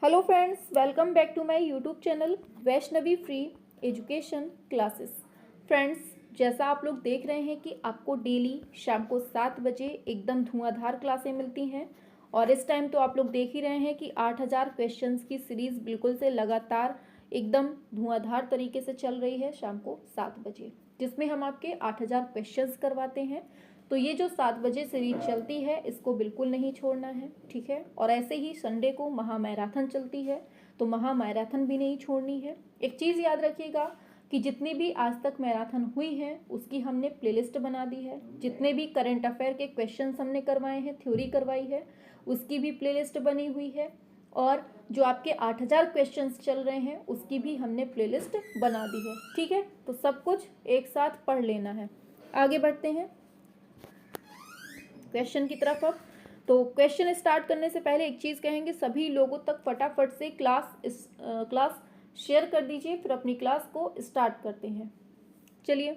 Hello friends, welcome back to my YouTube channel Vaishnavi free education classes. Friends, जैसा आप लोग देख रहे हैं कि आपको डेली शाम को 7 बजे एकदम धुआंधार क्लासें मिलती हैं और इस टाइम तो आप लोग देख ही रहे हैं कि 8000 क्वेश्चंस की सीरीज़ बिल्कुल से लगातार एकदम धुआंधार तरीके से चल रही है शाम को 7 बजे, जिसमें हम आपके 8000 क्वेश्चंस करवाते हैं। तो ये जो 7 बजे सीरीज चलती है इसको बिल्कुल नहीं छोड़ना है, ठीक है। और ऐसे ही संडे को महा मैराथन चलती है तो महा मैराथन भी नहीं छोड़नी है। एक चीज़ याद रखिएगा कि जितनी भी आज तक मैराथन हुई हैं उसकी हमने प्लेलिस्ट बना दी है। जितने भी करंट अफेयर के क्वेश्चंस हमने करवाए हैं, थ्योरी करवाई है, उसकी भी प्लेलिस्ट बनी हुई है। और जो आपके 8000 क्वेश्चंस चल रहे हैं उसकी भी हमने प्लेलिस्ट बना दी है, ठीक है। तो सब कुछ एक साथ पढ़ लेना है। आगे बढ़ते हैं क्वेश्चन की तरफ। अब तो क्वेश्चन स्टार्ट करने से पहले एक चीज़ कहेंगे, सभी लोगों तक फटाफट से क्लास शेयर कर दीजिए, फिर अपनी क्लास को स्टार्ट करते हैं। चलिए,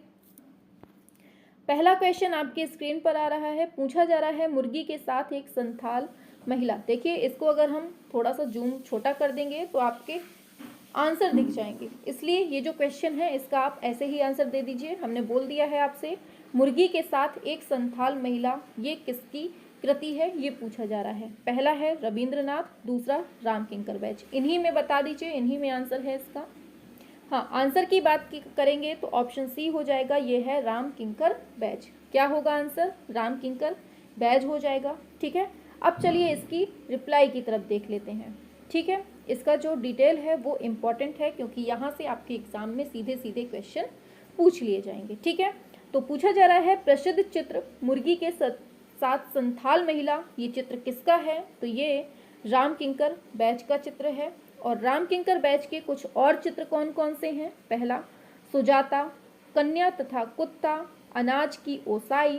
पहला क्वेश्चन आपके स्क्रीन पर आ रहा है। पूछा जा रहा है, मुर्गी के साथ एक संथाल महिला। देखिए, इसको अगर हम थोड़ा सा जूम छोटा कर देंगे तो आपके आंसर दिख जाएंगे, इसलिए ये जो क्वेश्चन है इसका आप ऐसे ही आंसर दे दीजिए। हमने बोल दिया है आपसे, मुर्गी के साथ एक संथाल महिला, ये किसकी कृति है, ये पूछा जा रहा है। पहला है रविंद्रनाथ, दूसरा राम किंकर बैच। इन्हीं में बता दीजिए, इन्हीं में आंसर है इसका। हाँ, आंसर की बात करेंगे तो ऑप्शन सी हो जाएगा, ये है राम किंकर बैच। क्या होगा आंसर? राम किंकर बैच हो जाएगा, ठीक है। अब चलिए इसकी रिप्लाई की तरफ देख लेते हैं, ठीक है। इसका जो डिटेल है वो इम्पॉर्टेंट है क्योंकि यहाँ से आपके एग्जाम में सीधे सीधे क्वेश्चन पूछ लिए जाएंगे, ठीक है। तो पूछा जा रहा है, प्रसिद्ध चित्र मुर्गी के साथ संथाल महिला, ये चित्र किसका है? तो ये राम किंकर बैच का चित्र है। और राम किंकर बैच के कुछ और चित्र कौन कौन से हैं? पहला, सुजाता, कन्या तथा कुत्ता, अनाज की ओसाई,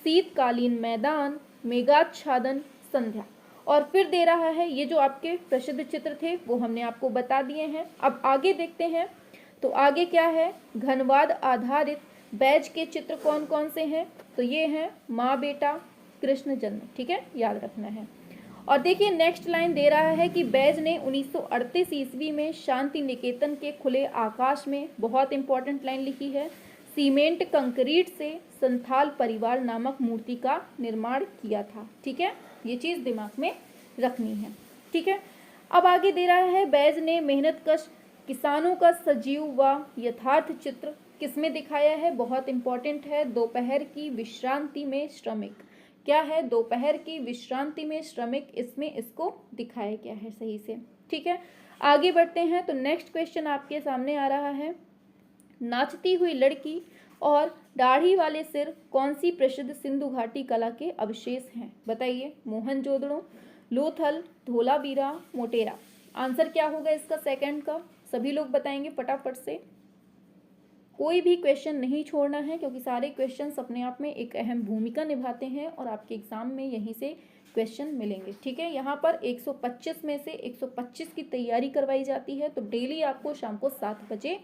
शीतकालीन मैदान, मेघाच्छादन, संध्या। और फिर दे रहा है, ये जो आपके प्रसिद्ध चित्र थे वो हमने आपको बता दिए हैं। अब आगे देखते हैं, तो आगे क्या है? घनवाद आधारित बैच के चित्र कौन कौन से हैं? तो ये हैं माँ बेटा, कृष्ण जन्म, ठीक है, याद रखना है। और देखिए नेक्स्ट लाइन दे रहा है कि बैज ने 1938 ईस्वी में शांति निकेतन के खुले आकाश में, बहुत इंपॉर्टेंट लाइन लिखी है, सीमेंट कंक्रीट से संथाल परिवार नामक मूर्ति का निर्माण किया था, ठीक है। ये चीज़ दिमाग में रखनी है, ठीक है। अब आगे दे रहा है, बैज ने मेहनतकश किसानों का सजीव व यथार्थ चित्र किसमें दिखाया है? बहुत इंपॉर्टेंट है, दोपहर की विश्रांति में श्रमिक। क्या है? दोपहर की विश्रांति में श्रमिक, इसमें इसको दिखाया गया है सही से, ठीक है। आगे बढ़ते हैं, तो नेक्स्ट क्वेश्चन आपके सामने आ रहा है, नाचती हुई लड़की और दाढ़ी वाले सिर कौन सी प्रसिद्ध सिंधु घाटी कला के अवशेष हैं? बताइए। मोहनजोदड़ो, लोथल, धोलावीरा, मोटेरा। आंसर क्या होगा इसका सेकंड का? सभी लोग बताएंगे फटाफट से, कोई भी क्वेश्चन नहीं छोड़ना है क्योंकि सारे क्वेश्चंस अपने आप में एक अहम भूमिका निभाते हैं और आपके एग्जाम में यहीं से क्वेश्चन मिलेंगे, ठीक है। यहाँ पर 125 में से 125 की तैयारी करवाई जाती है, तो डेली आपको शाम को 7 बजे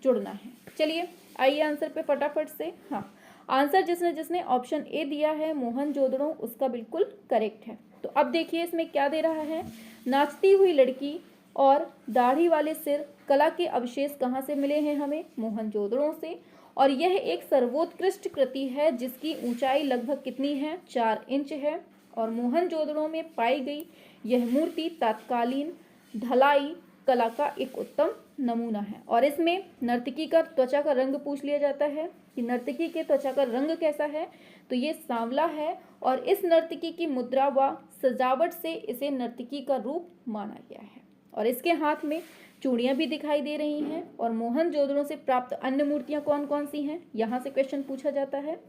जुड़ना है। चलिए आइए आंसर पे फटाफट से। हाँ, आंसर जिसने जिसने ऑप्शन ए दिया है मोहनजोदड़ो, उसका बिल्कुल करेक्ट है। तो अब देखिए इसमें क्या दे रहा है, नाचती हुई लड़की और दाढ़ी वाले सिर कला के अवशेष कहाँ से मिले हैं हमें? मोहनजोदड़ो से। और यह एक सर्वोत्कृष्ट कृति है जिसकी ऊंचाई लगभग कितनी है? 4 इंच है। और मोहनजोदड़ो में पाई गई यह मूर्ति तत्कालीन ढलाई कला का एक उत्तम नमूना है। और इसमें नर्तकी का त्वचा का रंग पूछ लिया जाता है कि नर्तकी के त्वचा का रंग कैसा है? तो ये सांवला है। और इस नर्तकी की मुद्रा व सजावट से इसे नर्तकी का रूप माना गया है। और इसके हाथ में चूड़ियाँ भी दिखाई दे रही हैं। और मोहनजोदड़ो से प्राप्त अन्य मूर्तियाँ कौन कौन सी हैं? यहाँ से क्वेश्चन पूछा जाता है।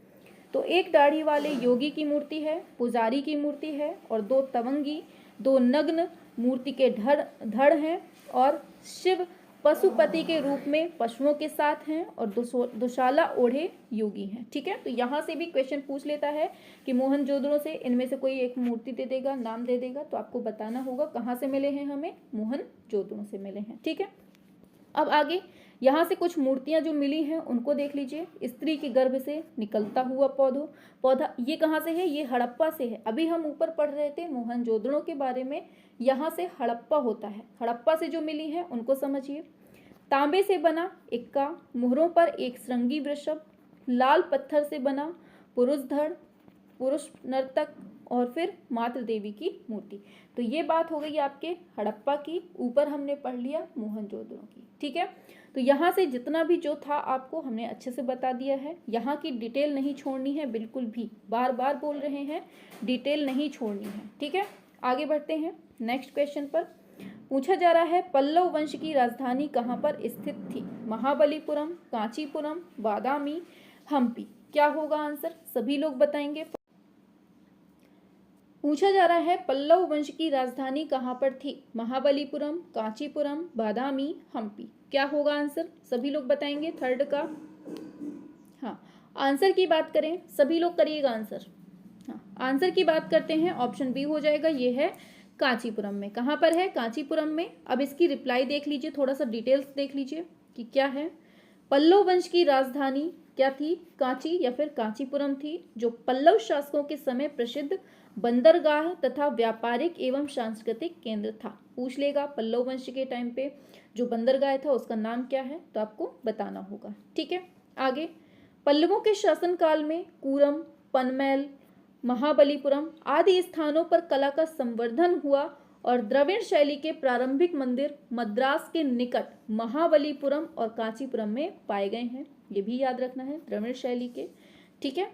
तो एक दाढ़ी वाले योगी की मूर्ति है, पुजारी की मूर्ति है, और 2 तवंगी, 2 नग्न मूर्ति के धड़ हैं, और शिव पशुपति के रूप में पशुओं के साथ हैं, और दुशाला ओढ़े योगी हैं, ठीक है। तो यहाँ से भी क्वेश्चन पूछ लेता है कि मोहनजोदड़ो से इनमें से कोई एक मूर्ति दे देगा, नाम दे देगा, तो आपको बताना होगा कहाँ से मिले हैं हमें? मोहनजोदड़ो से मिले हैं, ठीक है। अब आगे यहाँ से कुछ मूर्तियाँ जो मिली हैं उनको देख लीजिए। स्त्री के गर्भ से निकलता हुआ पौधा ये कहाँ से है? ये हड़प्पा से है। अभी हम ऊपर पढ़ रहे थे मोहनजोदड़ो के बारे में, यहाँ से हड़प्पा होता है। हड़प्पा से जो मिली है उनको समझिए। तांबे से बना इक्का, मुहरों पर एक श्रृंगी वृषभ, लाल पत्थर से बना पुरुष नर्तक और फिर मातृ देवी की मूर्ति। तो ये बात हो गई आपके हड़प्पा की। ऊपर हमने पढ़ लिया मोहनजोदड़ो की। ठीक है, तो यहाँ से जितना भी जो था आपको हमने अच्छे से बता दिया है। यहाँ की डिटेल नहीं छोड़नी है बिल्कुल भी, बार बार बोल रहे हैं, डिटेल नहीं छोड़नी है। ठीक है, आगे बढ़ते हैं नेक्स्ट क्वेश्चन पर। पूछा जा रहा है पल्लव वंश की राजधानी कहाँ पर स्थित थी? महाबलीपुरम, कांचीपुरम, बादामी, हम्पी। क्या होगा आंसर? सभी लोग बताएंगे। पूछा जा रहा है पल्लव वंश की राजधानी कहाँ पर थी? महाबलीपुरम, कांचीपुरम, बादामी, हम्पी। क्या होगा आंसर? सभी लोग बताएंगे थर्ड का। हाँ, आंसर की बात करें, सभी लोग करिएगा आंसर। हाँ, आंसर की बात करते हैं, ऑप्शन बी हो जाएगा, ये है कांचीपुरम में। कहाँ पर है? कांचीपुरम में। अब इसकी रिप्लाई देख लीजिए, थोड़ा सा डिटेल्स देख लीजिए कि क्या है। पल्लव वंश की राजधानी क्या थी? कांची या फिर कांचीपुरम थी, जो पल्लव शासकों के समय प्रसिद्ध बंदरगाह तथा व्यापारिक एवं सांस्कृतिक केंद्र था। पूछ लेगा पल्लव वंश के टाइम पे जो बंदरगाह था उसका नाम क्या है, तो आपको बताना होगा। ठीक है, आगे। पल्लवों के शासनकाल में कूरम, पनमेल, महाबलीपुरम आदि स्थानों पर कला का संवर्धन हुआ और द्रविड़ शैली के प्रारंभिक मंदिर मद्रास के निकट महाबलीपुरम और कांचीपुरम में पाए गए हैं। ये भी याद रखना है, द्रविड़ शैली के। ठीक है,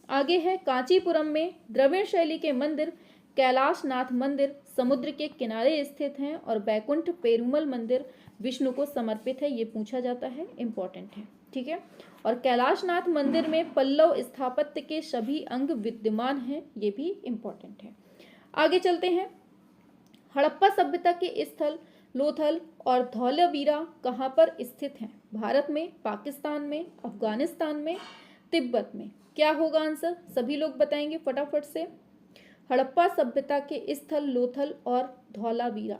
आगे है कांचीपुरम में द्रविड़ शैली के मंदिर कैलाशनाथ मंदिर समुद्र के किनारे स्थित हैं और बैकुंठ पेरुमल मंदिर विष्णु को समर्पित है। ये पूछा जाता है, इंपॉर्टेंट है। ठीक है, और कैलाशनाथ मंदिर में पल्लव स्थापत्य के सभी अंग विद्यमान हैं, ये भी इंपॉर्टेंट है। आगे चलते हैं। हड़प्पा सभ्यता के स्थल लोथल और धौलावीरा कहाँ पर स्थित हैं? भारत में, पाकिस्तान में, अफगानिस्तान में, तिब्बत में। क्या होगा आंसर? सभी लोग बताएंगे फटाफट से। हड़प्पा सभ्यता के स्थल लोथल और धौलावीरा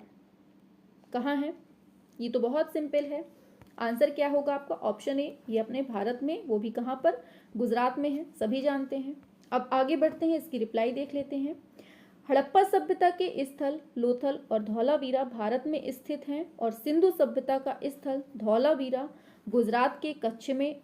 कहाँ है? ये तो बहुत सिंपल है। आंसर क्या होगा आपका? ऑप्शन ए, ये अपने भारत में, वो भी कहाँ पर? गुजरात में है, सभी जानते हैं। अब आगे बढ़ते हैं, इसकी रिप्लाई देख लेते हैं। हड़प्पा सभ्यता के स्थल लोथल और धौलावीरा भारत में स्थित हैं और सिंधु सभ्यता का स्थल धौलावीरा गुजरात के कच्छ में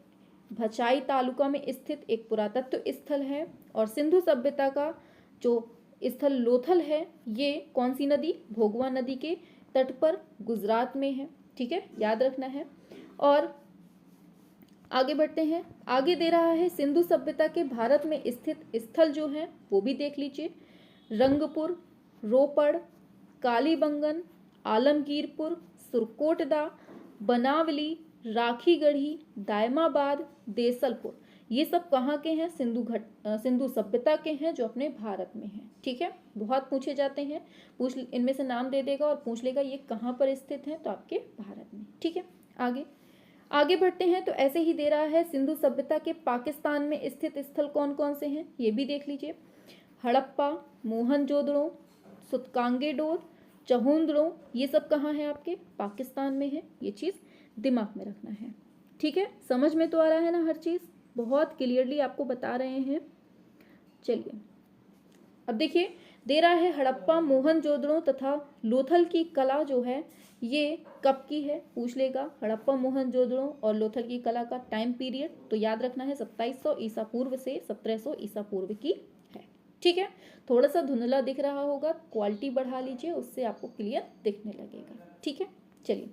भचाई तालुका में स्थित एक पुरातत्व स्थल है। और सिंधु सभ्यता का जो स्थल लोथल है, ये कौन सी नदी? भोगवा नदी के तट पर गुजरात में है। ठीक है, याद रखना है। और आगे बढ़ते हैं, आगे दे रहा है सिंधु सभ्यता के भारत में स्थित स्थल जो हैं वो भी देख लीजिए। रंगपुर, रोपड़, कालीबंगन, आलमगीरपुर, सुरकोटदा, बनावली, राखीगढ़ी, दायमाबाद, देसलपुर। ये सब कहाँ के हैं? सिंधु सभ्यता के हैं, जो अपने भारत में हैं। ठीक है, बहुत पूछे जाते हैं, इनमें से नाम दे देगा और पूछ लेगा ये कहाँ पर स्थित है, तो आपके भारत में। ठीक है, आगे बढ़ते हैं। तो ऐसे ही दे रहा है सिंधु सभ्यता के पाकिस्तान में स्थित स्थल कौन कौन से हैं, ये भी देख लीजिए। हड़प्पा, मोहनजोदड़ो, सुतकांगेडोर, चहुंद्रो, ये सब कहाँ है? आपके पाकिस्तान में है। ये चीज़ दिमाग में रखना है। ठीक है, समझ में तो आ रहा है ना? हर चीज़ बहुत क्लियरली आपको बता रहे हैं। चलिए, अब देखिए, दे रहा है हड़प्पा, मोहनजोदड़ो तथा लोथल की कला जो है ये कब की है? पूछ लेगा। हड़प्पा, मोहनजोदड़ो और लोथल की कला का टाइम पीरियड तो याद रखना है 2700 ईसा पूर्व से 1700 ईसा पूर्व की है। ठीक है, थोड़ा सा धुंधला दिख रहा होगा, क्वालिटी बढ़ा लीजिए, उससे आपको क्लियर दिखने लगेगा। ठीक है, चलिए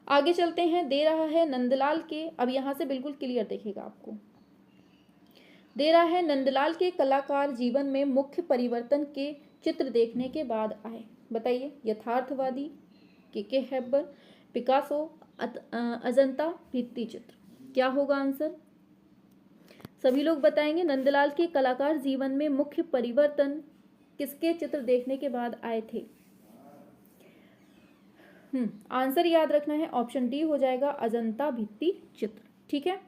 आगे चलते हैं। दे रहा है नंदलाल के, अब यहाँ से बिल्कुल क्लियर दिखेगा आपको। दे रहा है नंदलाल के कलाकार जीवन में मुख्य परिवर्तन के चित्र देखने के बाद आए। बताइए। यथार्थवादी, के हैबर, पिकासो, अजंता भित्ति चित्र। क्या होगा आंसर? सभी लोग बताएंगे। नंदलाल के कलाकार जीवन में मुख्य परिवर्तन किसके चित्र देखने के बाद आए थे? आंसर याद रखना है, ऑप्शन डी हो जाएगा, अजंता भित्ति चित्र। ठीक है,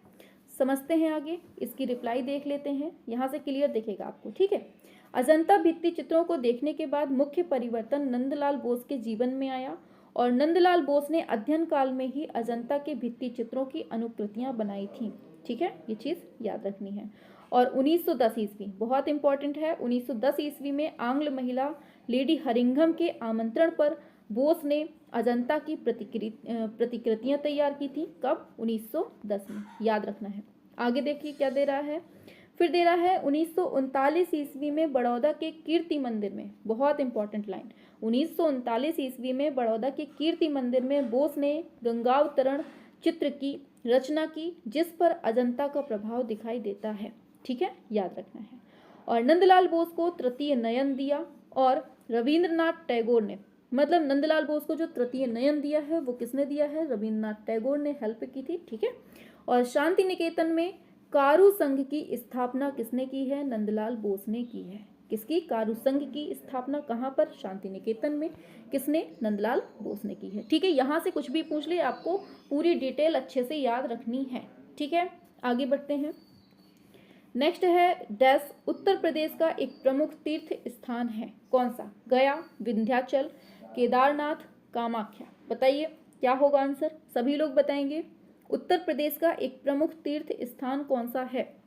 समझते हैं आगे, इसकी रिप्लाई देख लेते हैं, यहाँ से क्लियर दिखेगा आपको। ठीक है, अजंता भित्ति चित्रों को देखने के बाद मुख्य परिवर्तन नंदलाल बोस के जीवन में आया और नंदलाल बोस ने अध्ययन काल में ही अजंता के भित्ति चित्रों की अनुकृतियां बनाई थी। ठीक है, ये चीज याद रखनी है। और 1910 ईस्वी बहुत इंपॉर्टेंट है। 1910 ईस्वी में आंग्ल महिला लेडी हरिंघम के आमंत्रण पर बोस ने अजंता की प्रतिकृतियां तैयार की थी। कब? 1910 में, याद रखना है। आगे देखिए क्या दे रहा है। फिर दे रहा है 1939 ईस्वी में बड़ौदा के कीर्ति मंदिर में, बहुत इंपॉर्टेंट लाइन, 1939 ईस्वी में बड़ौदा के कीर्ति मंदिर में बोस ने गंगावतरण चित्र की रचना की, जिस पर अजंता का प्रभाव दिखाई देता है। ठीक है, याद रखना है। और नंदलाल बोस को तृतीय नयन दिया, और रविंद्रनाथ टैगोर ने, मतलब नंदलाल बोस को जो तृतीय नयन दिया है वो किसने दिया है? रविंद्रनाथ टैगोर ने हेल्प की थी। ठीक है। और शांति निकेतन में कारु संघ की स्थापना किसने की है? नंदलाल बोस ने की है। किसकी? कारु संघ की स्थापना कहाँ पर? शांति निकेतन में। किसने? नंदलाल बोस ने की है। ठीक है, यहाँ से कुछ भी पूछ ले आपको पूरी डिटेल अच्छे से याद रखनी है। ठीक है, आगे बढ़ते हैं। नेक्स्ट है डैश उत्तर प्रदेश का एक प्रमुख तीर्थ स्थान है, कौन सा? गया, विंध्याचल, केदारनाथ, कामाख्या। बताइए क्या होगा आंसर? सभी लोग बताएंगे। उत्तर प्रदेश का एक प्रमुख तीर्थ स्थान कौन सा है?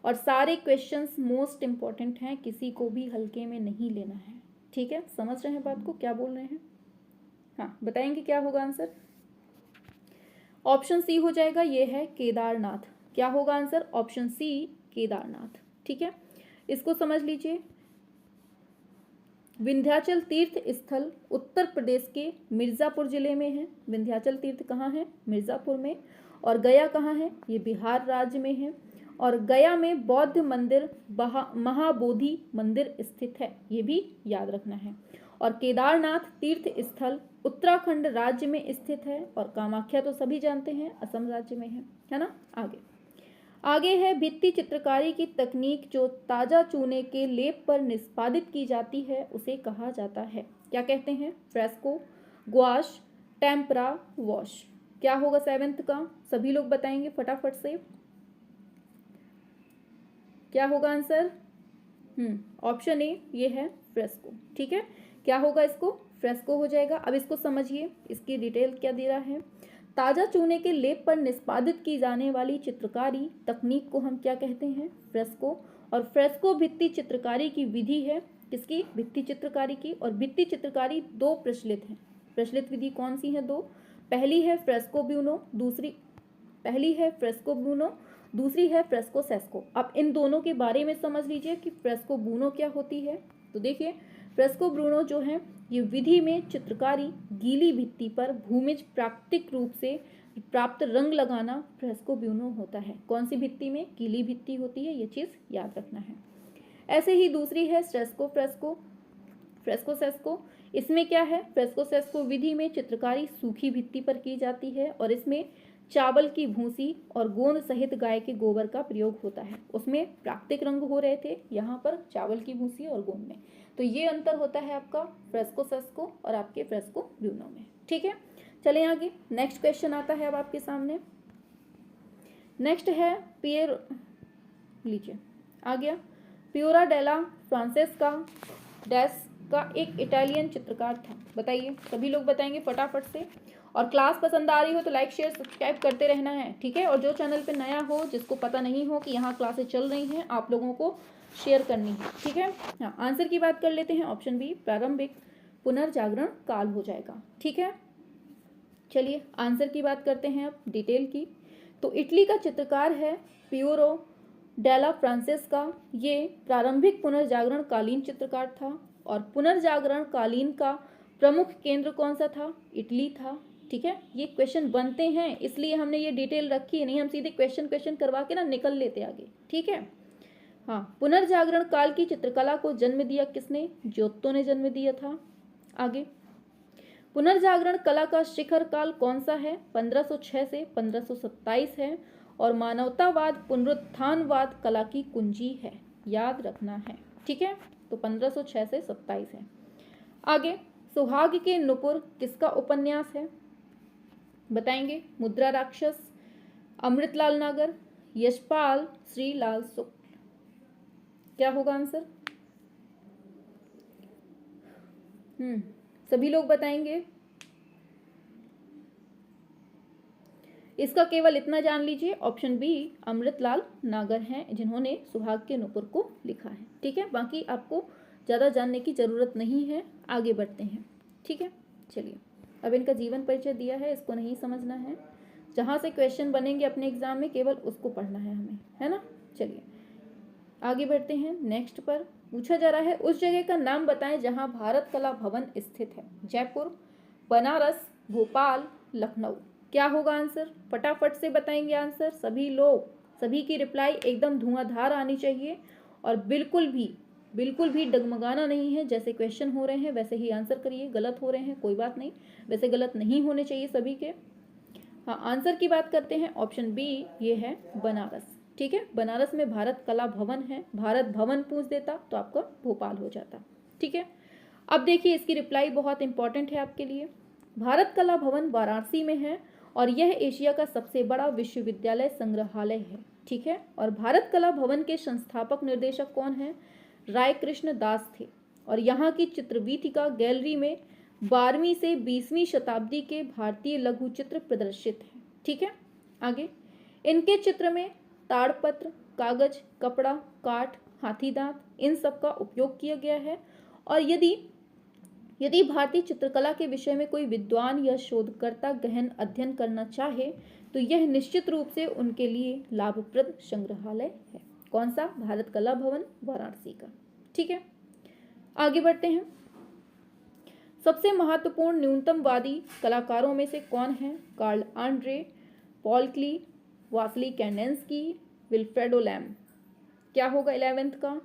और सारे क्वेश्चंस मोस्ट इंपॉर्टेंट हैं, किसी को भी हल्के में नहीं लेना है। ठीक है, समझ रहे हैं बात को, क्या बोल रहे हैं? हाँ, बताएंगे क्या होगा आंसर? ऑप्शन सी हो जाएगा, ये है केदारनाथ। क्या होगा आंसर? Option C, Kedarnath. ठीक है, इसको समझ लीजिए। विंध्याचल तीर्थ स्थल उत्तर प्रदेश के मिर्जापुर जिले में है। विंध्याचल तीर्थ कहाँ है? मिर्जापुर में। और गया कहाँ है? ये बिहार राज्य में है। और गया में बौद्ध मंदिर महाबोधि मंदिर स्थित है, ये भी याद रखना है। और केदारनाथ तीर्थ स्थल उत्तराखंड राज्य में स्थित है। और कामाख्या तो सभी जानते हैं असम राज्य में है ना। आगे है भित्ति चित्रकारी की तकनीक जो ताजा चूने के लेप पर निष्पादित की जाती है उसे कहा जाता है, क्या कहते हैं? Fresco, gouache, tempera, wash. क्या होगा सेवेंथ का? सभी लोग बताएंगे फटाफट से, क्या होगा आंसर? ऑप्शन ए, ये है फ्रेस्को। ठीक है, क्या होगा इसको? फ्रेस्को हो जाएगा। अब इसको समझिए, इसकी डिटेल क्या दे रहा है। ताजा चूने के लेप पर निष्पादित की जाने वाली चित्रकारी तकनीक को हम क्या कहते हैं? फ्रेस्को। और फ्रेस्को भित्ति चित्रकारी की विधि है, किसकी? भित्ति चित्रकारी की। और भित्ति चित्रकारी दो प्रचलित है। प्रचलित विधि कौन सी है? दो। पहली है फ्रेस्को ब्यूनो, दूसरी है फ्रेस्को सेस्को। अब इन दोनों के बारे में समझ लीजिए कि फ्रेस्को ब्यूनो क्या होती है। तो देखिए, फ्रेस्को ब्रूनो जो है ये विधि में चित्रकारी गीली भित्ति पर भूमिज प्राकृतिक रूप से प्राप्त रंग लगाना फ्रेस्को ब्यूनो होता है। कौन सी भित्ति में? गीली भित्ति होती है, ये चीज याद रखना है। ऐसे ही दूसरी है फ्रेस्को सेस्को। इसमें क्या है? फ्रेस्को सेस्को विधि में चित्रकारी सूखी भित्ति पर की जाती है और इसमें चावल की भूसी और गोंद सहित गाय के गोबर का प्रयोग होता है। उसमें प्राकृतिक रंग हो रहे थे, यहाँ पर चावल की भूसी और गोंद में। तो ये अंतर होता है आपका फ्रेस्को सेस्को और आपके फ्रेस्को ब्यूनो में। ठीक है, चलें आगे। नेक्स्ट क्वेश्चन आता है अब आपके सामने। नेक्स्ट है लीजिए आ गया। पियोरा डेला फ्रांसेस्का डैश का एक इटालियन चित्रकार था। बताइए, सभी लोग बताएंगे फटाफट से। और क्लास पसंद आ रही हो तो लाइक शेयर सब्सक्राइब करते रहना है। ठीक है, और जो चैनल पे नया हो, जिसको पता नहीं हो कि यहाँ क्लासेस चल रही हैं, आप लोगों को शेयर करनी है। ठीक है, हाँ, आंसर की बात कर लेते हैं। ऑप्शन बी, प्रारंभिक पुनर्जागरण काल हो जाएगा। ठीक है, चलिए आंसर की बात करते हैं अब डिटेल की। तो इटली का चित्रकार है पियोरो डेला फ्रांसेस्का। ये प्रारंभिक पुनर्जागरण कालीन चित्रकार था। और पुनर्जागरण कालीन का प्रमुख केंद्र कौन सा था? इटली था। ठीक है, ये क्वेश्चन बनते हैं इसलिए हमने ये डिटेल रखी है, नहीं हम सीधे क्वेश्चन करवा के ना निकल लेते आगे। ठीक है, हाँ, पुनर्जागरण काल की चित्रकला को जन्म दिया किसने? ज्योतो ने जन्म दिया था। आगे, पुनर्जागरण कला का शिखर काल कौन सा है? 1506 से 1527 है। और मानवतावाद पुनरुत्थानवाद कला की कुंजी है, याद रखना है। ठीक है, तो 1506 से 27 है। आगे, सुहाग के नुपुर किसका उपन्यास है? बताएंगे। मुद्रा राक्षस, अमृतलाल नागर, यशपाल श्रीलाल शुक्ल। क्या होगा आंसर? सभी लोग बताएंगे। इसका केवल इतना जान लीजिए, ऑप्शन बी अमृतलाल नागर हैं जिन्होंने सुहाग के नुपुर को लिखा है। ठीक है, बाकी आपको ज़्यादा जानने की ज़रूरत नहीं है। आगे बढ़ते हैं। ठीक है, चलिए, अब इनका जीवन परिचय दिया है, इसको नहीं समझना है। जहाँ से क्वेश्चन बनेंगे अपने एग्जाम में केवल उसको पढ़ना है हमें, है ना। चलिए आगे बढ़ते हैं। नेक्स्ट पर पूछा जा रहा है, उस जगह का नाम बताएं जहाँ भारत कला भवन स्थित है। जयपुर, बनारस, भोपाल, लखनऊ। क्या होगा आंसर? फटाफट से बताएंगे आंसर सभी लोग। सभी की रिप्लाई एकदम धुआंधार आनी चाहिए और बिल्कुल भी डगमगाना नहीं है। जैसे क्वेश्चन हो रहे हैं वैसे ही आंसर करिए। गलत हो रहे हैं कोई बात नहीं, वैसे गलत नहीं होने चाहिए सभी के। हाँ, आंसर की बात करते हैं, ऑप्शन बी ये है बनारस। ठीक है, बनारस में भारत कला भवन है। भारत भवन पूछ देता तो आपका भोपाल हो जाता। ठीक है, अब देखिए इसकी रिप्लाई बहुत इंपॉर्टेंट है आपके लिए। भारत कला भवन वाराणसी में है और यह एशिया का सबसे बड़ा विश्वविद्यालय संग्रहालय है। ठीक है, और भारत कला भवन के संस्थापक निर्देशक कौन है? राय कृष्ण दास थे और यहाँ की चित्रवीथिका गैलरी में 12वीं से 20वीं शताब्दी के भारतीय लघु चित्र प्रदर्शित है। ठीक है, आगे इनके चित्र में ताड़पत्र, कागज, कपड़ा, काठ, हाथी दांत इन सब का उपयोग किया गया है। और यदि भारतीय चित्रकला के विषय में कोई विद्वान या शोधकर्ता गहन अध्ययन करना चाहे तो यह निश्चित रूप से उनके लिए लाभप्रद संग्रहालय है। कौन सा? भारत कला भवन वाराणसी का। ठीक है, आगे बढ़ते हैं। सबसे महत्वपूर्ण न्यूनतमवादी कलाकारों में से कौन है? कार्ल आंड्रे, पॉल क्ली, वासली कैंडेंस्की, विल्फ्रेडो लैम। क्या होगा 11th का?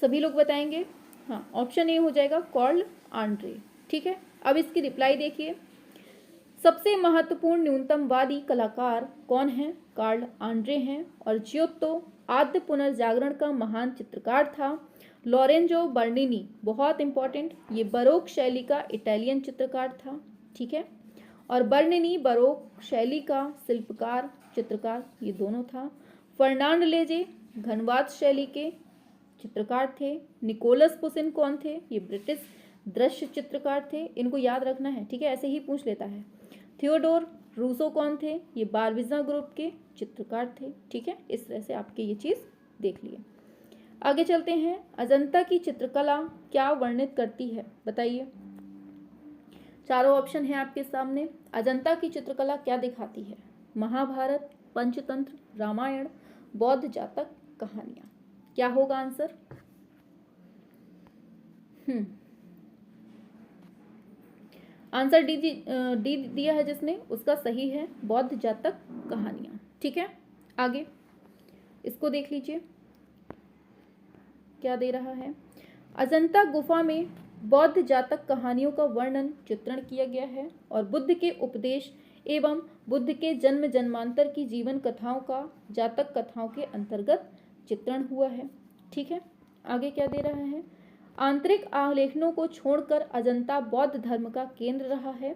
सभी लोग बताएंगे। हाँ, ऑप्शन ए हो जाएगा कार्ल आंड्रे। ठीक है, अब इसकी रिप्लाई देखिए। सबसे महत्वपूर्ण न्यूनतमवादी कलाकार कौन है? कार्ल आंड्रे हैं। और जियोत्तो आद्य पुनर्जागरण का महान चित्रकार था। लॉरेंजो बर्निनी, बहुत इंपॉर्टेंट, ये बरोक शैली का इटालियन चित्रकार था। ठीक है, और बर्निनी बरोक शैली का शिल्पकार चित्रकार ये दोनों था। फर्नांड लेजे घनवाद शैली के चित्रकार थे। निकोलस पुसिन कौन थे? ये ब्रिटिश दृश्य चित्रकार थे। इनको याद रखना है, ठीक है, ऐसे ही पूछ लेता है। थियोडोर रूसो कौन थे? ये बारविजा ग्रुप के चित्रकार थे। ठीक है, इस तरह से आपके ये चीज़ देख लिए। आगे चलते हैं। अजंता की चित्रकला क्या वर्णित करती है? बताइए, चारों ऑप्शन है आपके सामने। अजंता की चित्रकला क्या दिखाती है? महाभारत, पंचतंत्र, रामायण, बौद्ध जातक, कहानियां। क्या होगा आंसर? आंसर डी दिया है जिसने, उसका सही है बौद्ध जातक कहानियां। ठीक है, आगे इसको देख लीजिए क्या दे रहा है। अजंता गुफा में बौद्ध जातक कहानियों का वर्णन चित्रण किया गया है और बुद्ध के उपदेश एवं बुद्ध के जन्म जन्मांतर की जीवन कथाओं का जातक कथाओं के अंतर्गत चित्रण हुआ है। ठीक है, आगे क्या दे रहा है। आंतरिक आलेखनों को छोड़कर अजंता बौद्ध धर्म का केंद्र रहा है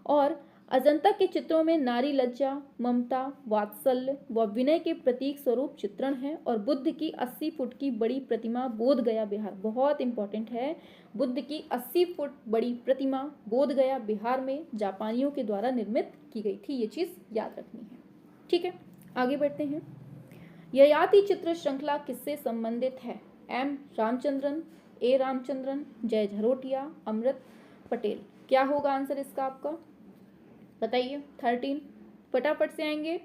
और अजंता के चित्रों में नारी लज्जा, ममता, वात्सल्य व विनय के प्रतीक स्वरूप चित्रण है। और बुद्ध की 80 फुट की बड़ी प्रतिमा बोध गया बिहार, बहुत इंपॉर्टेंट है, बुद्ध की 80 फुट बड़ी प्रतिमा बोध गया बिहार में जापानियों के द्वारा निर्मित की गई थी। ये चीज़ याद रखनी है। ठीक है, आगे बढ़ते हैं। ययाति चित्र श्रृंखला किससे संबंधित है? एम रामचंद्रन, ए रामचंद्रन, जय झरोटिया, अमृत पटेल। क्या होगा आंसर इसका आपका? बताइए। 13 फटाफट से आएंगे।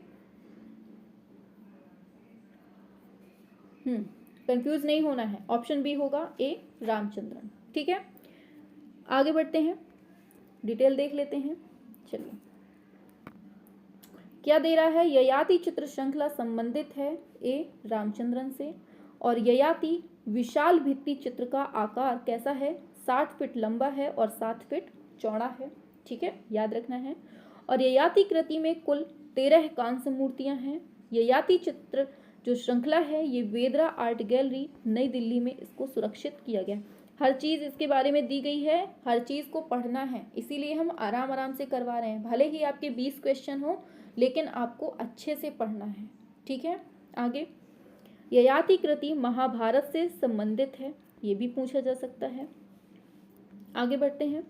कंफ्यूज नहीं होना है, ऑप्शन बी होगा ए रामचंद्रन। ठीक है, आगे बढ़ते हैं, डिटेल देख लेते हैं। चलिए क्या दे रहा है। ययाति चित्र श्रृंखला संबंधित है ए रामचंद्रन से और ययाति विशाल भित्ति चित्र का आकार कैसा है? 60 फीट लंबा है और 7 फीट चौड़ा है। ठीक है, याद रखना है। और ययाति कृति में कुल 13 कांस्य मूर्तियां हैं। ययाति चित्र जो श्रृंखला है ये वेदरा आर्ट गैलरी नई दिल्ली में इसको सुरक्षित किया गया। हर चीज़ इसके बारे में दी गई है, हर चीज़ को पढ़ना है, इसीलिए हम आराम आराम से करवा रहे हैं। भले ही आपके 20 क्वेश्चन हो लेकिन आपको अच्छे से पढ़ना है। ठीक है, आगे ययाति कृति महाभारत से संबंधित है, ये भी पूछा जा सकता है। आगे बढ़ते हैं।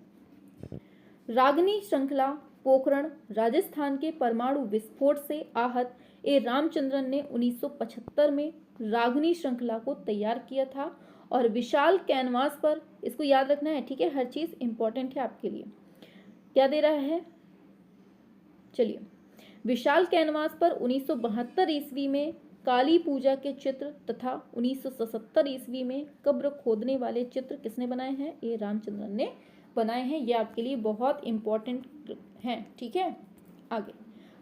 रागनी श्रृंखला पोखरण राजस्थान के परमाणु विस्फोट से आहत ए रामचंद्रन ने 1975 में रागनी श्रृंखला को तैयार किया था और विशाल कैनवास पर, इसको याद रखना है, ठीक है, हर चीज इंपॉर्टेंट है आपके लिए। क्या दे रहा है, चलिए, विशाल कैनवास पर 1972 ईस्वी में काली पूजा के चित्र तथा 1977 ईस्वी में कब्र खोदने वाले चित्र किसने बनाए हैं, ए रामचंद्रन ने बनाए हैं। ये आपके लिए बहुत इंपॉर्टेंट हैं, ठीक है। आगे,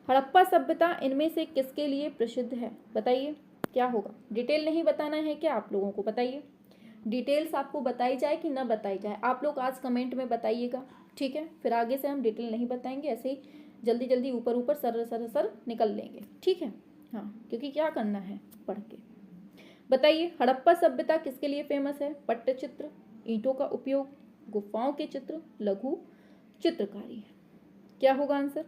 हड़प्पा सभ्यता इनमें से किसके लिए प्रसिद्ध है, बताइए क्या होगा। डिटेल नहीं बताना है क्या आप लोगों को, बताइए डिटेल्स आपको बताई जाए कि ना बताई जाए, आप लोग आज कमेंट में बताइएगा, ठीक है। फिर आगे से हम डिटेल नहीं बताएंगे, ऐसे ही जल्दी जल्दी ऊपर ऊपर सर निकल लेंगे, ठीक है। हाँ, क्योंकि क्या करना है पढ़ के। बताइए हड़प्पा सभ्यता किसके लिए फेमस है, पट्टचित्र, ईंटों का उपयोग, गुफाओं के चित्र, लघु चित्रकारी। क्या होगा आंसर,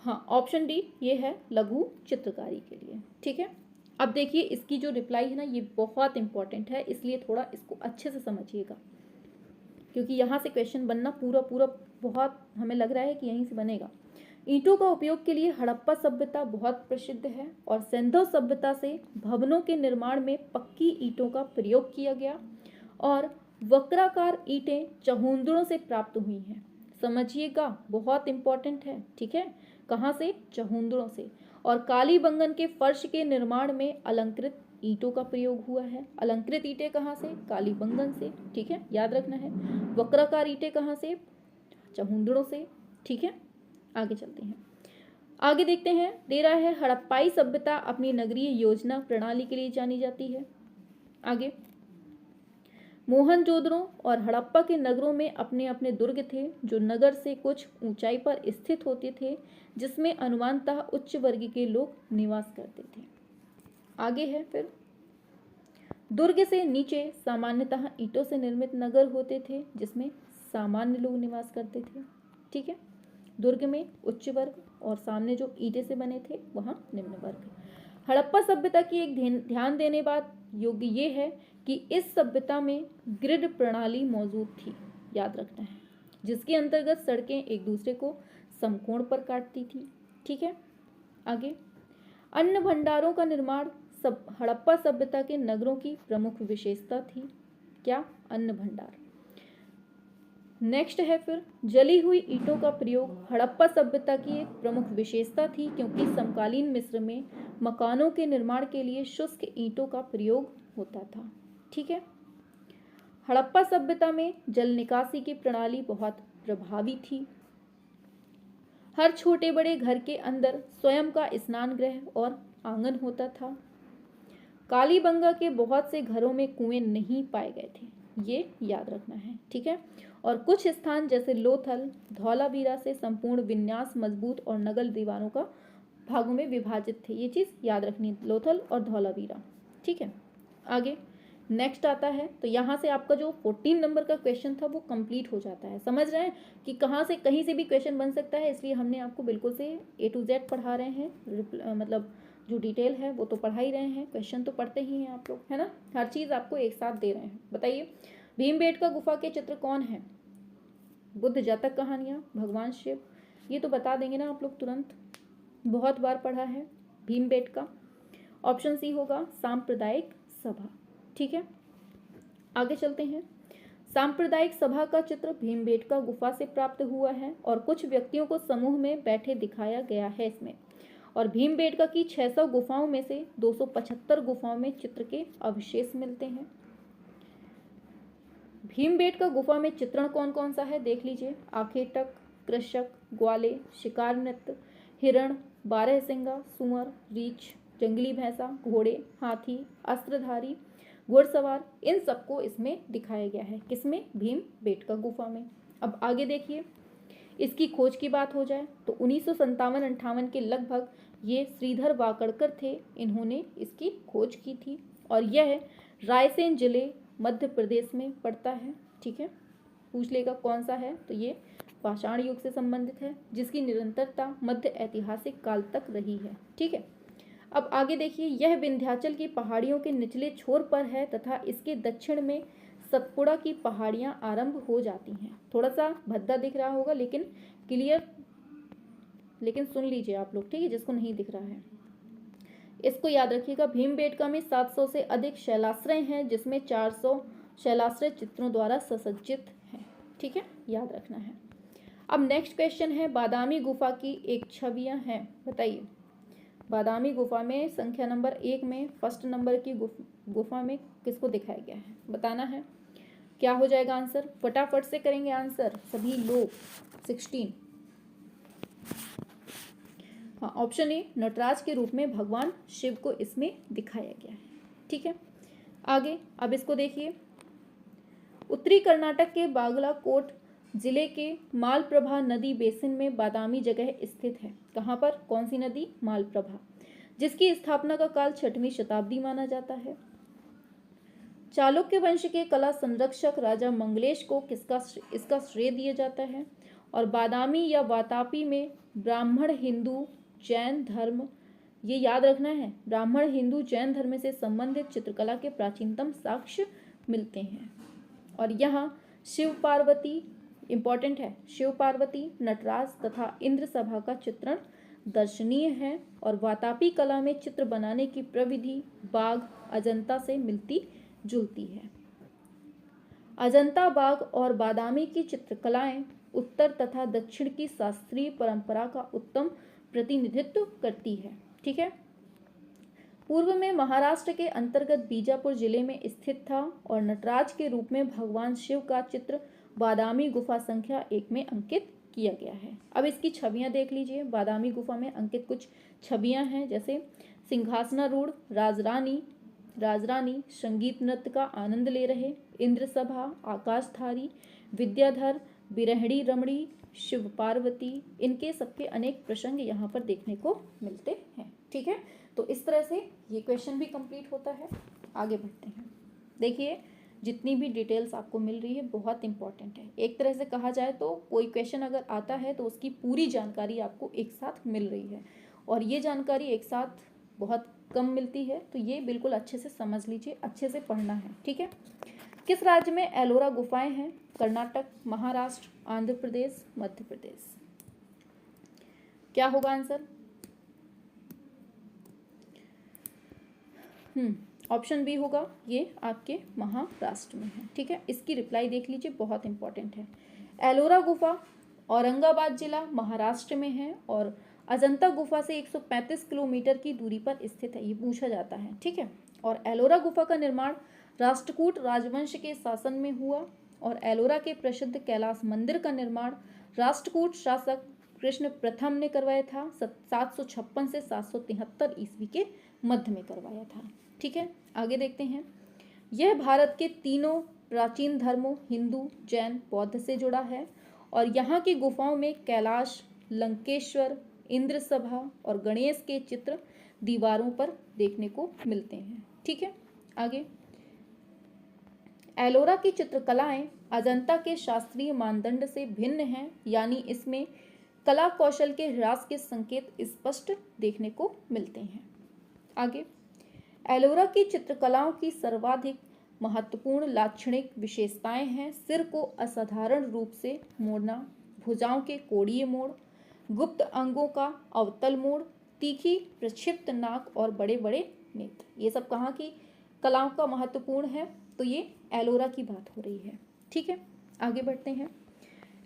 हाँ ऑप्शन डी ये है लघु चित्रकारी के लिए, ठीक है। अब देखिए इसकी जो रिप्लाई है ना, ये बहुत इंपॉर्टेंट है, इसलिए थोड़ा इसको अच्छे से समझिएगा, क्योंकि यहाँ से क्वेश्चन बनना पूरा बहुत हमें लग रहा है कि यहीं से बनेगा। ईंटों का उपयोग के लिए हड़प्पा सभ्यता बहुत प्रसिद्ध है और सिंधु सभ्यता से भवनों के निर्माण में पक्की ईंटों का प्रयोग किया गया और वक्राकार ईंटें चहुंदड़ों से प्राप्त हुई हैं। समझिएगा, बहुत इंपॉर्टेंट है, ठीक है। कहाँ से, चहुंदड़ों से। और कालीबंगन के फर्श के निर्माण में अलंकृत ईंटों का प्रयोग हुआ है। अलंकृत ईंटें कहाँ से, कालीबंगन से, ठीक है, याद रखना है। वक्राकार ईंटें कहाँ से, चहुंदड़ों से, ठीक है। आगे चलते हैं, आगे देखते हैं। दे रहा है हड़प्पाई सभ्यता अपनी नगरीय योजना प्रणाली के लिए जानी जाती है। आगे, मोहनजोदड़ो और हड़प्पा के नगरों में अपने अपने दुर्ग थे जो नगर से कुछ ऊंचाई पर स्थित होते थे, जिसमें अनुमानतः उच्च वर्ग के लोग निवास करते थे। आगे है फिर, दुर्ग से नीचे सामान्यतः ईंटों से निर्मित नगर होते थे जिसमें सामान्य लोग निवास करते थे, ठीक है। दुर्ग में उच्च वर्ग और सामने जो ईंटे से बने थे वहाँ निम्न वर्ग। हड़प्पा सभ्यता की एक ध्यान देने बात योग्य ये है कि इस सभ्यता में ग्रिड प्रणाली मौजूद थी, याद रखना है, जिसके अंतर्गत सड़कें एक दूसरे को समकोण पर काटती थी, ठीक है। आगे, अन्न भंडारों का निर्माण हड़प्पा सभ्यता के नगरों की प्रमुख विशेषता थी। क्या, अन्न भंडार। नेक्स्ट है फिर, जली हुई ईंटों का प्रयोग हड़प्पा सभ्यता की एक प्रमुख विशेषता थी क्योंकि समकालीन मिस्र में मकानों के निर्माण के लिए शुष्क ईंटों का प्रयोग होता था, ठीक है। हड़प्पा सभ्यता में जल निकासी की प्रणाली बहुत प्रभावी थी। हर छोटे बड़े घर के अंदर स्वयं का स्नान गृह और आंगन होता था। कालीबंगा के बहुत से घरों में कुएं नहीं पाए गए थे, ये याद रखना है, ठीक है। और कुछ स्थान जैसे लोथल, धौलावीरा से संपूर्ण विन्यास मजबूत और नगल दीवारों का भागों में विभाजित थे। ये चीज याद रखनी है, लोथल और धौलावीरा, ठीक है। आगे नेक्स्ट आता है, तो यहाँ से आपका जो 14 नंबर का क्वेश्चन था वो कंप्लीट हो जाता है। समझ रहे हैं कि कहाँ से कहीं से भी क्वेश्चन बन सकता है, इसलिए हमने आपको बिल्कुल से A to Z पढ़ा रहे हैं, मतलब जो डिटेल है वो तो पढ़ा ही रहे हैं, क्वेश्चन तो पढ़ते ही हैं आप लोग, है ना। हर चीज़ आपको एक साथ दे रहे हैं। बताइए भीमबेटका गुफा के चित्र कौन है, बुद्ध जातक कहानियाँ, भगवान शिव, ये तो बता देंगे ना आप लोग तुरंत, बहुत बार पढ़ा है भीमबेटका। ऑप्शन सी होगा सांप्रदायिक सभा, ठीक है। आगे चलते हैं, सांप्रदायिक सभा का चित्र भीमबेटका गुफा से प्राप्त हुआ है और कुछ व्यक्तियों को समूह में बैठे दिखाया गया है इसमें। और भीमबेटका की 600 गुफाओं में से 275 गुफाओं में चित्र के अवशेष मिलते हैं। भीमबेटका गुफा में चित्रण कौन कौन सा है देख लीजिए, आखेटक, कृषक, ग्वाले, शिकार नृत्य, हिरण, बारहसिंगा, सुअर, रीछ, जंगली भैंसा, घोड़े, हाथी, अस्त्रधारी, घुड़सवार, इन सबको इसमें दिखाया गया है। किसमें, भीमबेटका गुफा में। अब आगे देखिए, इसकी खोज की बात हो जाए तो 1957-58 के लगभग ये श्रीधर वाकड़कर थे, इन्होंने इसकी खोज की थी और यह रायसेन जिले मध्य प्रदेश में पड़ता है, ठीक है। पूछ लेगा कौन सा है, तो ये पाषाण युग से संबंधित है जिसकी निरंतरता मध्य ऐतिहासिक काल तक रही है, ठीक है। अब आगे देखिए, यह विंध्याचल की पहाड़ियों के निचले छोर पर है तथा इसके दक्षिण में सतपुड़ा की पहाड़ियां आरंभ हो जाती हैं। थोड़ा सा भद्दा दिख रहा होगा लेकिन क्लियर, लेकिन सुन लीजिए आप लोग, ठीक है, जिसको नहीं दिख रहा है इसको याद रखिएगा। भीमबेटका में 700 से अधिक शैलाश्रय हैं जिसमें 400 शैलाश्रय चित्रों द्वारा सुसज्जित हैं। ठीक है, याद रखना है। अब नेक्स्ट क्वेश्चन है, बादामी गुफा की एक छवियां हैं, बताइए। बादामी गुफा में संख्या नंबर 1 में फर्स्ट नंबर की गुफा में किसको दिखाया गया है, बताना है। क्या हो जाएगा आंसर, फटाफट से करेंगे आंसर सभी लोग। 16। हाँ, ऑप्शन ए, नटराज के रूप में भगवान शिव को इसमें दिखाया गया है। ठीक है, आगे अब इसको देखिए। उत्तरी कर्नाटक के बागलाकोट जिले के मालप्रभा नदी बेसिन में बादामी जगह स्थित है। कहाँ पर, कौन सी नदी, मालप्रभा, जिसकी स्थापना का काल 6वीं शताब्दी माना जाता है। चालुक्य वंश के कला संरक्षक राजा मंगलेश को इसका श्रेय दिया जाता है। और बादामी या वातापी में ब्राह्मण हिंदू जैन धर्म, ये याद रखना है, ब्राह्मण हिंदू जैन धर्म से संबंधित चित्रकला के प्राचीनतम साक्ष्य मिलते हैं। और यहाँ शिव पार्वती, इंपॉर्टेंट है, शिव पार्वती, नटराज तथा इंद्र सभा का चित्रण दर्शनीय है। और वातापी कला में चित्र बनाने की प्रविधि बाघ अजंता से मिलती जुलती है। अजंता बाघ और बादामी की चित्रकलाएं उत्तर तथा दक्षिण की शास्त्रीय परंपरा का उत्तम प्रतिनिधित्व करती है। ठीक है, पूर्व में महाराष्ट्र के अंतर्गत बीजापुर जिले में स्थित था और नटराज के रूप में भगवान शिव का चित्र बादामी गुफा संख्या 1 में अंकित किया गया है। अब इसकी छवियां देख लीजिए। बादामी गुफा में अंकित कुछ छवियां हैं, जैसे सिंहासनारूढ़ राजरानी संगीत नृत्य का आनंद ले रहे, इंद्र सभा, आकाशधारी, विद्याधर, बिरहड़ी रमणी, शिव पार्वती, इनके सबके अनेक प्रसंग यहाँ पर देखने को मिलते हैं। ठीक है, तो इस तरह से ये क्वेश्चन भी कंप्लीट होता है। आगे बढ़ते हैं। देखिए, जितनी भी डिटेल्स आपको मिल रही है बहुत इंपॉर्टेंट है। एक तरह से कहा जाए तो कोई क्वेश्चन अगर आता है तो उसकी पूरी जानकारी आपको एक साथ मिल रही है, और ये जानकारी एक साथ बहुत कम मिलती है, तो ये बिल्कुल अच्छे से समझ लीजिए, अच्छे से पढ़ना है। ठीक है, किस राज्य में एलोरा गुफाएं हैं, कर्नाटक, महाराष्ट्र, आंध्र प्रदेश, मध्य प्रदेश। क्या होगा आंसर, ऑप्शन बी होगा, ये आपके महाराष्ट्र में है। ठीक है, इसकी रिप्लाई देख लीजिए, बहुत इंपॉर्टेंट है। एलोरा गुफा औरंगाबाद जिला महाराष्ट्र में है और अजंता गुफा से 135 किलोमीटर की दूरी पर स्थित है, ये पूछा जाता है। ठीक है, और एलोरा गुफा का निर्माण राष्ट्रकूट राजवंश के शासन में हुआ और एलोरा के प्रसिद्ध कैलाश मंदिर का निर्माण राष्ट्रकूट शासक कृष्ण प्रथम ने करवाया था। 756 से 773 ईस्वी के मध्य में करवाया था। ठीक है, आगे देखते हैं। यह भारत के तीनों प्राचीन धर्मों हिंदू, जैन, बौद्ध से जुड़ा है और यहाँ की गुफाओं में कैलाश, लंकेश्वर, इंद्र सभा और गणेश के चित्र दीवारों पर देखने को मिलते हैं। ठीक है, आगे। एलोरा की चित्रकलाएं अजंता के शास्त्रीय मानदंड से भिन्न हैं, यानी इसमें कला कौशल के ह्रास के संकेत स्पष्ट देखने को मिलते हैं। आगे, एलोरा की चित्रकलाओं की सर्वाधिक महत्वपूर्ण लाक्षणिक विशेषताएं हैं सिर को असाधारण रूप से मोड़ना, भुजाओं के कोणीय मोड़, गुप्त अंगों का अवतल मोड़, तीखी प्रक्षिप्त नाक और बड़े बड़े नेत्र। ये सब कहाँ की कलाओं का महत्वपूर्ण है, तो ये एलोरा की बात हो रही है। ठीक है, आगे बढ़ते हैं।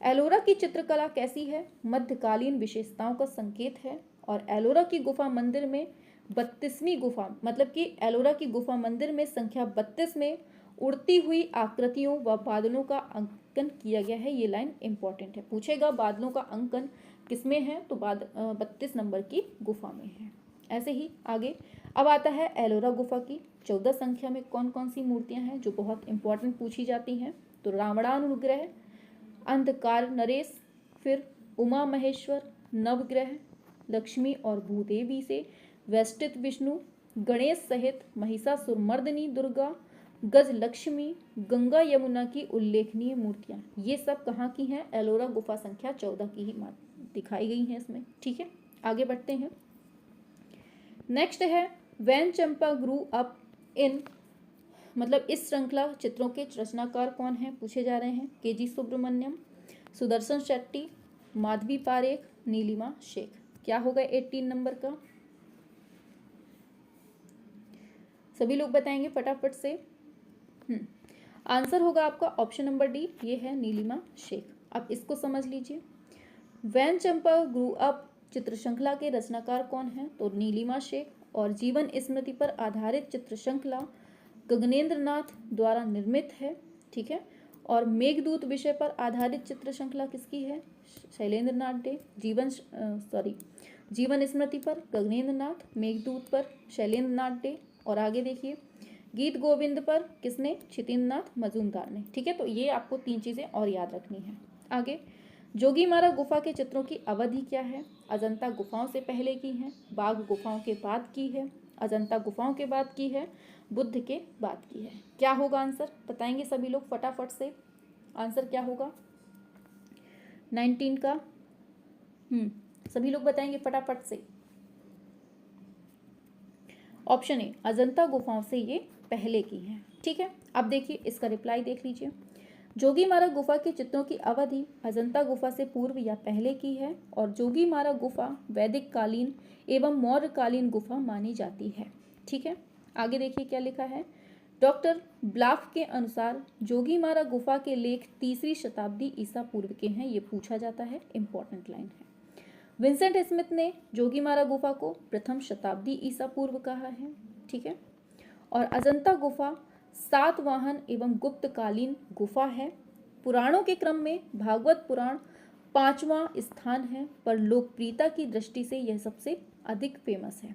एलोरा की चित्रकला कैसी है, मध्यकालीन विशेषताओं का संकेत है और एलोरा की गुफा मंदिर में 32वीं गुफा, मतलब कि एलोरा की गुफा मंदिर में संख्या 32 में उड़ती हुई आकृतियों व बादलों का अंकन किया गया है। ये लाइन इंपॉर्टेंट है, पूछेगा बादलों का अंकन किसमें है, तो 32 नंबर की गुफा में है। ऐसे ही आगे अब आता है एलोरा गुफा की 14 संख्या में कौन कौन सी मूर्तियां हैं जो बहुत इंपॉर्टेंट पूछी जाती हैं। तो रावणानुग्रह, अंधकार नरेश, फिर उमा महेश्वर, नवग्रह, लक्ष्मी और भूदेवी से वेष्टित विष्णु, गणेश सहित महिषासुरमर्दिनी दुर्गा, गज लक्ष्मी, गंगा यमुना की उल्लेखनीय मूर्तियां, ये सब कहाँ की हैं, एलोरा गुफा संख्या 14 की ही दिखाई गई हैं इसमें। ठीक है, आगे बढ़ते हैं। नेक्स्ट है van Champa grew up in, मतलब इस श्रृंखला चित्रों के रचनाकार कौन हैं पूछे जा रहे हैं। के.जी. सुब्रमण्यम, सुदर्शन शेट्टी, माधवी पारेख, नीलिमा शेख। क्या होगा 18 नंबर का? सभी लोग बताएंगे फटाफट से। आंसर होगा आपका ऑप्शन नंबर डी, ये है नीलिमा शेख। अब इसको समझ लीजिए। वैन चंपा ग्रू अप चित्र श्रृंखला के रचनाकार कौन हैं? तो नीलिमा शेख। और जीवन स्मृति पर आधारित चित्र श्रृंखला गगनेंद्र नाथ द्वारा निर्मित है, ठीक है। और मेघदूत विषय पर आधारित चित्र श्रृंखला किसकी है? शैलेंद्र नाथ डे। जीवन स्मृति पर गगनेंद्र नाथ, मेघदूत पर शैलेंद्र नाथ डे। और आगे देखिए गीत गोविंद पर किसने? क्षितिन्द्र नाथ मजूमदार ने, ठीक है। तो ये आपको 3 चीजें और याद रखनी है। आगे जोगीमारा गुफा के चित्रों की अवधि क्या है? अजंता गुफाओं से पहले की है, बाघ गुफाओं के बाद की है, अजंता गुफाओं के बाद की है, बुद्ध के बाद की है। क्या होगा आंसर? बताएंगे सभी लोग फटाफट से। आंसर क्या होगा 19 का? सभी लोग बताएंगे फटाफट से। ऑप्शन ए, अजंता गुफाओं से ये पहले की है, ठीक है। अब देखिए इसका रिप्लाई देख लीजिए। जोगीमारा गुफा के चित्रों की अवधि अजंता गुफा से पूर्व या पहले की है और जोगीमारा गुफा वैदिक कालीन एवं मौर्य कालीन गुफा मानी जाती है, ठीक है। आगे देखिए क्या लिखा है। डॉक्टर ब्लाफ के अनुसार जोगीमारा गुफा के लेख 3री शताब्दी ईसा पूर्व के हैं, ये पूछा जाता है, इंपॉर्टेंट लाइन है। विंसेंट स्मिथ ने जोगीमारा गुफा को प्रथम शताब्दी ईसा पूर्व कहा है, ठीक है। और अजंता गुफा सातवाहन एवं गुप्तकालीन गुफा है। पुराणों के क्रम में भागवत पुराण 5वां स्थान है, पर लोकप्रियता की दृष्टि से यह सबसे अधिक फेमस है।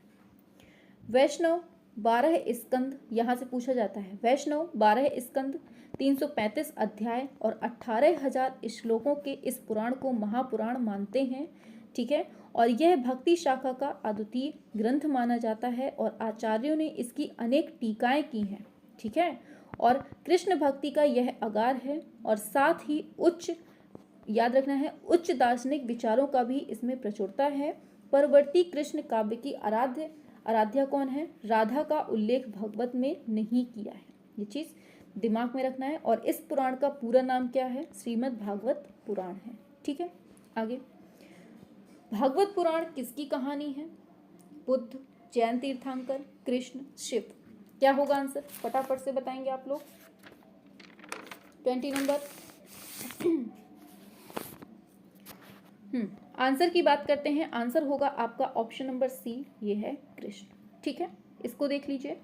वैष्णव 12 स्कंद, यहाँ से पूछा जाता है, वैष्णव 12 स्कंद 335 अध्याय और 18,000 श्लोकों के इस पुराण को महापुराण मानते हैं, ठीक है। और यह भक्ति शाखा का अद्वितीय ग्रंथ माना जाता है और आचार्यों ने इसकी अनेक टीकाएं की हैं, ठीक है। और कृष्ण भक्ति का यह आगार है और साथ ही उच्च, याद रखना है, उच्च दार्शनिक विचारों का भी इसमें प्रचुरता है। परवर्ती कृष्ण काव्य की आराध्या कौन है? राधा का उल्लेख भागवत में नहीं किया है, ये चीज दिमाग में रखना है। और इस पुराण का पूरा नाम क्या है? श्रीमद् भागवत पुराण है, ठीक है। आगे भागवत पुराण किसकी कहानी है? बुद्ध, जैन तीर्थंकर, कृष्ण, शिव। क्या होगा आंसर? फटाफट से बताएंगे आप लोग। 20 नंबर। आंसर की बात करते हैं। आंसर होगा आपका ऑप्शन नंबर सी, ये है कृष्ण, ठीक है। इसको देख लीजिए।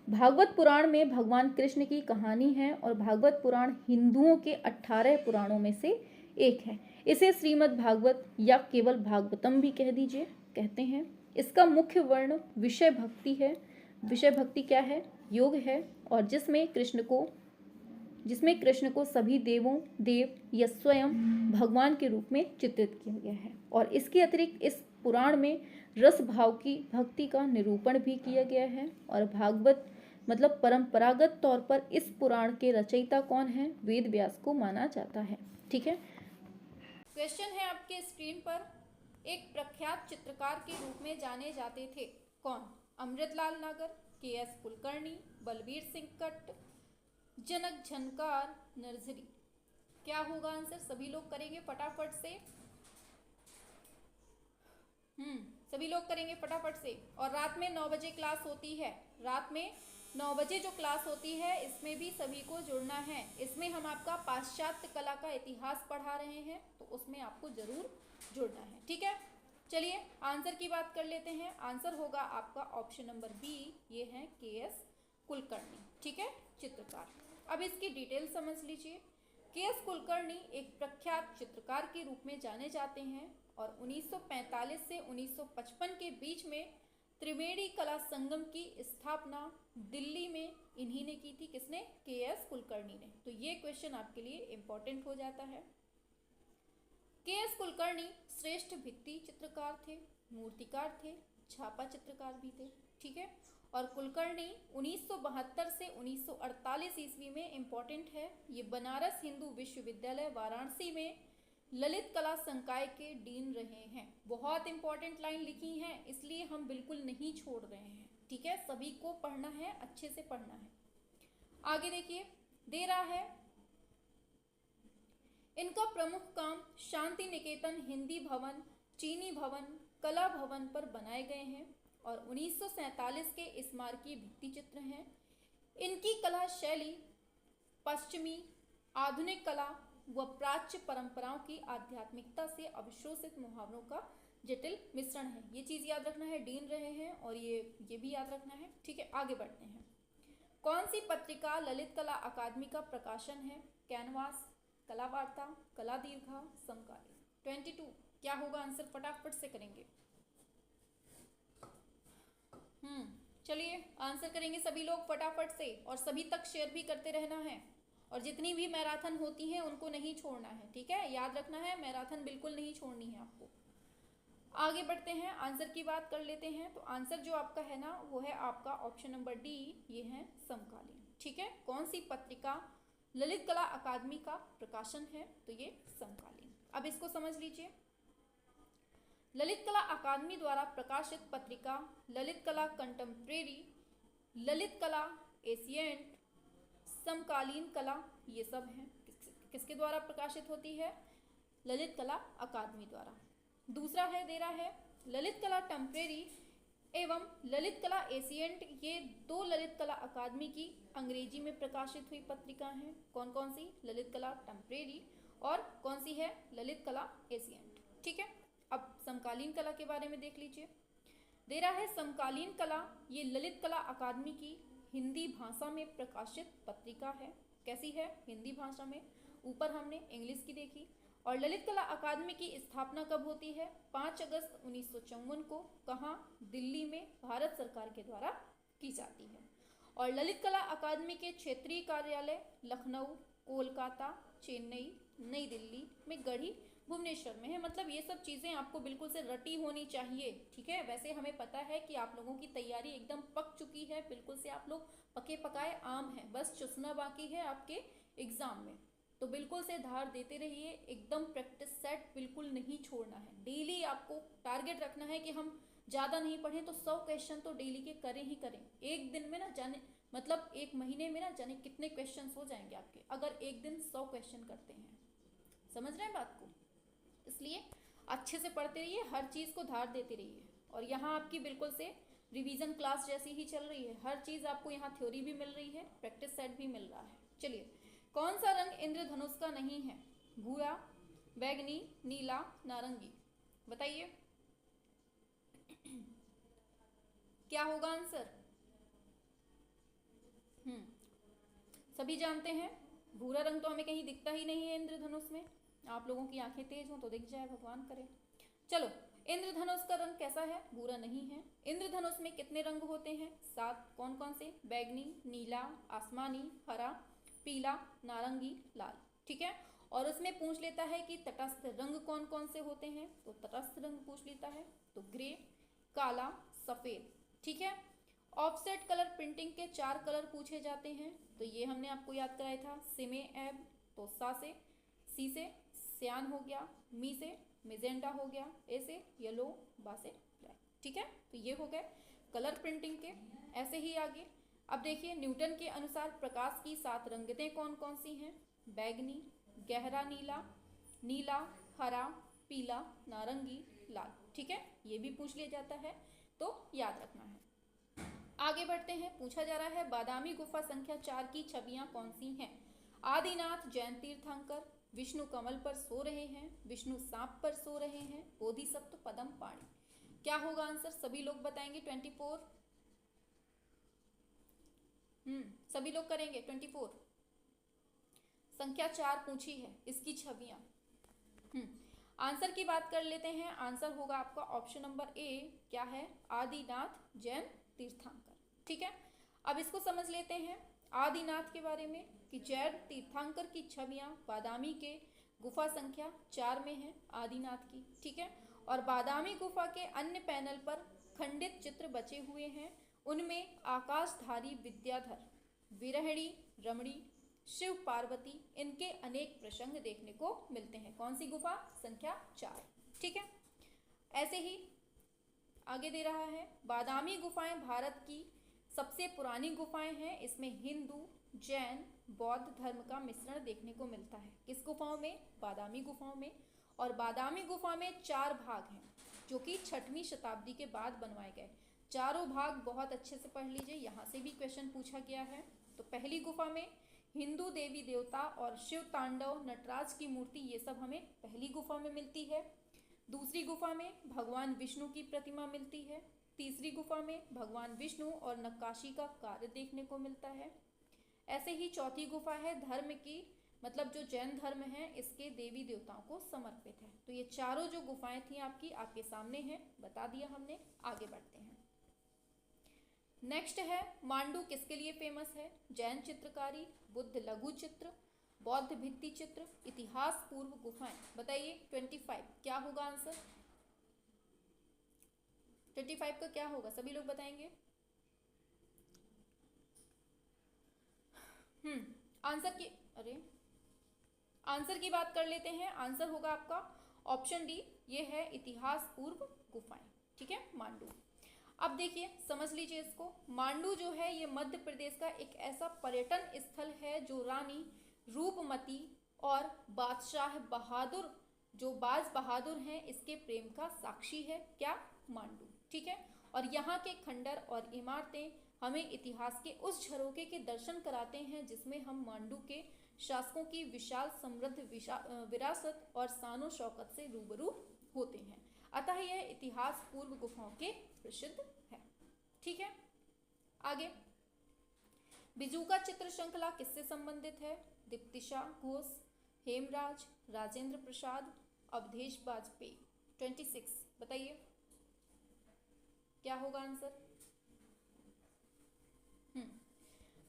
भागवत पुराण में भगवान कृष्ण की कहानी है और भागवत पुराण हिंदुओं के 18 पुराणों में से एक है। इसे श्रीमद् भागवत या केवल भागवतम भी कह दीजिए, कहते हैं। इसका मुख्य वर्ण विषय भक्ति है। विषय भक्ति क्या है? योग है। और जिसमें कृष्ण को सभी देवों देव या स्वयं भगवान के रूप में चित्रित किया गया है। और इसके अतिरिक्त इस पुराण में रस भाव की भक्ति का निरूपण भी किया गया है। और भागवत मतलब परंपरागत तौर पर इस पुराण के रचयिता कौन है? वेद व्यास को माना जाता है, ठीक है। क्वेश्चन है आपके स्क्रीन पर, एक प्रख्यात चित्रकार के रूप में जाने जाते थे कौन? अमृतलाल नागर, के.एस. कुलकर्णी, बलबीर सिंह कट्ट, जनक झनकार, नरझरी। क्या होगा आंसर? सभी लोग करेंगे फटाफट से। सभी लोग करेंगे फटाफट से। और रात में 9 बजे क्लास होती है, रात में 9 बजे जो क्लास होती है इसमें भी सभी को जुड़ना है। इसमें हम आपका पाश्चात्य कला का इतिहास पढ़ा रहे हैं, तो उसमें आपको जरूर जुड़ना है, ठीक है। चलिए आंसर की बात कर लेते हैं। आंसर होगा आपका ऑप्शन नंबर बी, ये है के.एस. कुलकर्णी, ठीक है, चित्रकार। अब इसकी डिटेल समझ लीजिए। के.एस. कुलकर्णी एक प्रख्यात चित्रकार के रूप में जाने जाते हैं और 1945 से 1955 के बीच में त्रिवेणी कला संगम की स्थापना दिल्ली में इन्हीं ने की थी। किसने? के.एस. कुलकर्णी ने। तो ये क्वेश्चन आपके लिए इंपॉर्टेंट हो जाता है। के.एस. कुलकर्णी श्रेष्ठ भित्ति चित्रकार थे, मूर्तिकार थे, छापा चित्रकार भी थे, ठीक है। और कुलकर्णी 1972 से 1948 ईस्वी में इंपॉर्टेंट है, ये बनारस हिंदू विश्वविद्यालय वाराणसी में ललित कला संकाय के डीन रहे हैं। बहुत इंपॉर्टेंट लाइन लिखी है, इसलिए हम बिल्कुल नहीं छोड़ रहे हैं, ठीक है। सभी को पढ़ना है, अच्छे से पढ़ना है। आगे देखिए, दे रहा है इनका प्रमुख काम शांति निकेतन, हिंदी भवन, चीनी भवन, कला भवन पर बनाए गए हैं और 1947 के स्मारकीय भित्ति चित्र हैं। इनकी कला शैली पश्चिमी आधुनिक कला व प्राच्य परंपराओं की आध्यात्मिकता से अवशोषित मुहावरों का जटिल मिश्रण है। ये चीज याद रखना है, डीन रहे हैं, और ये भी याद रखना है, ठीक है। आगे बढ़ते हैं। कौन सी पत्रिका ललित कला अकादमी का प्रकाशन है? कैनवास, कला वार्ता, कला दीर्घा, समकालीन। 22 क्या होगा आंसर? फटाफट से करेंगे। चलिए आंसर करेंगे सभी लोग फटाफट से, और सभी तक शेयर भी करते रहना है, और जितनी भी मैराथन होती हैं उनको नहीं छोड़ना है, ठीक है। याद रखना है, मैराथन बिल्कुल नहीं छोड़नी है आपको। आगे बढ़ते हैं, आंसर की बात कर लेते हैं। तो आंसर जो आपका है ना, वो है आपका ऑप्शन नंबर डी, ये है समकालीन, ठीक है। कौन सी पत्रिका ललित कला अकादमी का प्रकाशन है? तो ये समकालीन। अब इसको समझ लीजिए। ललित कला अकादमी द्वारा प्रकाशित पत्रिका ललित कला कंटेम्प्रेरी, ललित कला एशिएंट, समकालीन कला, ये सब हैं। किसके द्वारा प्रकाशित होती है? ललित कला अकादमी द्वारा। दूसरा है, दे रहा है ललित कला टेम्परेरी एवं ललित कला एशिएंट, ये दो ललित कला अकादमी की अंग्रेजी में प्रकाशित हुई पत्रिका हैं। कौन कौन सी? ललित कला टेम्परेरी और कौन सी है? ललित कला एशिएंट, ठीक है। अब समकालीन कला के बारे में देख लीजिए। दे रहा है समकालीन कला, ये ललित कला अकादमी की हिंदी भाषा में प्रकाशित पत्रिका है। कैसी है? हिंदी भाषा में। ऊपर हमने इंग्लिश की देखी। और ललित कला अकादमी की स्थापना कब होती है? 5 अगस्त 1954 को। कहाँ? दिल्ली में भारत सरकार के द्वारा की जाती है। और ललित कला अकादमी के क्षेत्रीय कार्यालय लखनऊ, कोलकाता, चेन्नई, नई दिल्ली में, गढ़ी, भुवनेश्वर में है। मतलब ये सब चीज़ें आपको बिल्कुल से रटी होनी चाहिए, ठीक है। वैसे हमें पता है कि आप लोगों की तैयारी एकदम पक चुकी है, बिल्कुल से आप लोग पके पकाए आम हैं, बस चुसना बाकी है आपके एग्जाम में। तो बिल्कुल से धार देते रहिए, एकदम प्रैक्टिस सेट बिल्कुल नहीं छोड़ना है। डेली आपको टारगेट रखना है कि हम ज़्यादा नहीं पढ़ें तो 100 क्वेश्चन तो डेली के करें ही करें। एक दिन में ना जाने, मतलब एक महीने में ना जाने कितने क्वेश्चन हो जाएंगे आपके, अगर एक दिन 100 क्वेश्चन करते हैं। समझ रहे हैं बात को? इसलिए अच्छे से पढ़ते रहिए, हर चीज़ को धार देते रहिए। और यहाँ आपकी बिल्कुल से रिवीजन क्लास जैसी ही चल रही है, हर चीज़ आपको यहाँ थ्योरी भी मिल रही है, प्रैक्टिस सेट भी मिल रहा है। चलिए, कौन सा रंग इंद्रधनुष का नहीं है? भूरा, बैगनी, नीला, नारंगी। बताइए क्या होगा आंसर? सभी जानते हैं भूरा रंग तो हमें कहीं दिखता ही नहीं है इंद्रधनुष में। आप लोगों की आंखें तेज हों तो दिख जाए, भगवान करे। चलो, इंद्रधनुष का रंग कैसा है? भूरा नहीं है। इंद्रधनुष में कितने रंग होते हैं? 7। कौन कौन से? बैगनी, नीला, आसमानी, हरा, पीला, नारंगी, लाल, ठीक है। और उसमें पूछ लेता है कि तटस्थ रंग कौन कौन से होते हैं, तो तटस्थ रंग पूछ लेता है, तो ग्रे, काला, सफेद, ठीक है। ऑफसेट कलर प्रिंटिंग के 4 कलर पूछे जाते हैं, तो ये हमने आपको याद कराया था। सिमे एब, तो सा से, सी से सियान हो गया, मी से मेजेंडा हो गया, ए से येलो, बा से ब्लैक, ठीक है। तो ये हो गए कलर प्रिंटिंग के। ऐसे ही आगे अब देखिए, न्यूटन के अनुसार प्रकाश की 7 रंगतें कौन कौन सी हैं? बैगनी, गहरा नीला, नीला, हरा, पीला, नारंगी, लाल, ठीक है। ये भी पूछ लिया जाता है, तो याद रखना है। आगे बढ़ते हैं, पूछा जा रहा है बादामी गुफा संख्या 4 की छवियां कौन सी हैं? आदिनाथ जैन तीर्थंकर, विष्णु कमल पर सो रहे हैं, विष्णु सांप पर सो रहे हैं, बोधिसत्व पद्म पाणी। क्या होगा आंसर? सभी लोग बताएंगे। 24 सभी लोग करेंगे। 24 संख्या 4 पूछी है, इसकी छवियां। आंसर की बात कर लेते हैं। आंसर होगा आपका ऑप्शन नंबर ए, क्या है? आदिनाथ जैन तीर्थंकर, ठीक है। अब इसको समझ लेते हैं आदिनाथ के बारे में कि जैन तीर्थंकर की छवियां बादामी के गुफा संख्या 4 में है, आदिनाथ की, ठीक है। और बादामी गुफा के अन्य पैनल पर खंडित चित्र बचे हुए हैं, उनमें आकाशधारी विद्याधर, विरहिणी रमणी, शिव पार्वती, इनके अनेक प्रसंग देखने को मिलते हैं। कौन सी गुफा? संख्या 4। ठीक है, ऐसे ही आगे दे रहा है, बादामी गुफाएं भारत की सबसे पुरानी गुफाएं हैं। इसमें हिंदू, जैन, बौद्ध धर्म का मिश्रण देखने को मिलता है। किस गुफाओं में? बादामी गुफाओं में। और बादामी गुफा में 4 भाग हैं जो कि 6वीं शताब्दी के बाद बनवाए गए। चारों भाग बहुत अच्छे से पढ़ लीजिए, यहाँ से भी क्वेश्चन पूछा गया है। तो पहली गुफा में हिंदू देवी देवता और शिव तांडव, नटराज की मूर्ति, ये सब हमें पहली गुफा में मिलती है। दूसरी गुफा में भगवान विष्णु की प्रतिमा मिलती है। तीसरी गुफा में भगवान विष्णु और नक्काशी का कार्य देखने को मिलता है। ऐसे ही चौथी गुफा है धर्म की, मतलब जो जैन धर्म है इसके देवी देवताओं को समर्पित है। तो ये चारों जो गुफाएं थी आपकी, आपके सामने हैं, बता दिया हमने। आगे बढ़ते हैं। नेक्स्ट है, मांडू किसके लिए फेमस है? जैन चित्रकारी, बुद्ध लघु चित्र, बौद्ध भित्ति चित्र, इतिहास पूर्व गुफाएं। बताइए 25 क्या होगा आंसर? 25 का क्या होगा? सभी लोग बताएंगे। आंसर की बात कर लेते हैं। आंसर होगा आपका ऑप्शन डी, ये है इतिहास पूर्व गुफाएं। ठीक है, मांडू। अब देखिए, समझ लीजिए इसको। मांडू जो है ये मध्य प्रदेश का एक ऐसा पर्यटन स्थल है जो रानी रूपमती और बादशाह बहादुर, जो बाज बहादुर हैं, इसके प्रेम का साक्षी है। क्या? मांडू। ठीक है, और यहाँ के खंडर और इमारतें हमें इतिहास के उस झरोखे के दर्शन कराते हैं जिसमें हम मांडू के शासकों की विशाल समृद्ध विरासत और शानो शौकत से रूबरू होते हैं। अतः यह इतिहास पूर्व गुफाओं के प्रसिद्ध है। ठीक है, आगे। बिजूका चित्र श्रृंखला किससे संबंधित है? दीप्तिशा घोष, हेमराज, राजेंद्र प्रसाद, अवधेश वाजपेयी। 26 बताइए क्या होगा आंसर?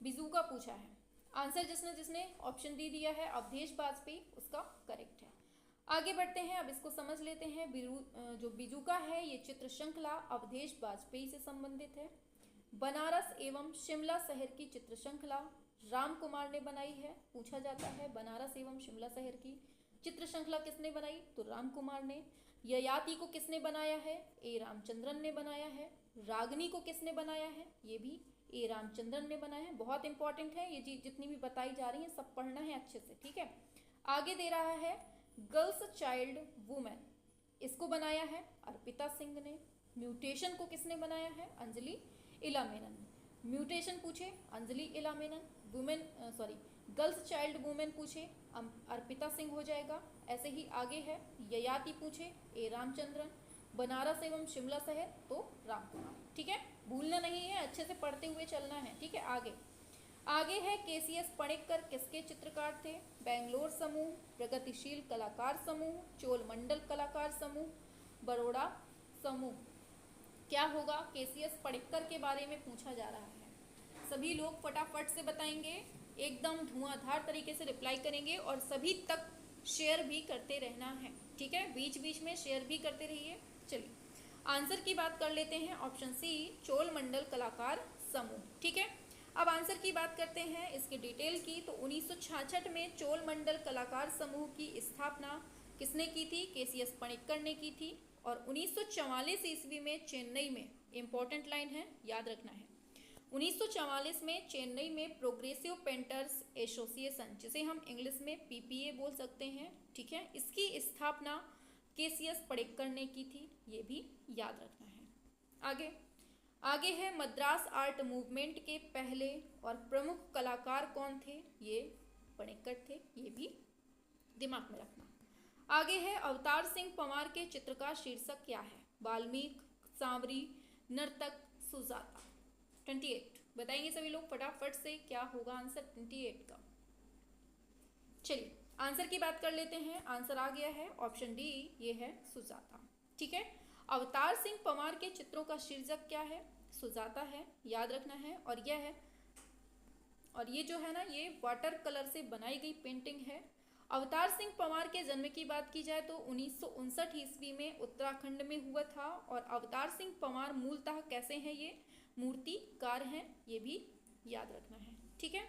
बिजूका पूछा है। आंसर जिसने ऑप्शन डी दिया है अवधेश वाजपेयी, उसका करेक्ट है। आगे बढ़ते हैं, अब इसको समझ लेते हैं। जो बिजूका है ये चित्र श्रृंखला अवधेश वाजपेयी से संबंधित है। बनारस एवं शिमला शहर की चित्र श्रृंखला राम कुमार ने बनाई है। पूछा जाता है बनारस एवं शिमला शहर की चित्र श्रृंखला किसने बनाई? तो राम कुमार ने। ययाति को किसने बनाया है? ए रामचंद्रन ने बनाया है। रागनी को किसने बनाया है? ये भी ए रामचंद्रन ने बनाया है। बहुत इंपॉर्टेंट है ये जितनी भी बताई जा रही है, सब पढ़ना है अच्छे से। ठीक है, आगे दे रहा है गर्ल्स चाइल्ड वुमेन, इसको बनाया है अर्पिता सिंह ने। म्यूटेशन को किसने बनाया है? अंजलि इला मेनन। म्यूटेशन पूछे अंजलि इला मेनन, गर्ल्स चाइल्ड वुमेन पूछे अर्पिता सिंह हो जाएगा। ऐसे ही आगे है ययाति पूछे ए रामचंद्रन, बनारस एवं शिमला शहर तो राम कुमार। ठीक है, भूलना नहीं है, अच्छे से पढ़ते हुए चलना है। ठीक है, आगे है केसीएस पणिक्कर किसके चित्रकार थे? बेंगलोर समूह, प्रगतिशील कलाकार समूह, चोल मंडल कलाकार समूह, बड़ौदा समूह। क्या होगा? केसीएस पणिक्कर के बारे में पूछा जा रहा है। सभी लोग फटाफट से बताएंगे, एकदम धुआंधार तरीके से रिप्लाई करेंगे और सभी तक शेयर भी करते रहना है। ठीक है, बीच बीच में शेयर भी करते रहिए। चलिए आंसर की बात कर लेते हैं। ऑप्शन सी चोल मंडल कलाकार समूह। ठीक है, अब आंसर की बात करते हैं इसके डिटेल की। तो 1966 में चोल मंडल कलाकार समूह की स्थापना किसने की थी? केसीएस पणिक्कर ने की थी। और 1944 ईस्वी में चेन्नई में, इंपॉर्टेंट लाइन है, याद रखना है, 1944 में चेन्नई में प्रोग्रेसिव पेंटर्स एसोसिएशन, जिसे हम इंग्लिश में पीपीए बोल सकते हैं, ठीक है, इसकी स्थापना केसीएस पणिक्कर ने की थी। ये भी याद रखना है। आगे है मद्रास आर्ट मूवमेंट के पहले और प्रमुख कलाकार कौन थे? ये पणिक्कर थे, ये भी दिमाग में रखना। आगे है अवतार सिंह पंवार के चित्र का शीर्षक क्या है? वाल्मीकि, सांवरी, नर्तक, सुजाता। 28 बताएंगे सभी लोग फटाफट से, क्या होगा आंसर 28 का? चलिए आंसर की बात कर लेते हैं। आंसर आ गया है ऑप्शन डी, ये है सुजाता। ठीक है, अवतार सिंह पंवार के चित्रों का शीर्षक क्या है? सुजाता है, याद रखना है। और ये जो है ना, ये वाटर कलर से बनाई गई पेंटिंग है। अवतार सिंह पंवार के जन्म की बात की जाए तो 1959 ईस्वी में उत्तराखंड में हुआ था। और अवतार सिंह पंवार मूलतः कैसे हैं? ये मूर्तिकार हैं, ये भी याद रखना है। ठीक है,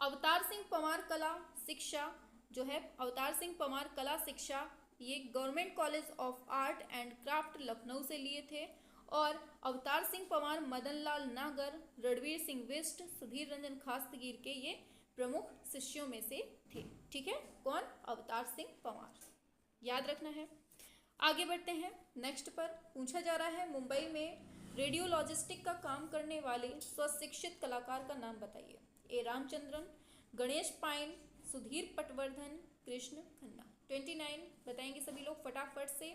अवतार सिंह पंवार कला शिक्षा जो है, अवतार सिंह पंवार कला शिक्षा ये government college of art and craft Lucknow से लिए थे। और अवतार सिंह पंवार, मदन लाल नागर, रणवीर सिंह बिष्ट, सुधीर रंजन खास्तगीर के ये प्रमुख शिष्यों में से थे। ठीक है, कौन? अवतार सिंह पंवार, याद रखना है। आगे बढ़ते हैं नेक्स्ट पर। पूछा जा रहा है मुंबई में रेडियोलॉजिस्टिक का काम करने वाले स्वशिक्षित कलाकार का नाम बताइए। ए रामचंद्रन, गणेश पाइन, सुधीर पटवर्धन, कृष्ण खन्ना। 29 बताएंगे सभी लोग फटाफट से।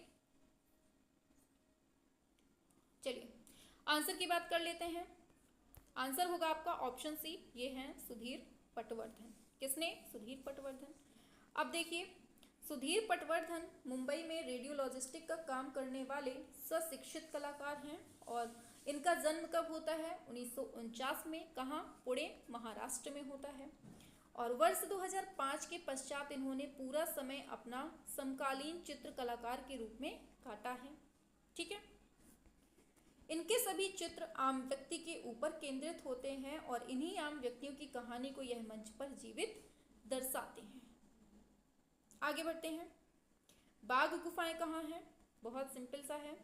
चलिए आंसर की बात कर लेते हैं। आंसर होगा आपका ऑप्शन सी, ये हैं सुधीर पटवर्धन। किसने? सुधीर पटवर्धन। अब देखिए, सुधीर पटवर्धन मुंबई में रेडियोलॉजिस्टिक का काम करने वाले स्वशिक्षित कलाकार हैं। और इनका जन्म कब होता है? 1949 में। कहाँ? पुणे, महाराष्ट्र में होता है। और वर्ष 2005 के पश्चात इन्होंने पूरा समय अपना समकालीन चित्र कलाकार के रूप में काटा है। ठीक है, इनके सभी चित्र आम व्यक्ति के ऊपर केंद्रित होते हैं और इन्हीं आम व्यक्तियों की कहानी को यह मंच पर जीवित दर्शाते हैं। आगे बढ़ते हैं। बाघ गुफाएं कहाँ हैं? बहुत सिंपल सा है,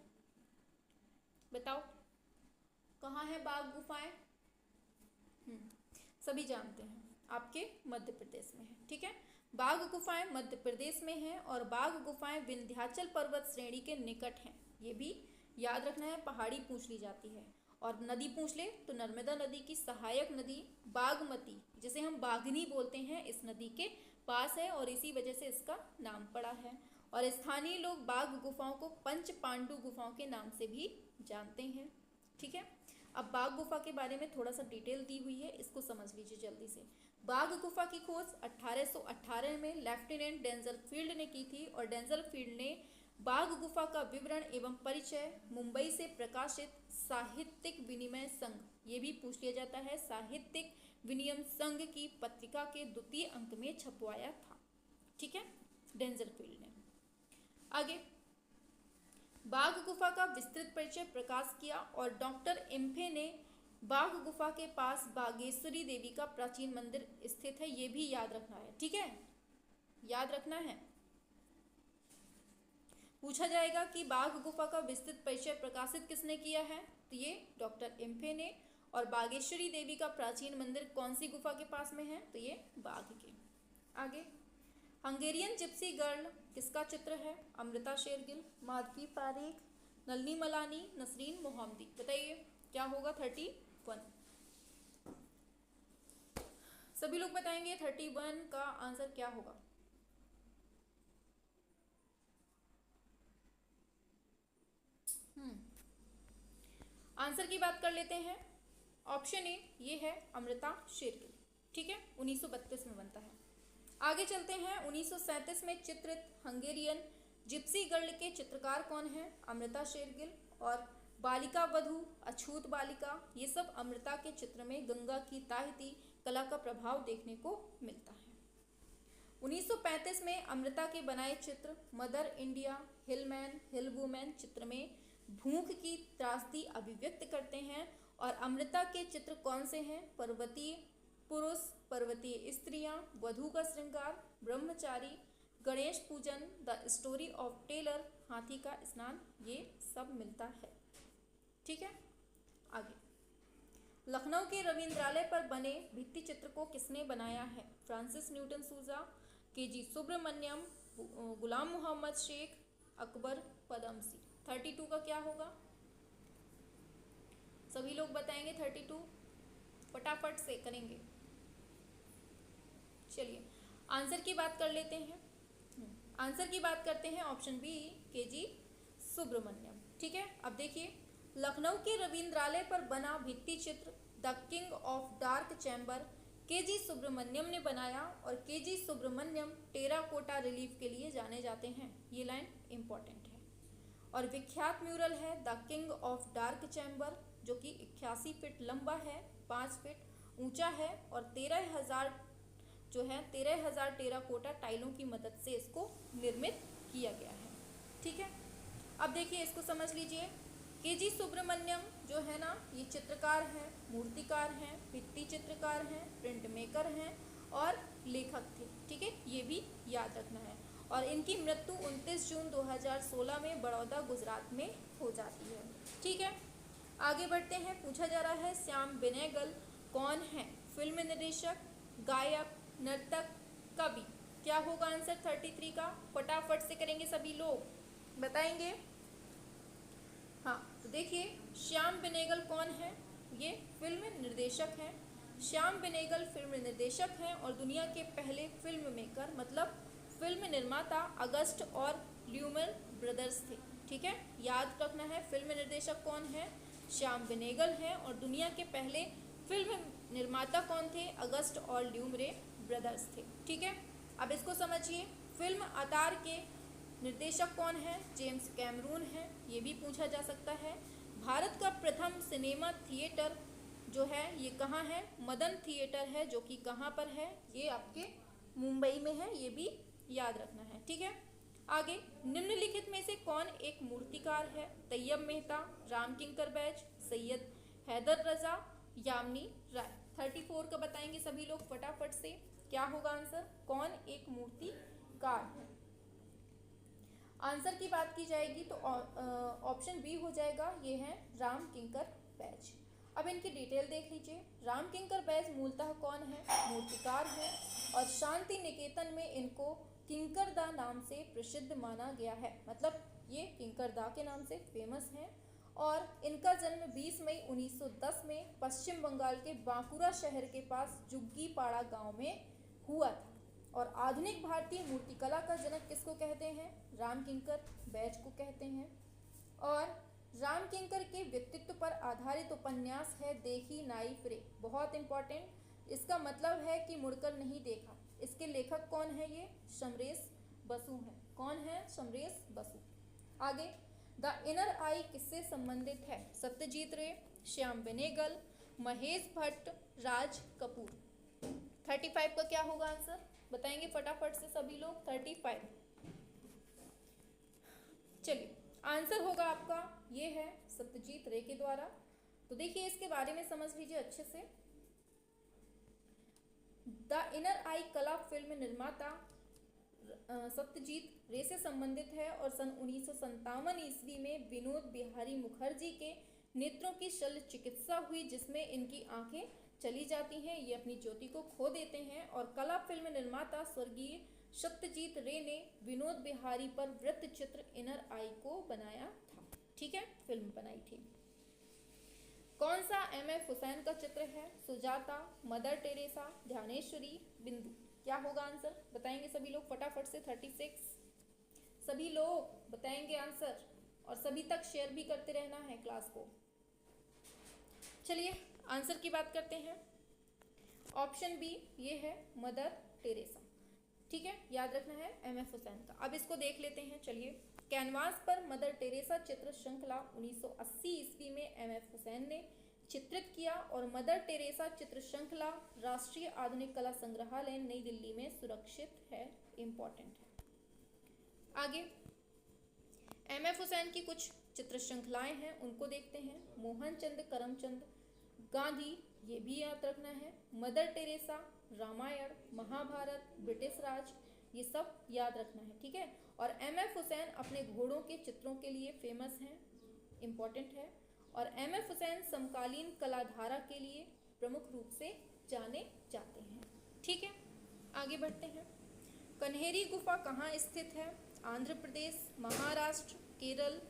बताओ कहाँ है बाघ गुफाएं? सभी जानते हैं, आपके मध्य प्रदेश में है। ठीक है, बाघ गुफाएं मध्य प्रदेश में हैं और बाघ गुफाएं विंध्याचल पर्वत श्रेणी के निकट हैं। ये भी याद रखना है, पहाड़ी पूछ ली जाती है। और नदी पूछ ले तो नर्मदा नदी की सहायक नदी बागमती, जिसे हम बाघनी बोलते हैं, इस नदी के पास है और इसी वजह से इसका नाम पड़ा है। और स्थानीय लोग बाघ गुफाओं को पंच पांडु गुफाओं के नाम से भी जानते हैं। ठीक है, अब बाघ गुफा के बारे में थोड़ा सा डिटेल दी हुई है, इसको समझ लीजिए जल्दी से। बाघ गुफा की खोज 1818 में लेफ्टिनेंट डेंजल फील्ड ने की थी और डेंजल फील्ड ने बाघ गुफा का विवरण एवं परिचय मुंबई से प्रकाशित साहित्यिक विनिमय संघ, ये भी पूछ लिया जाता है, साहित्यिक विनिमय संघ की पत्रिका के 2य अंक में छपवाया था। ठीक है, डेंजल फील्ड ने। आगे, बाघ गुफा का विस्तृत परिचय प्रकाश किया और डॉक्टर एम्फे ने बाघ गुफा के पास बागेश्वरी देवी का प्राचीन मंदिर स्थित है, ये भी याद रखना है। ठीक है, याद रखना है। पूछा जाएगा कि बाघ गुफा का विस्तृत परिचय प्रकाशित किसने किया है, तो ये डॉक्टर एम्फे ने। और बागेश्वरी देवी का प्राचीन मंदिर कौन सी गुफा के पास में है, तो ये बाघ के। आगे, हंगेरियन जिप्सी गर्ल किसका चित्र है? अमृता शेरगिल, माधवी पारेख, नलिनी मलानी, नसरीन मोहम्मदी। बताइए क्या होगा? 31। सभी लोग बताएंगे 31 का आंसर क्या होगा। आंसर की बात कर लेते हैं। ऑप्शन ए ये है अमृता शेरगिल। ठीक है, 1932 में बनता है। आगे चलते हैं। 1937 में चित्रित हंगेरियन जिप्सी गर्ल के चित्रकार कौन है? अमृता शेरगिल। और बालिका वधू, अछूत बालिका, ये सब अमृता के चित्र में गंगा की ताहिती कला का प्रभाव देखने को मिलता है। 1935 में अमृता के बनाए चित्र मदर इंडिया, हिलमैन, हिल वुमेन चित्र में भूख की त्रासदी अभिव्यक्त करते हैं। और अमृता के चित्र कौन से हैं? पर्वतीय पुरुष, पर्वतीय स्त्रियां, वधू का श्रृंगार, ब्रह्मचारी, गणेश पूजन, द स्टोरी ऑफ टेलर, हाथी का स्नान, ये सब मिलता है। ठीक है, आगे, लखनऊ के रविंद्रालय पर बने भित्ति चित्र को किसने बनाया है? फ्रांसिस न्यूटन सूजा, के.जी. सुब्रमण्यम, गुलाम मोहम्मद शेख, अकबर पदमसी। 32 का क्या होगा? सभी लोग बताएंगे 32, फटाफट से करेंगे। चलिए आंसर की बात कर लेते हैं। आंसर की बात करते हैं, ऑप्शन बी, के.जी. सुब्रमण्यम। ठीक है, अब देखिए, लखनऊ के रविंद्रालय पर बना भित्ति चित्र the king of dark chamber K G. Subramanyam ने बनाया। और के.जी. सुब्रमण्यम टेराकोटा रिलीफ के लिए जाने जाते हैं, ये लाइन इंपॉर्टेंट है। और विख्यात म्यूरल है the king of dark chamber, जो कि 81 फीट लंबा है, 5 फीट ऊंचा है और 13,000 जो है 13,000 टेराकोटा टाइलों की मदद से इसको निर्मित किया गया है। ठीक है, अब देखिए इसको समझ लीजिए। के.जी. सुब्रमण्यम जो है ना, ये चित्रकार हैं, मूर्तिकार हैं, भित्ति चित्रकार हैं, प्रिंट मेकर हैं और लेखक थे। ठीक है, ये भी याद रखना है। और इनकी मृत्यु 29 जून 2016 में बड़ौदा गुजरात में हो जाती है। ठीक है, आगे बढ़ते हैं। पूछा जा रहा है श्याम बेनेगल कौन है? फिल्म निर्देशक, गायक, नर्तक, कवि। क्या होगा आंसर 33 का? फटाफट से करेंगे सभी लोग, बताएंगे। हाँ, तो देखिए श्याम बेनेगल कौन है? ये फिल्म निर्देशक हैं। श्याम बेनेगल फिल्म निर्देशक हैं और दुनिया के पहले फिल्म मेकर मतलब फिल्म निर्माता अगस्ट और ल्यूमर ब्रदर्स थे। ठीक है, याद रखना है फिल्म निर्देशक कौन है? श्याम बेनेगल हैं और दुनिया के पहले फिल्म निर्माता कौन थे? अगस्ट और ल्यूमरे ब्रदर्स थे। ठीक है, अब इसको समझिए। फिल्म अवतार के निर्देशक कौन है? जेम्स कैमरून है। ये भी पूछा जा सकता है। भारत का प्रथम सिनेमा थिएटर जो है ये कहाँ है? मदन थिएटर है, जो कि कहाँ पर है? ये आपके मुंबई में है, ये भी याद रखना है। ठीक है, आगे निम्नलिखित में से कौन एक मूर्तिकार है? तैयब मेहता, राम किंकर बैज, सैयद हैदर रजा, यामिनी राय। 34 का बताएंगे सभी लोग फटाफट से। क्या होगा आंसर? कौन एक मूर्तिकार है? आंसर की बात की जाएगी तो ऑप्शन बी हो जाएगा, ये है राम किंकर बैज। अब इनकी डिटेल देख लीजिए। राम किंकर बैज मूलतः कौन है? मूर्तिकार है और शांति निकेतन में इनको किंकरदा नाम से प्रसिद्ध माना गया है, मतलब ये किंकरदा के नाम से फेमस हैं। और इनका जन्म 20 मई 1910 में पश्चिम बंगाल के बांकुरा शहर के पास जुग्गीपाड़ा गांव में हुआ था। और आधुनिक भारतीय मूर्तिकला का जनक किसको कहते हैं? राम किंकर बैज को कहते हैं। और राम किंकर के व्यक्तित्व पर आधारित उपन्यास है देखी नाई फिरे, बहुत इंपॉर्टेंट। इसका मतलब है कि मुड़कर नहीं देखा। इसके लेखक कौन है? ये समरेश बसु हैं। कौन है? समरेश बसु। आगे द इनर आई किससे संबंधित है? सत्यजीत रे, श्याम बेनेगल, महेश भट्ट, राज कपूर। 35 का क्या होगा आंसर? बताएंगे फटाफट से सभी लोग। 35। चलिए, आंसर होगा आपका ये है सत्यजीत रे के द्वारा। तो देखिए इसके बारे में समझ लीजिए अच्छे से। द इनर आई कला फिल्म निर्माता सत्यजीत रे से संबंधित है और सन 1957 ईस्वी में विनोद बिहारी मुखर्जी के नेत्रों की शल्य चिकित्सा हुई, जिसमें इनकी आंखें चली जाती हैं, ये अपनी ज्योति को खो देते हैं। और कला फिल्म निर्माता स्वर्गीय सत्यजीत रे ने विनोद बिहारी पर वृत्त चित्र इनर आई को बनाया था। ठीक है, फिल्म बनाई थी। कौन सा एम.एफ. हुसैन का चित्र है? सुजाता, मदर टेरेसा, ध्यानेश्वरी, बिंदु। क्या होगा आंसर? बताएंगे सभी लोग फटाफट से। 36 सभी लोग बताएंगे आंसर, और सभी तक शेयर भी करते रहना है क्लास को। चलिए आंसर की बात करते हैं। ऑप्शन बी ये है मदर टेरेसा। ठीक है, याद रखना है एम.एफ. हुसैन का। अब इसको देख लेते हैं। चलिए, कैनवास पर मदर टेरेसा चित्र श्रृंखला 1980 ईस्वी में एम.एफ. हुसैन ने चित्रित किया और मदर टेरेसा चित्र श्रृंखला राष्ट्रीय आधुनिक कला संग्रहालय नई दिल्ली में सुरक्षित है, इम्पोर्टेंट है। आगे एम.एफ. हुसैन की कुछ चित्र श्रृंखलाएं हैं, उनको देखते हैं। मोहनचंद करमचंद गांधी, ये भी याद रखना है। Mother Teresa, Ramayan, Mahabharat, British Raj, ये सब याद रखना है। ठीक है, और एम.एफ. हुसैन अपने घोड़ों के चित्रों के लिए फेमस हैं, इम्पोर्टेंट है। और एम.एफ. हुसैन समकालीन कलाधारा के लिए प्रमुख रूप से जाने जाते हैं। ठीक है, आगे बढ़ते हैं। कन्हेरी गुफा कहाँ स्थित है? आंध्र प्रदेश, महाराष्ट्र, केरल,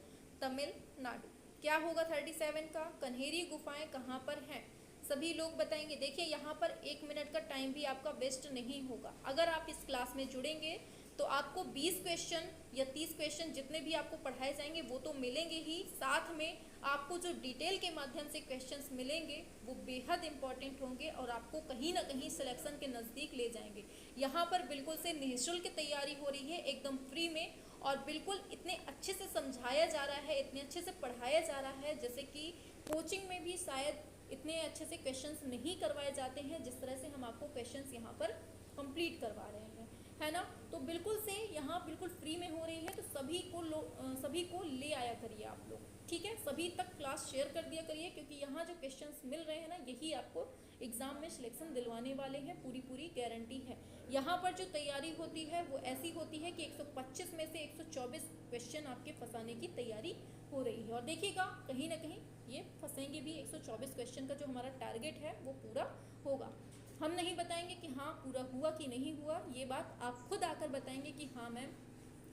तमिलनाडु। क्या होगा 37 का? कन्हेरी गुफाएं कहाँ पर हैं? सभी लोग बताएंगे। देखिए यहाँ पर 1 मिनट का टाइम भी आपका वेस्ट नहीं होगा। अगर आप इस क्लास में जुड़ेंगे तो आपको 20 क्वेश्चन या 30 क्वेश्चन जितने भी आपको पढ़ाए जाएंगे वो तो मिलेंगे ही, साथ में आपको जो डिटेल के माध्यम से क्वेश्चंस मिलेंगे वो बेहद इंपॉर्टेंट होंगे और आपको कहीं ना कहीं सिलेक्शन के नज़दीक ले जाएंगे। यहाँ पर बिल्कुल से निःशुल्क तैयारी हो रही है, एकदम फ्री में, और बिल्कुल इतने अच्छे से समझाया जा रहा है, इतने अच्छे से पढ़ाया जा रहा है, जैसे कि कोचिंग में भी शायद इतने अच्छे से क्वेश्चंस नहीं करवाए जाते हैं जिस तरह से हम आपको क्वेश्चंस यहाँ पर कंप्लीट करवा रहे हैं। है ना। तो बिल्कुल से यहाँ बिल्कुल फ्री में हो रही है, तो सभी को ले आया करिए आप लोग, ठीक है। सभी तक क्लास शेयर कर दिया करिए, क्योंकि यहाँ जो क्वेश्चंस मिल रहे हैं ना, यही आपको एग्जाम में सिलेक्शन दिलवाने वाले हैं, पूरी गारंटी है। यहाँ पर जो तैयारी होती है वो ऐसी होती है कि 125 में से 124 क्वेश्चन आपके फंसाने की तैयारी हो रही है। और देखिएगा कहीं ना कहीं ये फंसेंगे भी, 124 क्वेश्चन का जो हमारा टारगेट है वो पूरा होगा। हम नहीं बताएंगे कि हाँ पूरा हुआ कि नहीं हुआ, ये बात आप खुद आकर बताएंगे कि हाँ मैम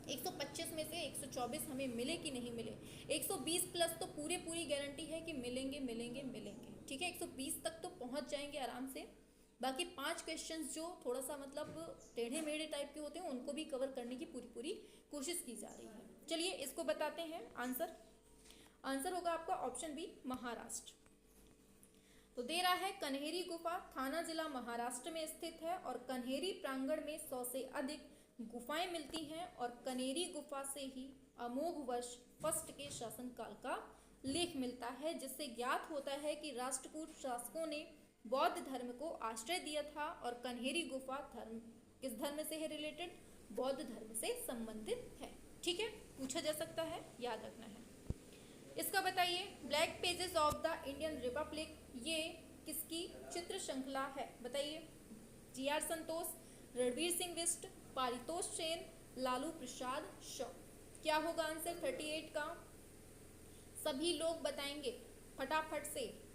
125 में से 124 हमें मिले कि नहीं मिले। 120 प्लस तो पूरी गारंटी है कि मिलेंगे, ठीक है। 120 तक तो पहुंच जाएंगे आराम से। बाकी 5 क्वेश्चंस जो थोड़ा सा मतलब टेढ़े मेढ़े टाइप के होते हैं, उनको भी कवर करने की पूरी कोशिश की जा रही है। चलिए इसको बताते हैं आंसर होगा आपका ऑप्शन बी, महाराष्ट्र। तो दे रहा है कन्हेरी गुफा थाना जिला महाराष्ट्र में स्थित है, और कन्हेरी प्रांगण में 100 से अधिक गुफाएं मिलती हैं, और कन्हेरी गुफा से ही अमोघ वर्ष फर्स्ट के शासनकाल का लेख मिलता है, जिससे ज्ञात होता है कि राष्ट्रकूट शासकों ने बौद्ध धर्म को आश्रय दिया था। और कन्हेरी गुफा किस धर्म से है रिलेटेड? बौद्ध धर्म से संबंधित है, ठीक है। पूछा जा सकता है, याद रखना है। इसका बताइए, black pages of the Indian Republic ये किसकी चित्र श्रृंखला है? बताइए। जी.आर. संतोष, रणवीर सिंह बिष्ट, पारितोष सेन, लालू प्रसाद शॉ। क्या होगा आंसर 38 का? सभी लोग बताएंगे फटाफट से।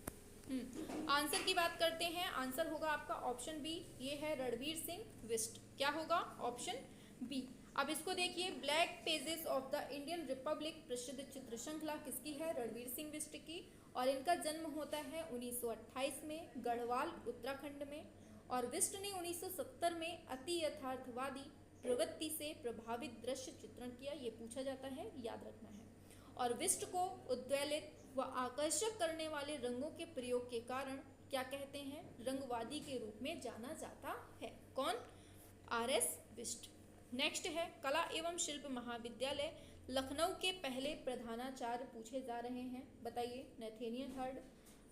आंसर की बात करते हैं, आंसर होगा आपका ऑप्शन बी, ये है रणवीर सिंह बिष्ट। क्या होगा? Option B. अब इसको देखिए, black pages of the Indian republic प्रसिद्ध चित्र श्रृंखला किसकी है? रणवीर सिंह बिष्ट की। और इनका जन्म होता है 1928 में गढ़वाल उत्तराखंड में, और बिष्ट ने 1970 में अति यथार्थवादी प्रवृत्ति से प्रभावित दृश्य चित्रण किया। ये पूछा जाता है, याद रखना है। और बिष्ट को उद्वेलित व आकर्षक करने वाले रंगों के प्रयोग के कारण क्या कहते हैं? रंगवादी के रूप में जाना जाता है। कौन? आर.एस. बिष्ट। नेक्स्ट है, कला एवं शिल्प महाविद्यालय लखनऊ के पहले प्रधानाचार्य पूछे जा रहे हैं। बताइए। नैथेनियल हर्ड,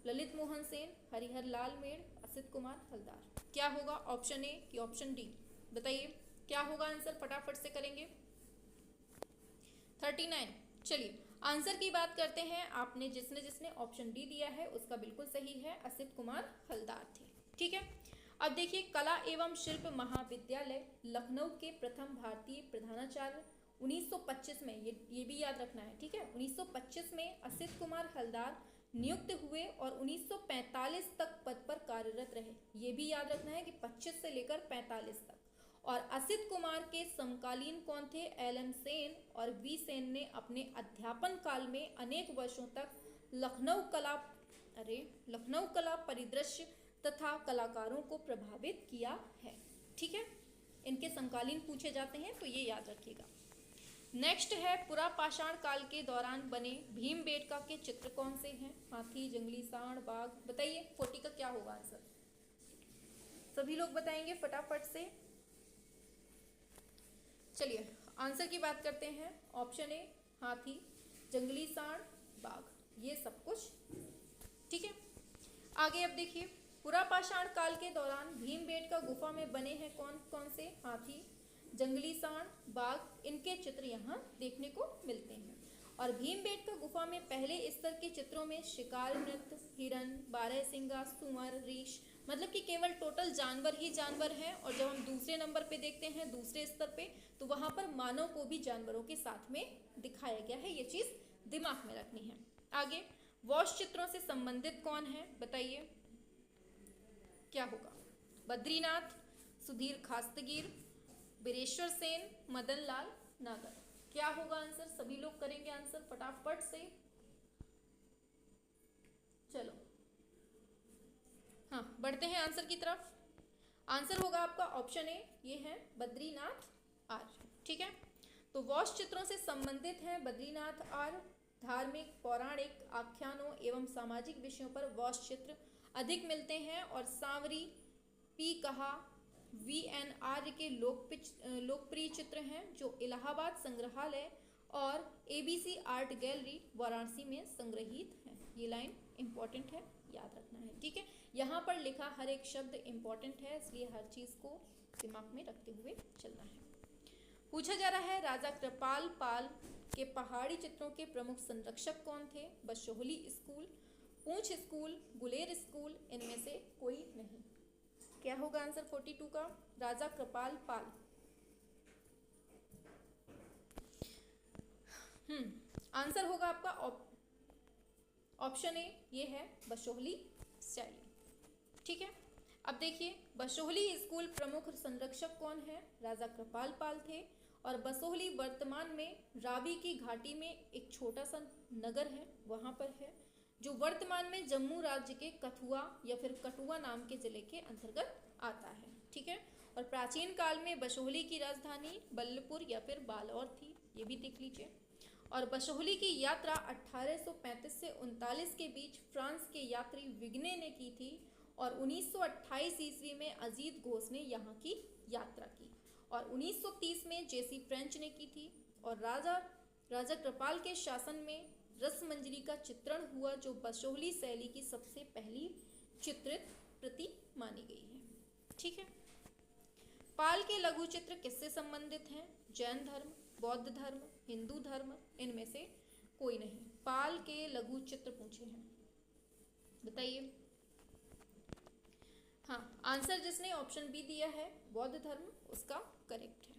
ललित मोहन सेन, हरिहर लाल मेड़, असित कुमार हलदार। क्या होगा? ऑप्शन ए कि ऑप्शन डी? बताइए क्या होगा आंसर, फटाफट से करेंगे। 39। चलिए आंसर की बात करते हैं। आपने जिसने ऑप्शन डी दिया है उसका बिल्कुल सही है, असित कुमार हलदार थे, ठीक है। अब देखिए, कला एवं शिल्प महाविद्यालय लखनऊ के प्रथम भारतीय प्रधानाचार्य 1925 में, ये भी याद रखना है, ठीक है। 1925 में असित कुमार हलदार नियुक्त हुए और 1945 तक पद पर कार्यरत रहे। ये भी याद रखना है कि 25 से लेकर 45 तक। और असित कुमार के समकालीन कौन थे? एल.एम. सेन और वी. सेन ने अपने अध्यापन काल में अनेक वर्षों तक लखनऊ कला परिदृश्य तथा कलाकारों को प्रभावित किया है, ठीक है। इनके समकालीन पूछे जाते हैं तो ये याद रखिएगा। नेक्स्ट है, पुरापाषाण काल के दौरान बने भीमबेटका के चित्र कौन से हैं? हाथी, जंगली सांड, बाघ। बताइए 40 का क्या होगा आंसर? सभी लोग बताएंगे फटाफट से। चलिए आंसर की बात करते हैं। ऑप्शन ए हाथी, जंगली सांड, बाघ, ये सब कुछ, ठीक है। आगे अब देखिए, पुरापाषाण काल के दौरान भीमबेटका गुफा में बने हैं कौन कौन से? हाथी, जंगली सांड, बाघ, इनके चित्र यहाँ देखने को मिलते हैं। और भीमबेटका गुफा में पहले स्तर के चित्रों में शिकार, नृत्य, हिरन, बारहसिंगा, सुअर, रीछ, मतलब कि केवल टोटल जानवर ही जानवर हैं। और जब हम दूसरे नंबर पे देखते हैं, दूसरे स्तर पे, तो वहाँ पर मानव को भी जानवरों के साथ में दिखाया गया है। ये चीज़ दिमाग में रखनी है। आगे, वॉश चित्रों से संबंधित कौन है? बताइए क्या होगा? बद्रीनाथ, सुधीर खास्तगीर, बीरेश्वर सेन, मदन लाल नागर। क्या होगा आंसर? सभी लोग करेंगे आंसर फटाफट से। चलो हाँ, बढ़ते हैं आंसर की तरफ। आंसर होगा आपका ऑप्शन ए, ये है बद्रीनाथ आर्य, ठीक है। तो वॉश चित्रों से संबंधित हैं बद्रीनाथ आर्य। धार्मिक, पौराणिक, आख्यानों एवं सामाजिक विषयों पर वॉश चित्र अधिक मिलते हैं। और सांवरी, पी कहा, वी.एन. आर्य के लोकप्रिय चित्र हैं जो इलाहाबाद संग्रहालय और ABC आर्ट गैलरी वाराणसी में संग्रहित हैं। ये लाइन इंपॉर्टेंट है, याद रखना है, ठीक है। यहाँ पर लिखा हर एक शब्द इंपॉर्टेंट है, इसलिए हर चीज़ को दिमाग में रखते हुए चलना है। पूछा जा रहा है राजा कृपाल पाल के पहाड़ी चित्रों के प्रमुख संरक्षक कौन थे? बशोहली स्कूल, पूंछ स्कूल, गुलेर स्कूल, इनमें से कोई नहीं। क्या होगा आंसर 42 का? राजा कृपाल पाल। आंसर होगा आपका ऑप्शन ए, ये है बशोहली शैली। ठीक है, अब देखिए बशोहली स्कूल प्रमुख संरक्षक कौन है? राजा कृपाल पाल थे। और बसोहली वर्तमान में रावी की घाटी में एक छोटा सा नगर है, वहां पर है, जो वर्तमान में जम्मू राज्य के कठुआ या फिर कठुआ नाम के जिले के अंतर्गत आता है। ठीक है, और प्राचीन काल में बशोहली की राजधानी बल्लभपुर या फिर बालौर थी, ये भी देख लीजिए। और बशोहली की यात्रा 1835 से 39 के बीच फ्रांस के यात्री विग्ने ने की थी और 1928 ईस्वी में अजीत घोष ने यहाँ की यात्रा की और 1930 में जेसी फ्रेंच ने की थी। और राजा कृपाल के शासन में रसमंजरी का चित्रण हुआ, जो बशोहली शैली की सबसे पहली चित्रित प्रति मानी गई है। ठीक है, पाल के लघु चित्र किससे संबंधित हैं? जैन धर्म, बौद्ध धर्म, हिंदू धर्म, इनमें से कोई नहीं। पाल के लघु चित्र पूछे हैं, बताइए। हाँ, आंसर जिसने ऑप्शन बी दिया है बौद्ध धर्म, उसका करेक्ट है।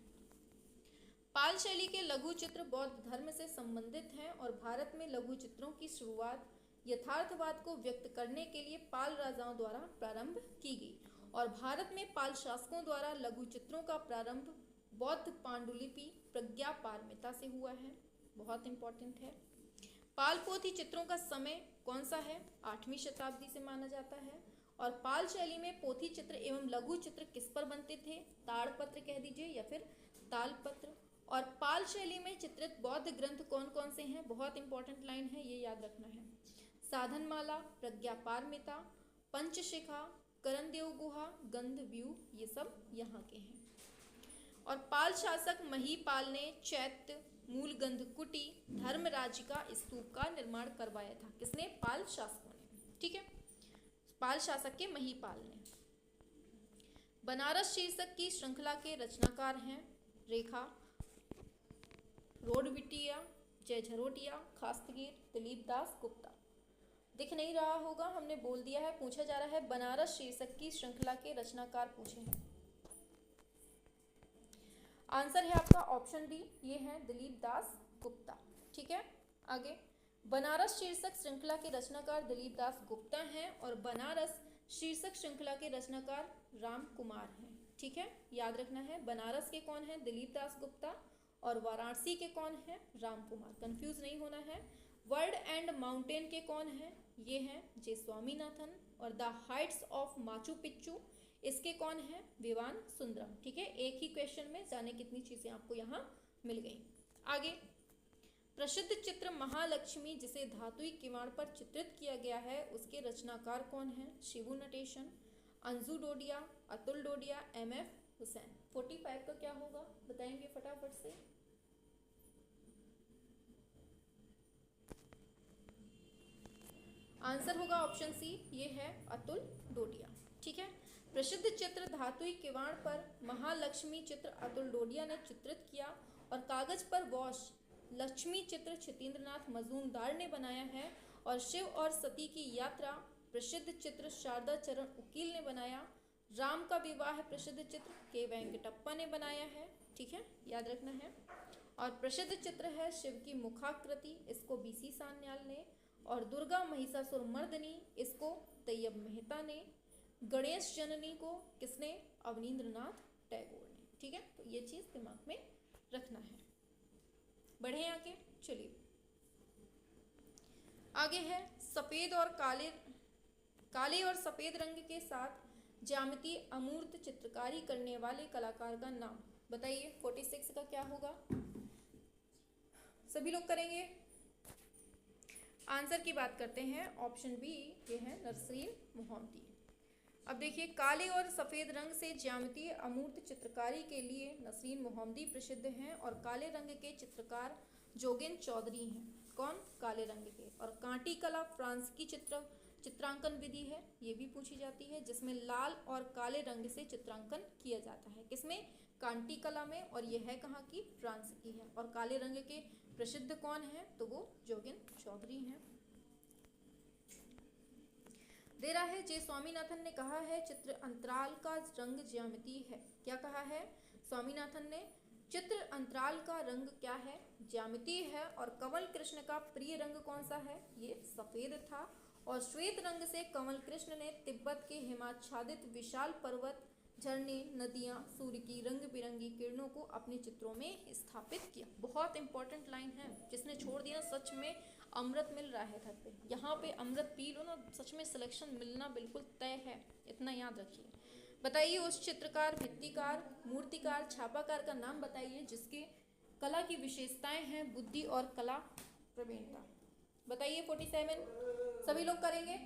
पाल शैली के लघु चित्र बौद्ध धर्म से संबंधित हैं और भारत में लघु चित्रों की शुरुआत यथार्थवाद को व्यक्त करने के लिए पाल राजाओं द्वारा प्रारंभ की गई और भारत में पाल शासकों द्वारा लघु चित्रों का प्रारंभ बौद्ध पांडुलिपि प्रज्ञा पारमिता से हुआ है। बहुत इंपॉर्टेंट है। पाल पोथी चित्रों का समय कौन सा है? 8वीं शताब्दी से माना जाता है। और पाल शैली में पोथी चित्र एवं लघु चित्र किस पर बनते थे? ताड़पत्र कह दीजिए या फिर तालपत्र। और पाल शैली में चित्रित बौद्ध ग्रंथ कौन कौन से हैं? बहुत इंपॉर्टेंट लाइन है, ये याद रखना है। साधनमाला, प्रज्ञा पारमिता, पंचशिखा, करणदेव गुहा, गंधव्यूह, ये सब यहाँ के हैं। और पाल शासक महीपाल ने चैत्य, मूलगंधकुटी, धर्मराज का स्तूप का निर्माण करवाया था। किसने? पाल शासकों ने। ठीक है, पाल शासक के महीपाल ने। बनारस शीर्षक की श्रृंखला के रचनाकार हैं रेखा रोडविटिया, जय झरोटिया, खास्तगीर, दिलीप दास गुप्ता। दिख नहीं रहा होगा, हमने बोल दिया है। पूछा जा रहा है बनारस शीर्षक की श्रृंखला के रचनाकार पूछे हैं। आंसर है आपका ऑप्शन डी, ये है दिलीप दास गुप्ता। ठीक है, आगे बनारस शीर्षक श्रृंखला के रचनाकार दिलीप दास गुप्ता हैं और बनारस शीर्षक श्रृंखला के रचनाकार राम कुमार हैं। ठीक है, याद रखना है। बनारस के कौन है? दिलीप दास गुप्ता। और वाराणसी के कौन है? राम कुमार। कंफ्यूज नहीं होना है। वर्ल्ड एंड माउंटेन के कौन है? ये हैं जे स्वामीनाथन। और the Heights of Machu Picchu, इसके कौन है? विवान सुंदरम। ठीक है, एक ही क्वेश्चन में जाने कितनी चीजें आपको यहाँ मिल गई। आगे प्रसिद्ध चित्र महालक्ष्मी, जिसे धातुई किवाड़ पर चित्रित किया गया है, उसके रचनाकार कौन है? शिबू नटेशन, अंजू डोडिया, अतुल डोडिया, MF हुसैन। 45 का क्या होगा बताएंगे फटाफट से। आंसर होगा ऑप्शन सी, ये है अतुल डोडिया। ठीक है, प्रसिद्ध चित्र धातुई किवाड़ पर महालक्ष्मी चित्र अतुल डोडिया ने चित्रित किया और कागज पर वॉश लक्ष्मी चित्र छितेंद्रनाथ मजूमदार ने बनाया है। और शिव और सती की यात्रा प्रसिद्ध चित्र शारदा चरण उकील ने बनाया। राम का विवाह प्रसिद्ध चित्र के वेंकटप्पा ने बनाया है। ठीक है, याद रखना है। और प्रसिद्ध चित्र है शिव की मुखाकृति, इसको BC सान्याल ने। और दुर्गा महिषासुर मर्दनी, इसको तैयब मेहता ने। गणेश जननी को किसने? अवनींद्रनाथ टैगोर ने। ठीक है, तो ये चीज दिमाग में रखना है। बढ़े आगे, चलिए आगे है सफेद और काले और सफेद रंग के साथ ज्यामितीय अमूर्त चित्रकारी करने वाले कलाकार का नाम बताइए। 46 का क्या होगा? सभी लोग करेंगे। आंसर की बात करते हैं, ऑप्शन बी, ये है नसरीन मोहम्मदी। अब देखिए, काले और सफ़ेद रंग से ज्यामितीय अमूर्त चित्रकारी के लिए नसरीन मोहम्मदी प्रसिद्ध हैं और काले रंग के चित्रकार जोगेन चौधरी हैं। कौन? काले रंग के। और कांटी कला फ्रांस की चित्रांकन विधि है, ये भी पूछी जाती है, जिसमें लाल और काले रंग से चित्रांकन किया जाता है। किसमें? कांटी कला में, और ये है कहाँ की? फ्रांस की है। और काले रंग के प्रसिद्ध कौन है? तो वो जोगिंद्र चौधरी हैं। दे रहा है, जे स्वामीनाथन ने कहा है चित्र अंतराल का रंग ज्यामिति है। क्या कहा है स्वामीनाथन ने? चित्र अंतराल का रंग क्या है? ज्यामिति है। और कंवल कृष्ण का प्रिय रंग कौन सा है? ये सफेद था। और श्वेत रंग से कंवल कृष्ण ने तिब्बत के हिमाच्छादित विशाल पर्वत, झरने, नदियां, सूर्य की रंग बिरंगी किरणों को अपने चित्रों में स्थापित किया। बहुत इंपॉर्टेंट लाइन है, जिसने छोड़ दिया सच में अमृत मिल रहा है घर पे। यहाँ पे अमृत पी लो ना, सच में सिलेक्शन मिलना बिल्कुल तय है, इतना याद रखिए। बताइए उस चित्रकार, भित्तिकार, मूर्तिकार, छापाकार का नाम बताइए जिसके कला की विशेषताएं हैं बुद्धि और कला प्रवीणता। बताइए 47 सभी लोग करेंगे।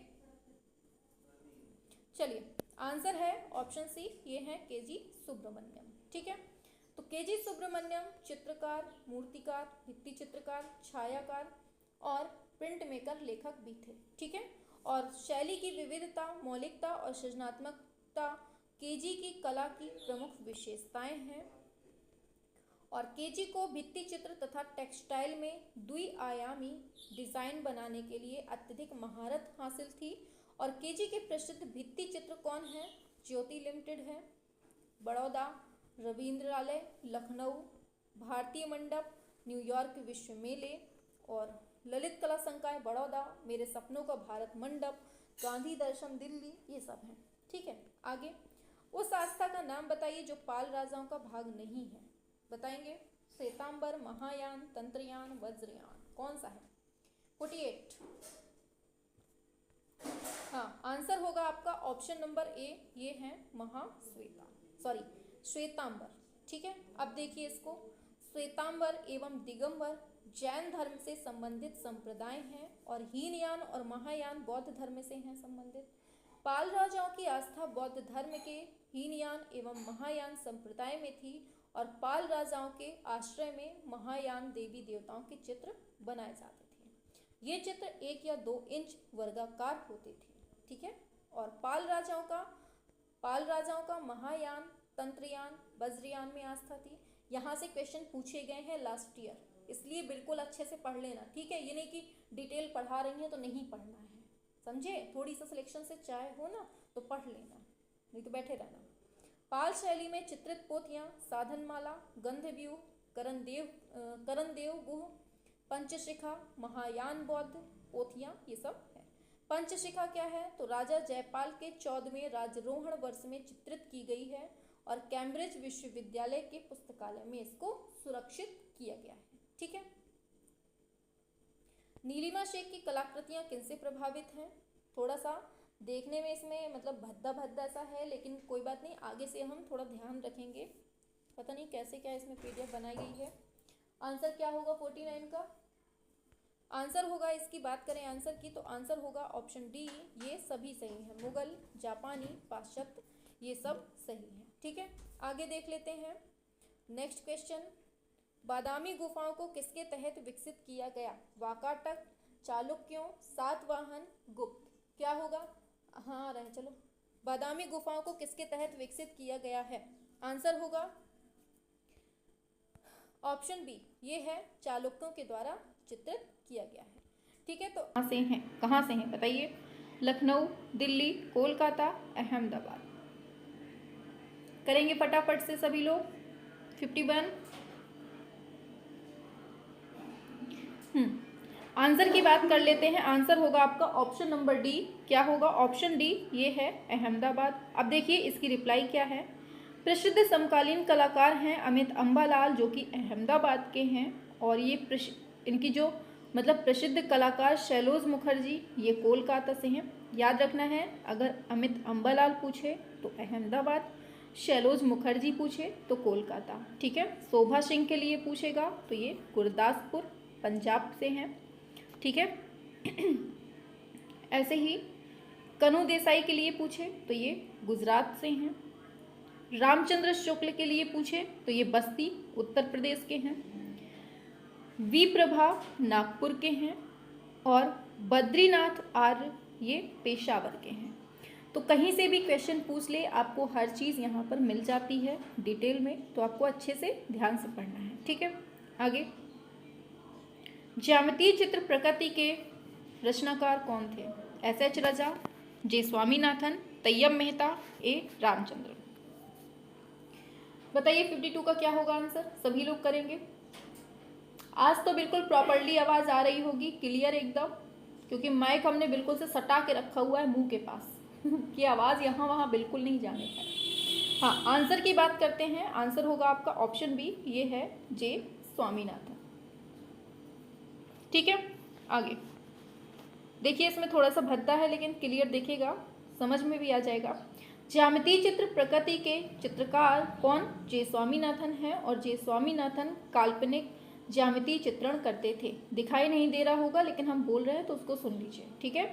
चलिए आंसर है ऑप्शन सी, ये है केजी सुब्रमण्यम। ठीक है, तो केजी सुब्रमण्यम चित्रकार, मूर्तिकार, भित्ति चित्रकार, छायाकार और प्रिंट मेकर लेखक भी थे। ठीक है, और शैली की विविधता, मौलिकता और सृजनात्मकता केजी की कला की प्रमुख विशेषताएं हैं। और केजी को भित्ति चित्र तथा टेक्सटाइल में द्विआयामी डिजाइन बनाने के लिए अत्यधिक महारत हासिल थी। और केजी के प्रसिद्ध भित्ति चित्र कौन है? ज्योति लिमिटेड है, बड़ौदा, रविंद्रालय लखनऊ, भारतीय मंडप, न्यूयॉर्क विश्व मेले और ललित कला संकाय बड़ौदा, मेरे सपनों का भारत मंडप, गांधी दर्शन दिल्ली, ये सब हैं। ठीक है, आगे उस आस्था का नाम बताइए जो पाल राजाओं का भाग नहीं है। बताएंगे? श्वेतांबर, महायान, तंत्रयान, वज्रयान, कौन सा है? 48। हाँ, आंसर होगा आपका ऑप्शन नंबर ए, ये है महाश्वेता, सॉरी श्वेतांबर। ठीक है, अब देखिए इसको, श्वेतांबर एवं दिगंबर जैन धर्म से संबंधित संप्रदाय हैं और हीनयान और महायान बौद्ध धर्म से हैं संबंधित। पाल राजाओं की आस्था बौद्ध धर्म के हीनयान एवं महायान संप्रदाय में थी और पाल राजाओं के आश्रय में महायान देवी देवताओं के चित्र बनाए जाते थे। ये चित्र 1 या 2 इंच वर्गाकार होते थे। ठीक है, और पाल राजाओं का महायान, तंत्रयान, वज्रयान में आस्था थी। यहाँ से क्वेश्चन पूछे गए हैं लास्ट ईयर, इसलिए बिल्कुल अच्छे से पढ़ लेना। ठीक है, ये नहीं कि डिटेल पढ़ा रही हैं तो नहीं पढ़ना है, समझे? थोड़ी सा सिलेक्शन से चाहे हो ना तो पढ़ लेना, नहीं तो बैठे रहना। पाल शैली में चित्रित पोथियां साधनमाला, गंधव्यूह, करणदेव गुह, पंचशिखा, महायान बौद्ध पोथियां, ये सब है। पंचशिखा क्या है? तो राजा जयपाल के 14वें राजरोहण वर्ष में चित्रित की गई है और कैम्ब्रिज विश्वविद्यालय के पुस्तकालय में इसको सुरक्षित किया गया है। ठीक है, नीलिमा शेख की कलाकृतियां किनसे प्रभावित हैं? थोड़ा सा देखने में इसमें मतलब भद्दा भद्दा सा है, लेकिन कोई बात नहीं, आगे से हम थोड़ा ध्यान रखेंगे। पता नहीं कैसे क्या इसमें पीडीएफ बनाई गई है। आंसर क्या होगा 49 का? आंसर होगा, इसकी बात करें आंसर की, तो आंसर होगा ऑप्शन डी, ये सभी सही है। मुगल, जापानी, पाश्चात्य, ये सब सही है। ठीक है, आगे देख लेते हैं नेक्स्ट क्वेश्चन। बादामी गुफाओं को किसके तहत विकसित किया गया? वाकाटक, चालुक्यों, सातवाहन, गुप्त। क्या होगा? हाँ रहे, चलो। बादामी गुफाओं को किसके तहत विकसित किया गया है? आंसर होगा ऑप्शन बी, ये है चालुक्यों के द्वारा चित्रित किया गया है। ठीक है, तो कहाँ से हैं बताइए? लखनऊ, दिल्ली, कोलकाता, अहमदाबाद। करेंगे फटाफट से सभी लोग। 51। आंसर की बात कर लेते हैं। आंसर होगा आपका ऑप्शन नंबर डी। क्या होगा? ऑप्शन डी, ये है अहमदाबाद। अब देखिए इसकी रिप्लाई क्या है। प्रसिद्ध समकालीन कलाकार हैं अमित अम्बालाल, जो कि अहमदाबाद के हैं, और ये इनकी जो मतलब प्रसिद्ध कलाकार शैलोज मुखर्जी, ये कोलकाता से हैं। याद रखना है, अगर अमित अम्बालाल पूछे तो अहमदाबाद, शैलोज मुखर्जी पूछे तो कोलकाता। ठीक है, शोभा सिंह के लिए पूछेगा तो ये गुरदासपुर पंजाब से हैं। ठीक है, ऐसे ही कनु देसाई के लिए पूछे तो ये गुजरात से हैं। रामचंद्र शुक्ल के लिए पूछे तो ये बस्ती उत्तर प्रदेश के हैं। वी प्रभा नागपुर के हैं। और बद्रीनाथ आर्य ये पेशावर के हैं। तो कहीं से भी क्वेश्चन पूछ ले, आपको हर चीज़ यहाँ पर मिल जाती है डिटेल में, तो आपको अच्छे से ध्यान से पढ़ना है। ठीक है, आगे। ज्यामितीय चित्र प्रकृति के रचनाकार कौन थे? एस.एच. रजा, जे. स्वामीनाथन, तैयब मेहता, ए. रामचंद्रन। बताइए 52 का क्या होगा आंसर? सभी लोग करेंगे। आज तो बिल्कुल प्रॉपर्ली आवाज़ आ रही होगी, क्लियर एकदम, क्योंकि माइक हमने बिल्कुल से सटा के रखा हुआ है मुंह के पास कि आवाज़ यहाँ वहाँ बिल्कुल नहीं जाने पाए। हाँ, आंसर की बात करते हैं। आंसर होगा आपका ऑप्शन बी, ये है जे. स्वामीनाथन। ठीक है, आगे देखिए, इसमें थोड़ा सा भद्दा है लेकिन क्लियर देखिएगा, समझ में भी आ जाएगा। ज्यामितीय चित्र प्रकृति के चित्रकार कौन? जे. स्वामीनाथन है, और जे. स्वामीनाथन काल्पनिक ज्यामितीय चित्रण करते थे। दिखाई नहीं दे रहा होगा लेकिन हम बोल रहे हैं तो उसको सुन लीजिए। ठीक है,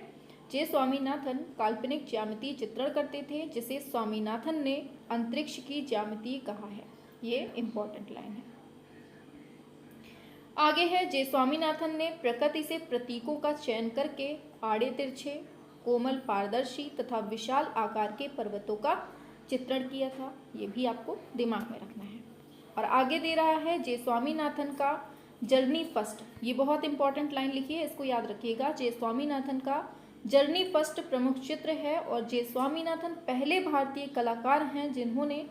जे. स्वामीनाथन काल्पनिक ज्यामितीय चित्रण करते थे, जिसे स्वामीनाथन ने अंतरिक्ष की ज्यामिति कहा है। ये इंपॉर्टेंट लाइन है। आगे है, जे. स्वामीनाथन ने प्रकृति से प्रतीकों का चयन करके आड़े तिरछे, कोमल पारदर्शी तथा विशाल आकार के पर्वतों का चित्रण किया था। ये भी आपको दिमाग में रखना है। और आगे दे रहा है, जे. स्वामीनाथन का जर्नी फर्स्ट, ये बहुत इंपॉर्टेंट लाइन लिखी है, इसको याद रखिएगा। जे. स्वामीनाथन का जर्नी फर्स्ट प्रमुख चित्र है, और जे. स्वामीनाथन पहले भारतीय कलाकार हैं जिन्होंने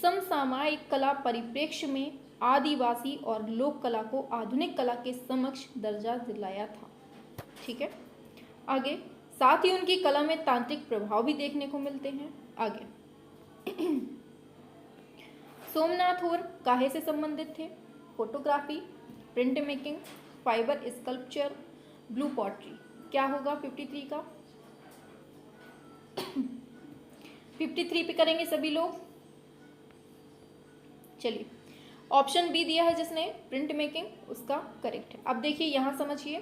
समसामयिक कला परिप्रेक्ष्य में आदिवासी और लोक कला को आधुनिक कला के समक्ष दर्जा दिलाया था। ठीक है, आगे। साथ ही उनकी कला में तांत्रिक प्रभाव भी देखने को मिलते हैं। आगे सोमनाथ होर काहे से संबंधित थे? Photography, print making, fibre sculpture, blue pottery. क्या होगा 53 का? 53 पे करेंगे सभी लोग। चलिए, ऑप्शन बी दिया है जिसने, प्रिंट मेकिंग, उसका करेक्ट है। अब देखिए यहाँ समझिए,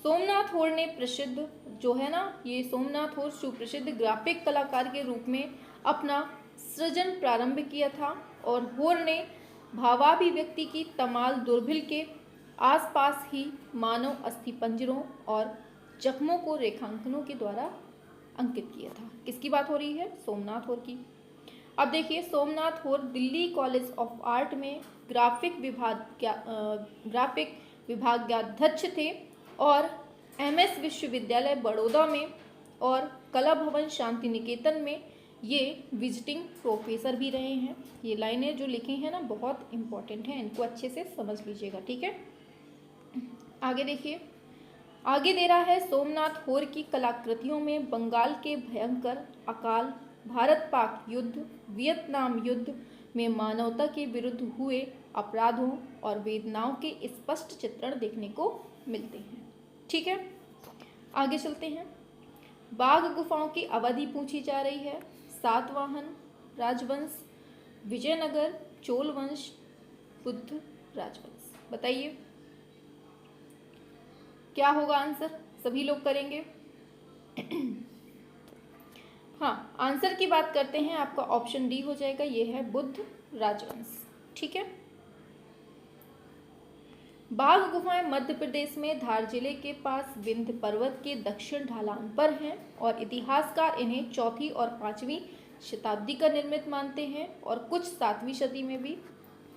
सोमनाथ होर ने प्रसिद्ध जो है ना, ये सोमनाथ होर सुप्रसिद्ध ग्राफिक कलाकार के रूप में अपना सृजन प्रारंभ किया था, और होर ने भावाभिव्यक्ति की तमाल दुर्भिल के आसपास ही मानव अस्थिपंजरों और जख्मों को रेखांकनों के द्वारा अंकित किया था। किसकी बात हो रही है? सोमनाथ होर की। अब देखिए, सोमनाथ होर दिल्ली कॉलेज ऑफ आर्ट में ग्राफिक विभागाध्यक्ष थे, और एमएस विश्वविद्यालय बड़ौदा में और कला भवन शांति निकेतन में ये विजिटिंग प्रोफेसर भी रहे हैं। ये लाइनें जो लिखी हैं ना, बहुत इंपॉर्टेंट हैं, इनको अच्छे से समझ लीजिएगा। ठीक है, आगे देखिए, आगे दे रहा है, सोमनाथ होर की कलाकृतियों में बंगाल के भयंकर अकाल, भारत पाक युद्ध, वियतनाम युद्ध में मानवता के विरुद्ध हुए अपराधों और वेदनाओं के स्पष्ट चित्रण देखने को मिलते हैं। ठीक है, आगे चलते हैं। बाघ गुफाओं की अवधि पूछी जा रही है। सातवाहन राजवंश, विजयनगर, चोल वंश, बुद्ध राजवंश। बताइए क्या होगा आंसर? सभी लोग करेंगे। हाँ, आंसर की बात करते हैं, आपका ऑप्शन डी हो जाएगा, ये है बुद्ध राजवंश। ठीक है, बाघ गुफाएं मध्य प्रदेश में धार जिले के पास विंध्य पर्वत के दक्षिण ढलान पर हैं, और इतिहासकार इन्हें 4वीं और 5वीं शताब्दी का निर्मित मानते हैं, और कुछ 7वीं सदी में भी।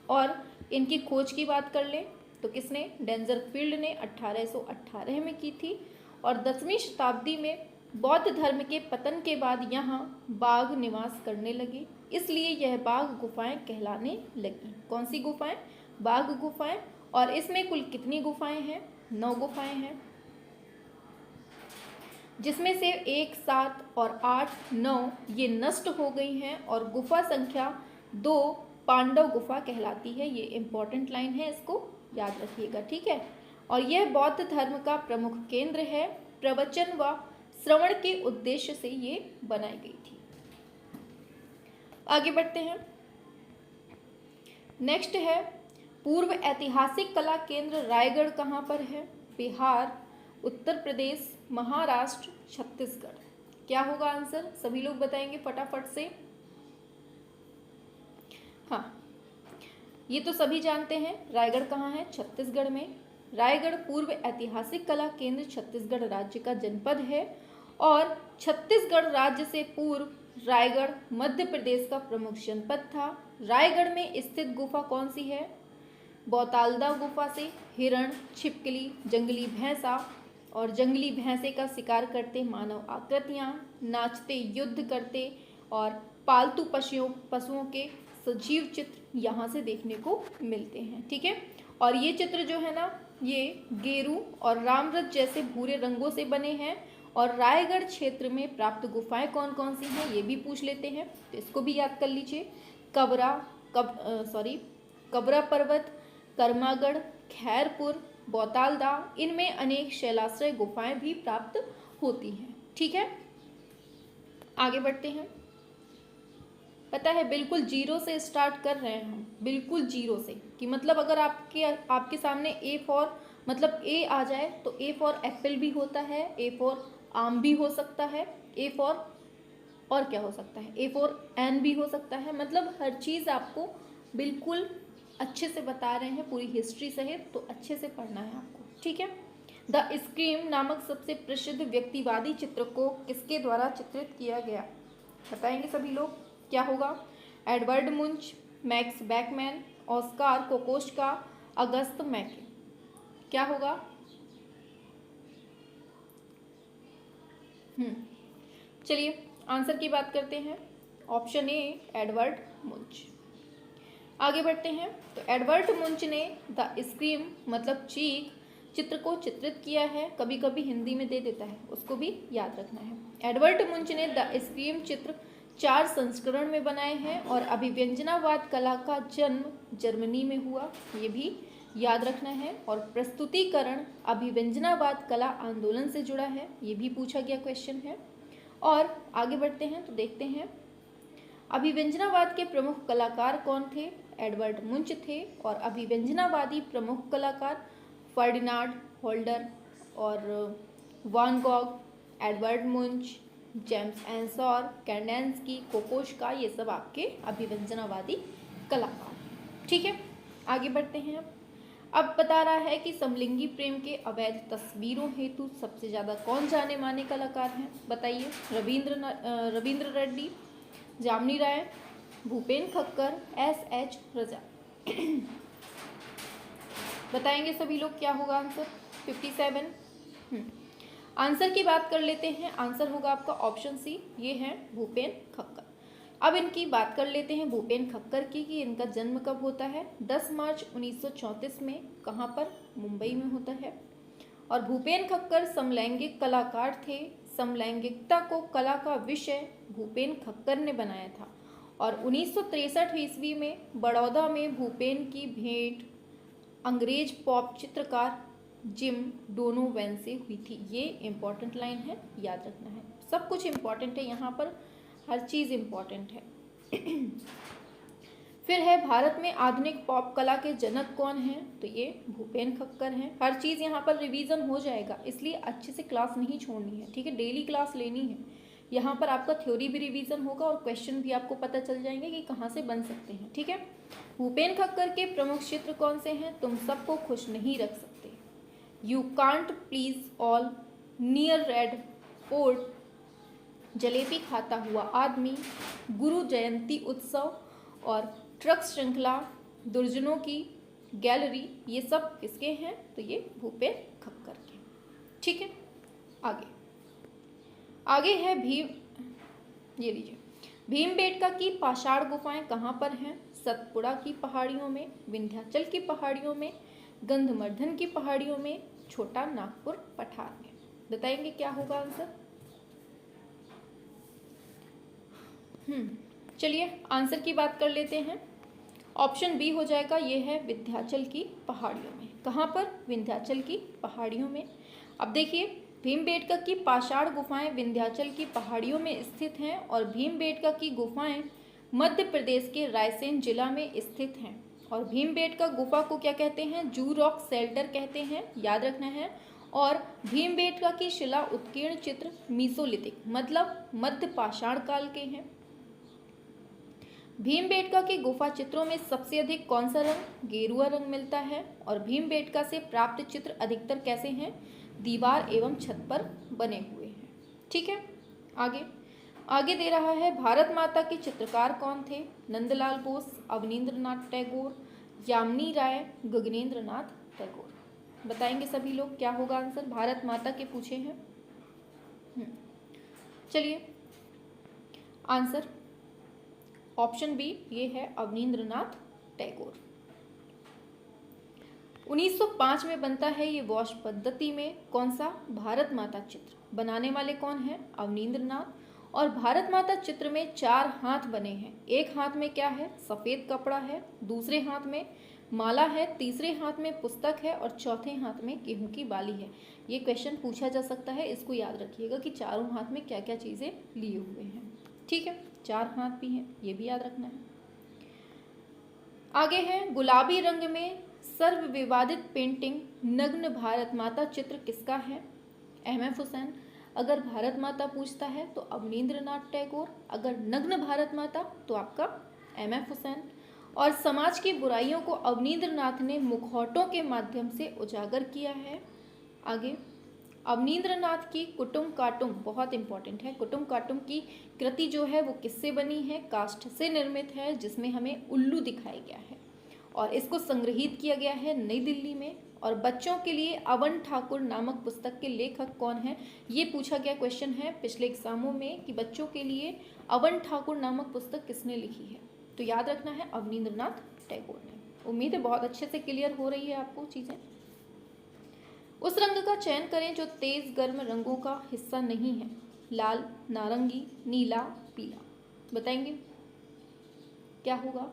और इनकी खोज की बात कर लें तो किसने? डेंजरफील्ड ने 1818 में की थी, और 10वीं शताब्दी में बौद्ध धर्म के पतन के बाद यहाँ बाघ निवास करने लगे, इसलिए यह बाघ गुफाएं कहलाने लगी। कौन सी गुफाएं? बाघ गुफाएं। और इसमें कुल कितनी गुफाएं हैं? 9 गुफाएं हैं, जिसमें से 1, 7 और 8, 9 ये नष्ट हो गई हैं, और गुफा संख्या 2 पांडव गुफा कहलाती है। ये इंपॉर्टेंट लाइन है, इसको याद रखिएगा। ठीक है, और यह बौद्ध धर्म का प्रमुख केंद्र है। प्रवचन व श्रवण के उद्देश्य से ये बनाई गई थी। आगे बढ़ते हैं। नेक्स्ट है, पूर्व ऐतिहासिक कला केंद्र रायगढ़ कहाँ पर है? बिहार, उत्तर प्रदेश, महाराष्ट्र, छत्तीसगढ़। क्या होगा आंसर? सभी लोग बताएंगे फटाफट से। हाँ, ये तो सभी जानते हैं, रायगढ़ कहाँ है? छत्तीसगढ़ में। रायगढ़ पूर्व ऐतिहासिक कला केंद्र छत्तीसगढ़ राज्य का जनपद है, और छत्तीसगढ़ राज्य से पूर्व रायगढ़ मध्य प्रदेश का प्रमुख जनपद था। रायगढ़ में स्थित गुफा कौन सी है? बौतालदा गुफा से हिरण, छिपकली, जंगली भैंसा और जंगली भैंसे का शिकार करते मानव आकृतियां, नाचते, युद्ध करते और पालतू पशुओं के सजीव चित्र यहाँ से देखने को मिलते हैं। ठीक है, और ये चित्र जो है ना, ये गेरू और रामरथ जैसे भूरे रंगों से बने हैं। और रायगढ़ क्षेत्र में प्राप्त गुफाएं कौन कौन सी हैं ये भी पूछ लेते हैं, तो इसको भी याद कर लीजिए। कबरा पर्वत, कर्मागढ़, खैरपुर, बौतालदा, इनमें अनेक शैलाश्रय गुफाएं भी प्राप्त होती हैं। ठीक है, आगे बढ़ते हैं। पता है बिल्कुल जीरो से स्टार्ट कर रहे हैं हम, बिल्कुल जीरो से, कि मतलब अगर आपके सामने ए फॉर मतलब ए आ जाए तो ए फॉर एप्पल भी होता है, ए फॉर आम भी हो सकता है, ए फॉर और क्या हो सकता है, ए फॉर एन भी हो सकता है। मतलब हर चीज़ आपको बिल्कुल अच्छे से बता रहे हैं, पूरी हिस्ट्री सहित, तो अच्छे से पढ़ना है आपको। ठीक है, द स्क्रीम नामक सबसे प्रसिद्ध व्यक्तिवादी चित्र को किसके द्वारा चित्रित किया गया? बताएंगे सभी लोग, क्या होगा? Edvard Munch, Max Beckmann, Oskar Kokoschka, August Macke. क्या होगा? चलिए आंसर की बात करते हैं। Option A Edvard Munch. आगे बढ़ते हैं। तो एडवर्ड मुंच ने द स्क्रीम मतलब चीख चित्र को चित्रित किया है, कभी कभी हिंदी में दे देता है, उसको भी याद रखना है। एडवर्ड मुंच ने द स्क्रीम चित्र 4 संस्करण में बनाए हैं और अभिव्यंजनावाद कला का जन्म जर्मनी में हुआ, ये भी याद रखना है। और प्रस्तुतिकरण अभिव्यंजनावाद कला आंदोलन से जुड़ा है, ये भी पूछा गया क्वेश्चन है। और आगे बढ़ते हैं तो देखते हैं अभिव्यंजनावाद के प्रमुख कलाकार कौन थे? एडवर्ड मुंच थे। और अभिव्यंजनावादी प्रमुख कलाकार फर्डिनांड होल्डर और वान गॉग, एडवर्ड मुंच, जेम्स एंसॉर, कैंडेंस्की, कोकोश्का, ये सब आपके अभिव्यंजनावादी कलाकार। ठीक है, आगे बढ़ते हैं। अब बता रहा है कि समलिंगी प्रेम के अवैध तस्वीरों हेतु सबसे ज़्यादा कौन जाने माने कलाकार हैं? बताइए। रविंद्र रेड्डी, जामनी राय, भूपेन खक्कर, एस.एच. रजा। बताएंगे सभी लोग, क्या होगा आंसर? 57। आंसर की बात कर लेते हैं। आंसर होगा आपका ऑप्शन सी, ये है भूपेन खक्कर। अब इनकी बात कर लेते हैं भूपेन खक्कर की, कि इनका जन्म कब होता है? 10 मार्च 1934 में। कहाँ पर? मुंबई में होता है। और भूपेन खक्कर समलैंगिक कलाकार थे। समलैंगिकता को कला का विषय भूपेन खक्कर ने बनाया था। और 1963 ईस्वी में बड़ौदा में भूपेन की भेंट अंग्रेज पॉप चित्रकार जिम डोनोवन से हुई थी। ये इम्पॉर्टेंट लाइन है, याद रखना है। सब कुछ इम्पॉर्टेंट है यहाँ पर, हर चीज़ इम्पॉर्टेंट है। फिर है भारत में आधुनिक पॉप कला के जनक कौन हैं? तो ये भूपेन खक्कर हैं। हर चीज़ यहाँ पर रिवीजन हो जाएगा, इसलिए अच्छे से क्लास नहीं छोड़नी है। ठीक है, डेली क्लास लेनी है। यहाँ पर आपका थ्योरी भी रिवीजन होगा और क्वेश्चन भी आपको पता चल जाएंगे कि कहाँ से बन सकते हैं। ठीक है, भूपेन खक्कर के प्रमुख चित्र कौन से हैं? तुम सबको खुश नहीं रख सकते, you can't please all, near red fort, jalebi खाता हुआ आदमी, गुरु जयंती उत्सव और ट्रक श्रृंखला, दुर्जनों की गैलरी, ये सब किसके हैं? तो ये भूपेन खक्कर के। ठीक है, आगे है भीम, ये लीजिए, भीमबेटका की पाषाण गुफाएं कहाँ पर हैं? सतपुड़ा की पहाड़ियों में, विंध्याचल की पहाड़ियों में, गंधमर्धन की पहाड़ियों में, छोटा नागपुर पठार में। बताएंगे क्या होगा आंसर? चलिए आंसर की बात कर लेते हैं। ऑप्शन बी हो जाएगा, ये है विंध्याचल की पहाड़ियों में। कहाँ पर? विंध्याचल की पहाड़ियों में। अब देखिए, भीमबेटका की पाषाण गुफाएं विंध्याचल की पहाड़ियों में स्थित हैं और भीमबेटका की गुफाएं मध्य प्रदेश के रायसेन जिला में स्थित हैं। और भीमबेटका गुफा को क्या कहते हैं? जू रॉक शेल्टर कहते हैं, याद रखना है। और भीमबेटका की शिला उत्कीर्ण चित्र मीसोलिथिक मतलब मध्य पाषाण काल के हैं। भीमबेटका के गुफा चित्रों में सबसे अधिक कौन सा रंग? गेरुआ रंग मिलता है। और भीमबेटका से प्राप्त चित्र अधिकतर कैसे हैं? दीवार एवं छत पर बने हुए हैं। ठीक है। आगे आगे दे रहा है, भारत माता के चित्रकार कौन थे? नंदलाल बोस, अवनींद्रनाथ टैगोर, यामिनी राय, गगनेंद्र नाथ टैगोर। बताएंगे सभी लोग क्या होगा आंसर? भारत माता के पूछे हैं। चलिए, आंसर ऑप्शन बी ये है, अवनींद्रनाथ टैगोर। 1905 में बनता है ये वॉश पद्धति में कौन सा? भारत माता चित्र। बनाने वाले कौन है? अवनींद्रनाथ। और भारत माता चित्र में 4 हाथ बने हैं। एक हाथ में क्या है? सफ़ेद कपड़ा है, दूसरे हाथ में माला है, तीसरे हाथ में पुस्तक है और चौथे हाथ में गेहूं की बाली है। ये क्वेश्चन पूछा जा सकता है, इसको याद रखिएगा कि चारों हाथ में क्या क्या चीज़ें लिए हुए हैं। ठीक है, 4 हाथ भी हैं, ये भी याद रखना है। आगे है, गुलाबी रंग में सर्वविवादित पेंटिंग नग्न भारत माता चित्र किसका है? एम.एफ. हुसैन। अगर भारत माता पूछता है तो अवनींद्रनाथ टैगोर, अगर नग्न भारत माता तो आपका एम.एफ. हुसैन। और समाज की बुराइयों को अवनींद्रनाथ ने मुखौटों के माध्यम से उजागर किया है। आगे, अवनींद्रनाथ की कुटुम काटुम बहुत इंपॉर्टेंट है। कुटुम काटुम की कृति जो है वो किससे बनी है? काष्ठ से निर्मित है, जिसमें हमें उल्लू दिखाया गया है और इसको संग्रहित किया गया है नई दिल्ली में। और बच्चों के लिए अवन ठाकुर नामक पुस्तक के लेखक कौन है? ये पूछा गया क्वेश्चन है पिछले एग्जामों में कि बच्चों के लिए अवन ठाकुर नामक पुस्तक किसने लिखी है? तो याद रखना है, अवनींद्रनाथ टैगोर ने। उम्मीद है बहुत अच्छे से क्लियर हो रही है आपको चीज़ें। उस रंग का चयन करें जो तेज गर्म रंगों का हिस्सा नहीं है। लाल, नारंगी, नीला, पीला। बताएंगे क्या होगा?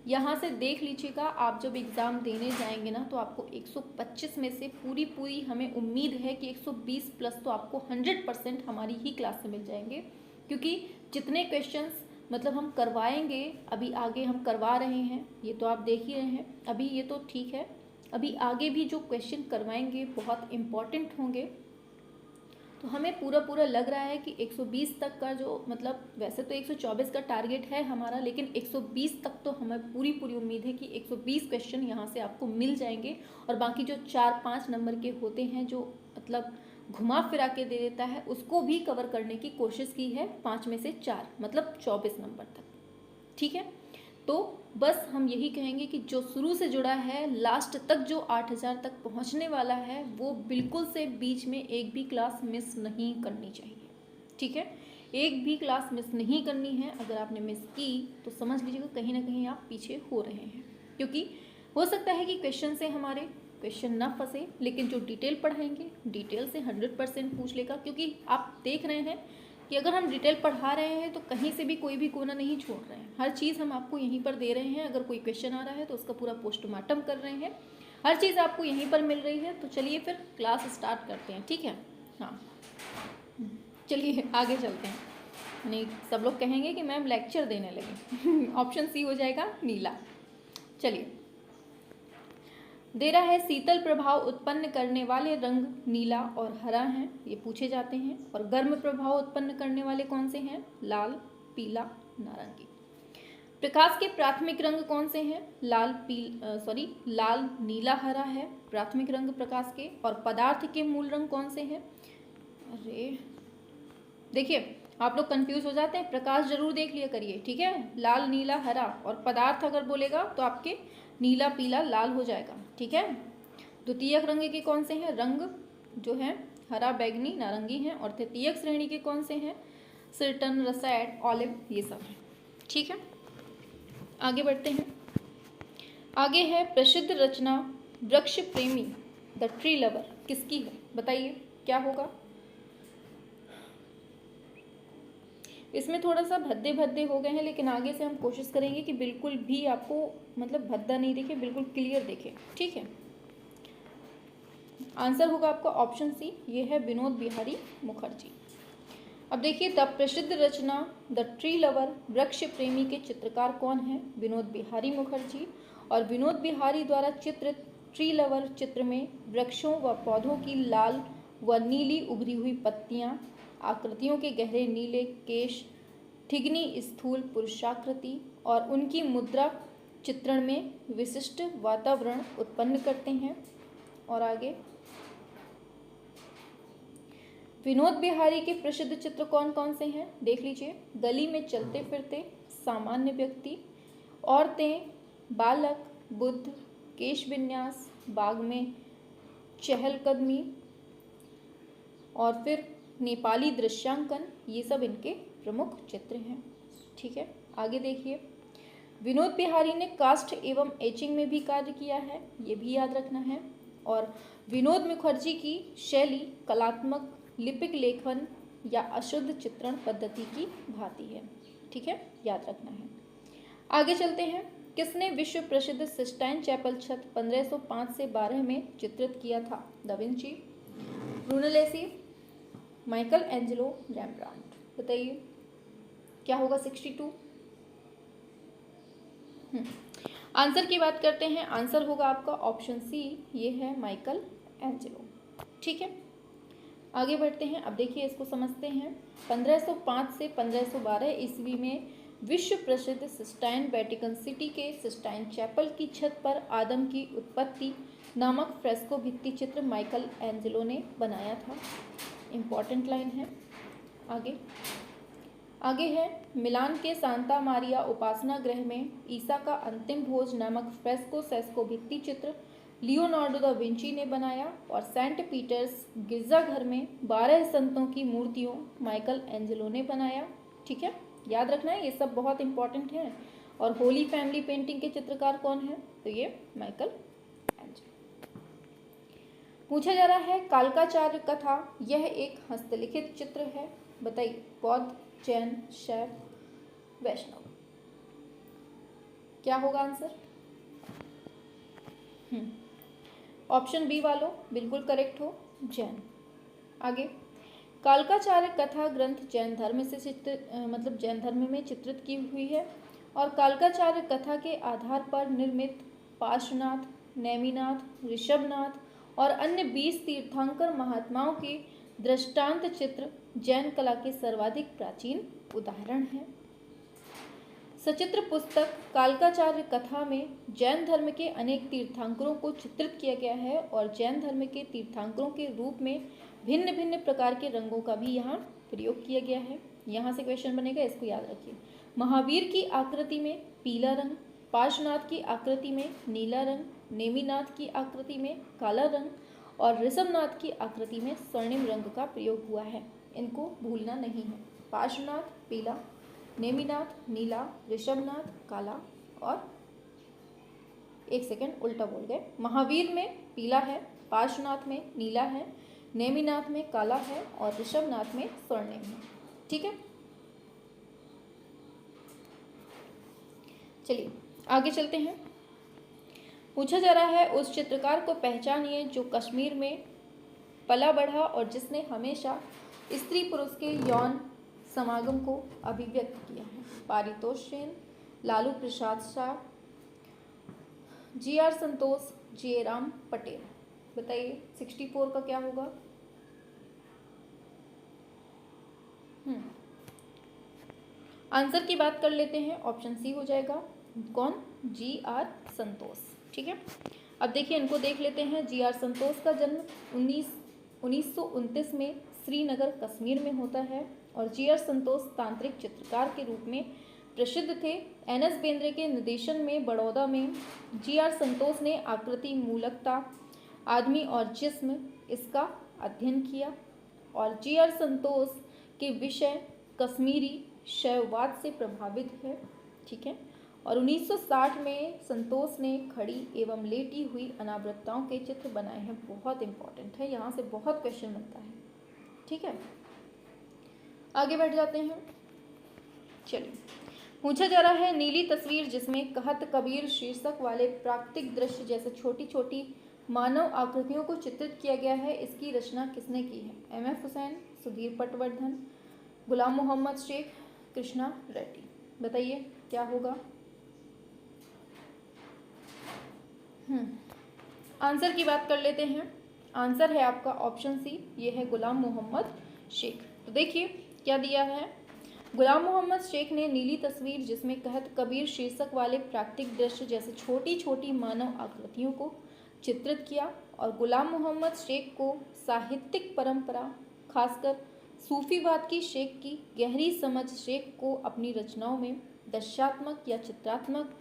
यहाँ से देख लीजिएगा, आप जब एग्ज़ाम देने जाएंगे ना तो आपको 125 में से पूरी हमें उम्मीद है कि 120 प्लस तो आपको 100% हमारी ही क्लास से मिल जाएंगे, क्योंकि जितने क्वेश्चंस मतलब हम करवाएंगे, अभी आगे हम करवा रहे हैं, ये तो आप देख ही रहे हैं। अभी ये तो ठीक है, अभी आगे भी जो क्वेश्चन करवाएंगे बहुत इम्पॉर्टेंट होंगे। तो हमें पूरा लग रहा है कि 120 तक का जो मतलब वैसे तो 124 का टारगेट है हमारा, लेकिन 120 तक तो हमें पूरी उम्मीद है कि 120 क्वेश्चन यहाँ से आपको मिल जाएंगे। और बाकी जो 4-5 नंबर के होते हैं जो मतलब घुमा फिरा के दे देता है, उसको भी कवर करने की कोशिश की है 5 में से 4 मतलब 24 नंबर तक। ठीक है, तो बस हम यही कहेंगे कि जो शुरू से जुड़ा है लास्ट तक जो 8000 तक पहुंचने वाला है, वो बिल्कुल से बीच में एक भी क्लास मिस नहीं करनी चाहिए। ठीक है, एक भी क्लास मिस नहीं करनी है। अगर आपने मिस की तो समझ लीजिएगा कहीं ना कहीं आप पीछे हो रहे हैं, क्योंकि हो सकता है कि क्वेश्चन से हमारे क्वेश्चन ना फंसे, लेकिन जो डिटेल पढ़ाएंगे डिटेल से 100% पूछ लेगा। क्योंकि आप देख रहे हैं कि अगर हम डिटेल पढ़ा रहे हैं तो कहीं से भी कोई भी कोना नहीं छोड़ रहे हैं, हर चीज़ हम आपको यहीं पर दे रहे हैं। अगर कोई क्वेश्चन आ रहा है तो उसका पूरा पोस्टमार्टम कर रहे हैं, हर चीज़ आपको यहीं पर मिल रही है। तो चलिए फिर क्लास स्टार्ट करते हैं। ठीक है, हाँ चलिए आगे चलते हैं। यानी सब लोग कहेंगे कि मैम लेक्चर देने लगे। ऑप्शन सी हो जाएगा नीला। चलिए, दे रहा है शीतल प्रभाव उत्पन्न करने वाले रंग नीला और हरा हैं, ये पूछे जाते हैं। और गर्म प्रभाव उत्पन्न करने वाले कौन से हैं? लाल, पीला, नारंगी। प्रकाश के प्राथमिक रंग कौन से हैं? लाल, नीला, हरा है प्राथमिक रंग प्रकाश के। और पदार्थ के मूल रंग कौन से हैं? अरे देखिए, आप लोग कंफ्यूज हो जाते हैं, प्रकाश जरूर देख लिया करिए। ठीक है, लाल, नीला, हरा। और पदार्थ अगर बोलेगा तो आपके नीला, पीला, लाल हो जाएगा। ठीक है, द्वितीयक रंग के कौन से हैं? रंग जो है हरा, बैगनी, नारंगी हैं। और तृतीयक श्रेणी के कौन से हैं? सिर्टन, रसैड, ऑलिव, ये सब हैं। ठीक है, आगे बढ़ते हैं। आगे है प्रसिद्ध रचना वृक्ष प्रेमी द ट्री लवर किसकी है? बताइए क्या होगा? इसमें थोड़ा सा भद्दे हो गए हैं, लेकिन आगे से हम कोशिश करेंगे कि बिल्कुल भी आपको मतलब भद्दा नहीं दिखे, बिल्कुल क्लियर दिखे। ठीक है, आंसर होगा आपका ऑप्शन सी, ये है विनोद बिहारी मुखर्जी। अब देखिए, द प्रसिद्ध रचना द ट्री लवर वृक्ष प्रेमी के चित्रकार कौन है? विनोद बिहारी मुखर्जी। और विनोद बिहारी द्वारा चित्रित ट्री लवर चित्र में वृक्षों व पौधों की लाल व नीली उभरी हुई पत्तियां, आकृतियों के गहरे नीले केश, ठिगनी स्थूल पुरुषाकृति और उनकी मुद्रा चित्रण में विशिष्ट वातावरण उत्पन्न करते हैं। और आगे, विनोद बिहारी के प्रसिद्ध चित्र कौन कौन से हैं देख लीजिए। गली में चलते फिरते, सामान्य व्यक्ति, औरतें, बालक, बुद्ध, केश विन्यास, बाग में चहलकदमी और फिर नेपाली दृश्यांकन, ये सब इनके प्रमुख चित्र हैं। ठीक है, आगे देखिए। विनोद बिहारी ने कास्ट एवं एचिंग में भी कार्य किया है, ये भी याद रखना है। और विनोद मुखर्जी की शैली कलात्मक लिपिक लेखन या अशुद्ध चित्रण पद्धति की भांति है। ठीक है, याद रखना है। आगे चलते हैं। किसने विश्व प्रसिद्ध सिस्टाइन चैपल छत 1505 से 12 में चित्रित किया था? Da Vinci, Brunelleschi, Michelangelo, Rembrandt. बताइए क्या होगा 62। आंसर की बात करते हैं। आंसर होगा आपका ऑप्शन सी, ये है माइकल एंजेलो। ठीक है, आगे बढ़ते हैं। अब देखिए इसको समझते हैं। 1505 से 1512 ईस्वी में विश्व प्रसिद्ध सिस्टाइन वेटिकन सिटी के सिस्टाइन चैपल की छत पर आदम की उत्पत्ति नामक फ्रेस्को भित्ति चित्र माइकल एंजेलो ने बनाया था। इम्पॉर्टेंट लाइन है। आगे है मिलान के सांता मारिया उपासना गृह में ईसा का अंतिम भोज नामक फ्रेस्को सेस्को भित्ति चित्र लियोनार्डो दा विंची ने बनाया। और सेंट पीटर्स गिरजाघर में 12 संतों की मूर्तियों माइकल एंजेलो ने बनाया। ठीक है, याद रखना है, ये सब बहुत इंपॉर्टेंट है। और होली फैमिली पेंटिंग के चित्रकार कौन है? तो ये माइकल एंजेलो। पूछा जा रहा है कालकाचार्य कथा, यह एक हस्तलिखित चित्र है। बताइए बौद्ध, जैन, शैव, वैष्णव, क्या होगा आंसर? ऑप्शन बी वालों बिल्कुल करेक्ट हो, जैन। आगे, कालकाचार्य कथा ग्रंथ जैन धर्म से जैन धर्म में चित्रित की हुई है। और कालकाचार्य कथा के आधार पर निर्मित पार्श्वनाथ, नेमिनाथ, ऋषभनाथ और अन्य 20 तीर्थंकर महात्माओं के दृष्टांत चित्र जैन कला के सर्वाधिक प्राचीन उदाहरण हैं। सचित्र पुस्तक कालकाचार्य कथा में जैन धर्म के अनेक तीर्थंकरों को चित्रित किया गया है। और जैन धर्म के तीर्थंकरों के रूप में भिन्न भिन्न प्रकार के रंगों का भी यहाँ प्रयोग किया गया है। यहाँ से क्वेश्चन बनेगा, इसको याद रखिए। महावीर की आकृति में पीला रंग, पार्श्वनाथ की आकृति में नीला रंग, नेमिनाथ की आकृति में काला रंग और ऋषभनाथ की आकृति में स्वर्णिम रंग का प्रयोग हुआ है। इनको भूलना नहीं है। पार्श्वनाथ पीला, नेमिनाथ नीला, ऋषभनाथ काला और एक सेकेंड उल्टा बोल गए। महावीर में पीला है, पार्श्वनाथ में नीला है, नेमिनाथ में काला है और ऋषभनाथ में स्वर्णिम है। ठीक है, चलिए आगे चलते हैं। पूछा जा रहा है उस चित्रकार को पहचानिए जो कश्मीर में पला बढ़ा और जिसने हमेशा स्त्री पुरुष के यौन समागम को अभिव्यक्त किया है। पारितोष सेन, लालू प्रसाद शाह, जी.आर. संतोष, जयराम पटेल। बताइए 64 का क्या होगा? आंसर की बात कर लेते हैं। ऑप्शन सी हो जाएगा। कौन? जी.आर. संतोष। ठीक है, अब देखिए इनको देख लेते हैं। जी.आर. संतोष का जन्म 1929 में श्रीनगर कश्मीर में होता है। और जी.आर. संतोष तांत्रिक चित्रकार के रूप में प्रसिद्ध थे। एन.एस. बेंद्रे के निर्देशन में बड़ौदा में जी.आर. संतोष ने आकृति, मूलकता, आदमी और जिस्म, इसका अध्ययन किया। और जी.आर. संतोष के विषय कश्मीरी शैववाद से प्रभावित है। ठीक है, और 1960 में संतोष ने खड़ी एवं लेटी हुई अनावृत्ताओं के चित्र बनाए हैं। बहुत इंपॉर्टेंट है, यहाँ से बहुत क्वेश्चन बनता है। ठीक है, आगे बढ़ जाते हैं। चलिए, पूछा जा रहा है नीली तस्वीर जिसमें कहत कबीर शीर्षक वाले प्राकृतिक दृश्य जैसे छोटी छोटी मानव आकृतियों को चित्रित किया गया है, इसकी रचना किसने की है? M.F. हुसैन, सुधीर पटवर्धन, गुलाम मोहम्मद शेख, कृष्णा रेड्डी। बताइए क्या होगा? आंसर की बात कर लेते हैं। आंसर है आपका ऑप्शन सी, ये है गुलाम मोहम्मद शेख। तो देखिए क्या दिया है। गुलाम मोहम्मद शेख ने नीली तस्वीर जिसमें कहत कबीर शीर्षक वाले प्राकृतिक दृश्य जैसे छोटी छोटी मानव आकृतियों को चित्रित किया। और गुलाम मोहम्मद शेख को साहित्यिक परंपरा, खासकर सूफीवाद की शेख की गहरी समझ शेख को अपनी रचनाओं में दृश्यात्मक या चित्रात्मक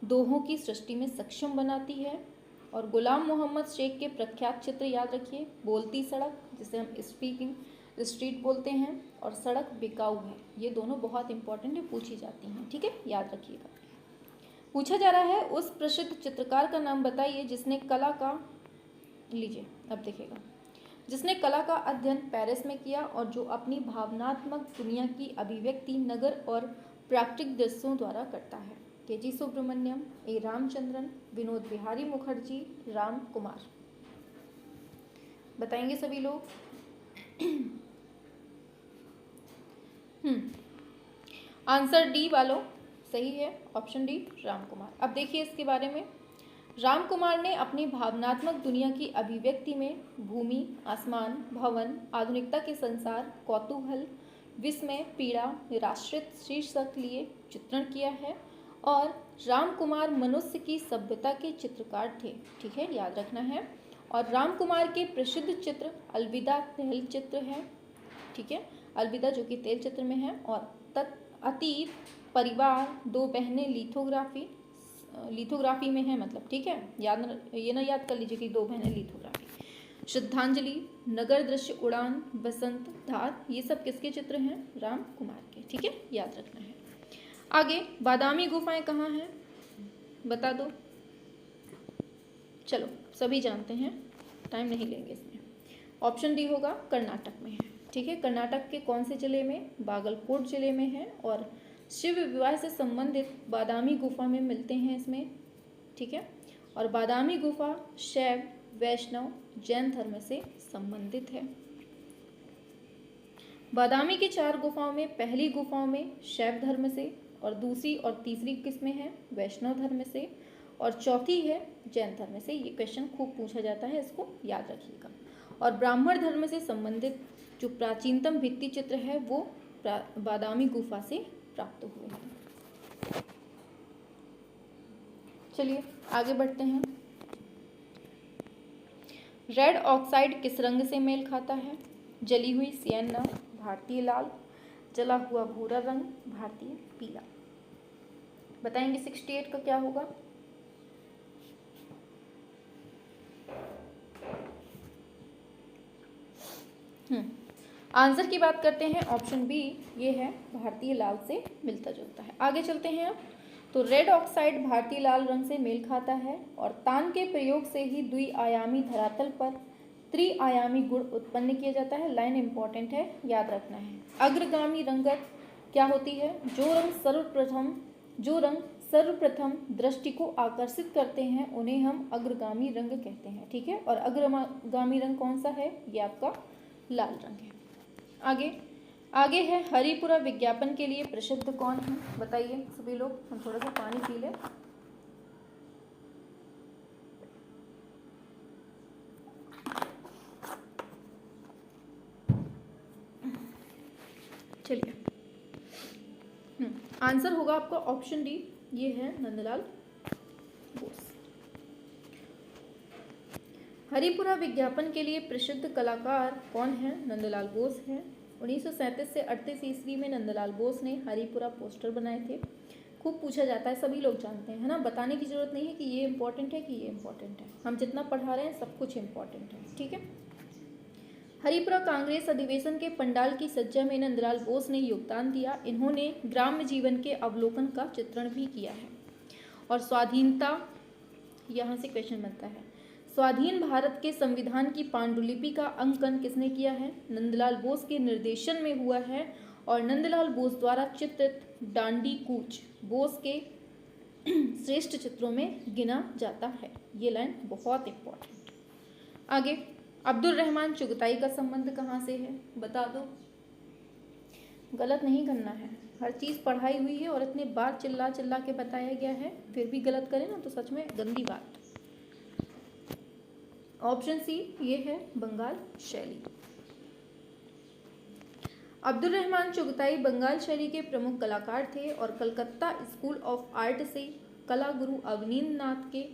दोहों की सृष्टि में सक्षम बनाती है। और गुलाम मोहम्मद शेख के प्रख्यात चित्र याद रखिए, बोलती सड़क जिसे हम स्पीकिंग स्ट्रीट बोलते हैं, और सड़क बिकाऊ है। ये दोनों बहुत इंपॉर्टेंट है, पूछी जाती हैं, ठीक है, याद रखिएगा। पूछा जा रहा है उस प्रसिद्ध चित्रकार का नाम बताइए जिसने कला का, लीजिए अब देखिएगा, जिसने कला का अध्ययन पेरिस में किया और जो अपनी भावनात्मक दुनिया की अभिव्यक्ति नगर और प्राकृतिक दृश्यों द्वारा करता है। के.जी. सुब्रमण्यम, ए. रामचंद्रन, विनोद बिहारी मुखर्जी, राम कुमार। बताएंगे सभी लोग। आंसर डी वालों सही है, ऑप्शन डी राम कुमार। अब देखिए इसके बारे में। राम कुमार ने अपनी भावनात्मक दुनिया की अभिव्यक्ति में भूमि, आसमान, भवन, आधुनिकता के संसार, कौतूहल, विस्मय, पीड़ा, निराश्रित शीर्षक लिए चित्रण किया है। और राम कुमार मनुष्य की सभ्यता के चित्रकार थे, ठीक है, याद रखना है। और राम कुमार के प्रसिद्ध चित्र अलविदा तेल चित्र है, ठीक है, अलविदा जो कि तेल चित्र में है, और अतीत, परिवार, दो बहनें लिथोग्राफी में है, मतलब, ठीक है, ये ना याद कर लीजिए कि दो बहनें लिथोग्राफी। श्रद्धांजलि, नगर दृश्य, उड़ान, बसंत, धार, ये सब किसके चित्र हैं? राम कुमार के, ठीक है, याद रखना है। आगे बादामी गुफाएं कहाँ हैं, बता दो। चलो सभी जानते हैं, टाइम नहीं लेंगे इसमें। ऑप्शन डी होगा, कर्नाटक में है, ठीक है। कर्नाटक के कौन से जिले में? बागलकोट जिले में है। और शिव विवाह से संबंधित बादामी गुफा में मिलते हैं इसमें, ठीक है। और बादामी गुफा शैव, वैष्णव, जैन धर्म से संबंधित है। बादामी की 4 गुफाओं में पहली गुफाओं में शैव धर्म से, और दूसरी और तीसरी किसमें है? वैष्णव धर्म से, और चौथी है जैन धर्म से। ये क्वेश्चन खूब पूछा जाता है, इसको याद रखिएगा। और ब्राह्मण धर्म से संबंधित जो प्राचीनतम भित्ति चित्र है वो बादामी गुफा से प्राप्त हुए हैं। चलिए आगे बढ़ते हैं। रेड ऑक्साइड किस रंग से मेल खाता है? जली हुई सिएना, भारतीय लाल, जला हुआ भूरा रंग, भारतीय पीला। बताएंगे 68 का क्या होगा? आंसर की बात करते हैं, ऑप्शन बी ये है, भारतीय लाल से मिलता जुलता है। आगे चलते हैं अब। तो रेड ऑक्साइड भारतीय लाल रंग से मेल खाता है और तान के प्रयोग से ही द्विआयामी धरातल पर त्रिआयामी गुण उत्पन्न किया जाता है। लाइन इंपॉर्टेंट है, याद रखना है। अग्रगामी रंगत क्या होती है? जो रंग सर्वप्रथम दृष्टि को आकर्षित करते हैं उन्हें हम अग्रगामी रंग कहते हैं, ठीक है। और अग्रगामी रंग कौन सा है? ये आपका लाल रंग है। आगे है हरिपुरा विज्ञापन के लिए प्रसिद्ध कौन है? बताइए सभी लोग। हम थोड़ा सा पानी पी लें। चलिए, आंसर होगा आपका ऑप्शन डी, ये है नंदलाल बोस। हरिपुरा विज्ञापन के लिए प्रसिद्ध कलाकार कौन है? नंदलाल बोस है। 1937 से 38 ईस्वी में नंदलाल बोस ने हरिपुरा पोस्टर बनाए थे। खूब पूछा जाता है, सभी लोग जानते हैं, है ना। बताने की जरूरत नहीं है कि ये इंपॉर्टेंट है कि ये इंपॉर्टेंट है। हम जितना पढ़ा रहे हैं सब कुछ इंपॉर्टेंट है, ठीक है। हरिपुरा कांग्रेस अधिवेशन के पंडाल की सज्जा में नंदलाल बोस ने योगदान दिया। इन्होंने ग्राम्य जीवन के अवलोकन का चित्रण भी किया है। और स्वाधीनता, यहाँ से क्वेश्चन बनता है, स्वाधीन भारत के संविधान की पांडुलिपि का अंकन किसने किया है? नंदलाल बोस के निर्देशन में हुआ है। और नंदलाल बोस द्वारा चित्रित डांडी कूच बोस के श्रेष्ठ चित्रों में गिना जाता है। ये लाइन बहुत इंपॉर्टेंट। आगे, अब्दुल रहमान चुगताई का संबंध कहाँ से है? बता दो। गलत नहीं करना है, हर चीज़ पढ़ाई हुई है और इतने बार चिल्ला चिल्ला के बताया गया है, फिर भी गलत करें ना तो सच में गंदी बात। ऑप्शन सी ये है, बंगाल शैली। अब्दुल रहमान चुगताई बंगाल शैली के प्रमुख कलाकार थे और कलकत्ता स्कूल ऑफ आर्ट से कला गुरु अवनींद्र नाथ के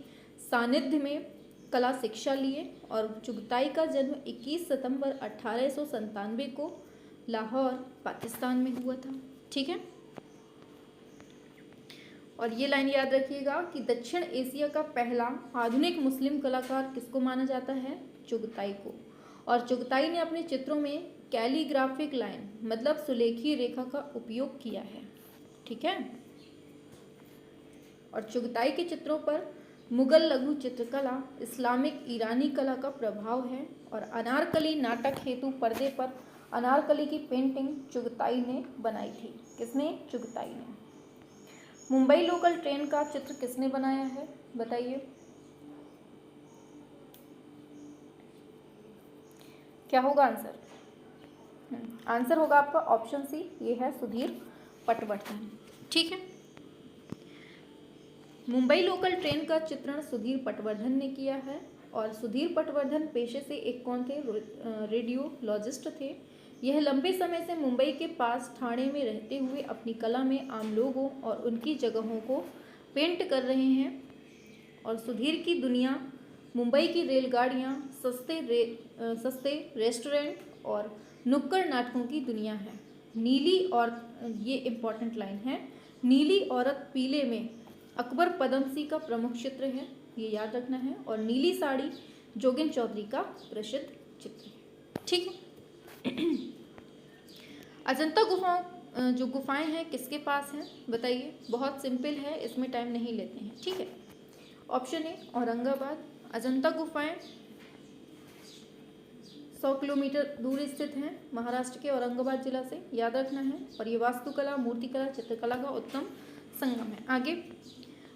सानिध्य में कला शिक्षा लिए और चुगताई का जन्म 21 सितंबर 1897 को लाहौर पाकिस्तान में हुआ था। ठीक है, और ये लाइन याद रखिएगा कि दक्षिण एशिया का पहला आधुनिक मुस्लिम कलाकार किसको माना जाता है? चुगताई को। और चुगताई ने अपने चित्रों में कैलीग्राफिक लाइन मतलब सुलेखी रेखा का उपयोग किया है। ठीक है, और चुगताई के चित्रों पर मुगल लघु चित्रकला, इस्लामिक ईरानी कला का प्रभाव है। और अनारकली नाटक हेतु पर्दे पर अनारकली की पेंटिंग चुगताई ने बनाई थी। किसने? चुगताई ने। मुंबई लोकल ट्रेन का चित्र किसने बनाया है? बताइए क्या होगा आंसर? आंसर होगा आपका ऑप्शन सी, ये है सुधीर पटवर्धन। ठीक है, मुंबई लोकल ट्रेन का चित्रण सुधीर पटवर्धन ने किया है। और सुधीर पटवर्धन पेशे से एक कौन थे? रेडियोलॉजिस्ट थे। यह लंबे समय से मुंबई के पास ठाणे में रहते हुए अपनी कला में आम लोगों और उनकी जगहों को पेंट कर रहे हैं। और सुधीर की दुनिया मुंबई की रेलगाड़ियाँ, सस्ते रेस्टोरेंट और नुक्कड़ नाटकों की दुनिया है। नीली और ये इम्पॉर्टेंट लाइन है, नीली औरत पीले में अकबर पदमसी का प्रमुख चित्र है, ये याद रखना है। और नीली साड़ी जोगिन चौधरी का प्रसिद्ध चित्र है। ठीक है, अजंता गुफाओं जो गुफाएं हैं किसके पास हैं? बताइए, बहुत सिंपल है, इसमें टाइम नहीं लेते हैं। ठीक है, ऑप्शन ए औरंगाबाद। अजंता गुफाएं 100 किलोमीटर दूर स्थित हैं महाराष्ट्र के औरंगाबाद जिला से, याद रखना है। और ये वास्तुकला, मूर्तिकला, चित्रकला का उत्तम संगम है। आगे,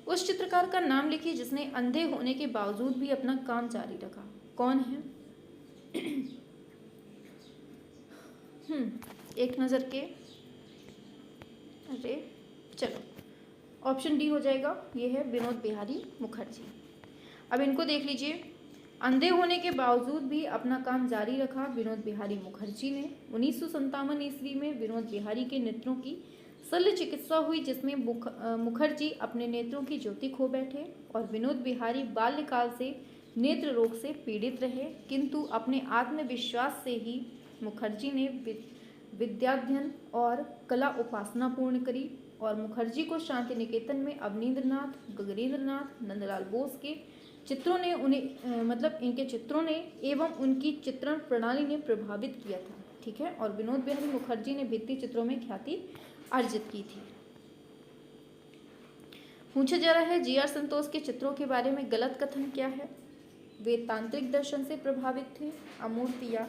उस चित्रकार का नाम लिखिए जिसने अंधे होने के बावजूद भी अपना काम जारी रखा। कौन है? एक नज़र के, अरे चलो ऑप्शन डी हो जाएगा, ये है विनोद बिहारी मुखर्जी। अब इनको देख लीजिए, अंधे होने के बावजूद भी अपना काम जारी रखा विनोद बिहारी मुखर्जी ने। 1957 ईस्वी में विनोद बिहारी के नेत्रों की शल्य चिकित्सा हुई जिसमें मुखर्जी अपने नेत्रों की ज्योति खो बैठे। और विनोद बिहारी बाल्यकाल से नेत्र रोग से पीड़ित रहे, किंतु अपने आत्मविश्वास से ही मुखर्जी ने विद्याध्ययन और कला उपासना पूर्ण करी। और मुखर्जी को शांति निकेतन में अवनींद्रनाथ, गगनेंद्रनाथ, नंदलाल बोस के चित्रों ने इनके चित्रों ने एवं उनकी चित्रण प्रणाली ने प्रभावित किया था। ठीक है, और विनोद बिहारी मुखर्जी ने भित्ति चित्रों में ख्याति अर्जित की थी। पूछा जा रहा है जी.आर. संतोष के चित्रों के बारे में गलत कथन क्या है? वे तांत्रिक दर्शन से प्रभावित थे, अमूर्त या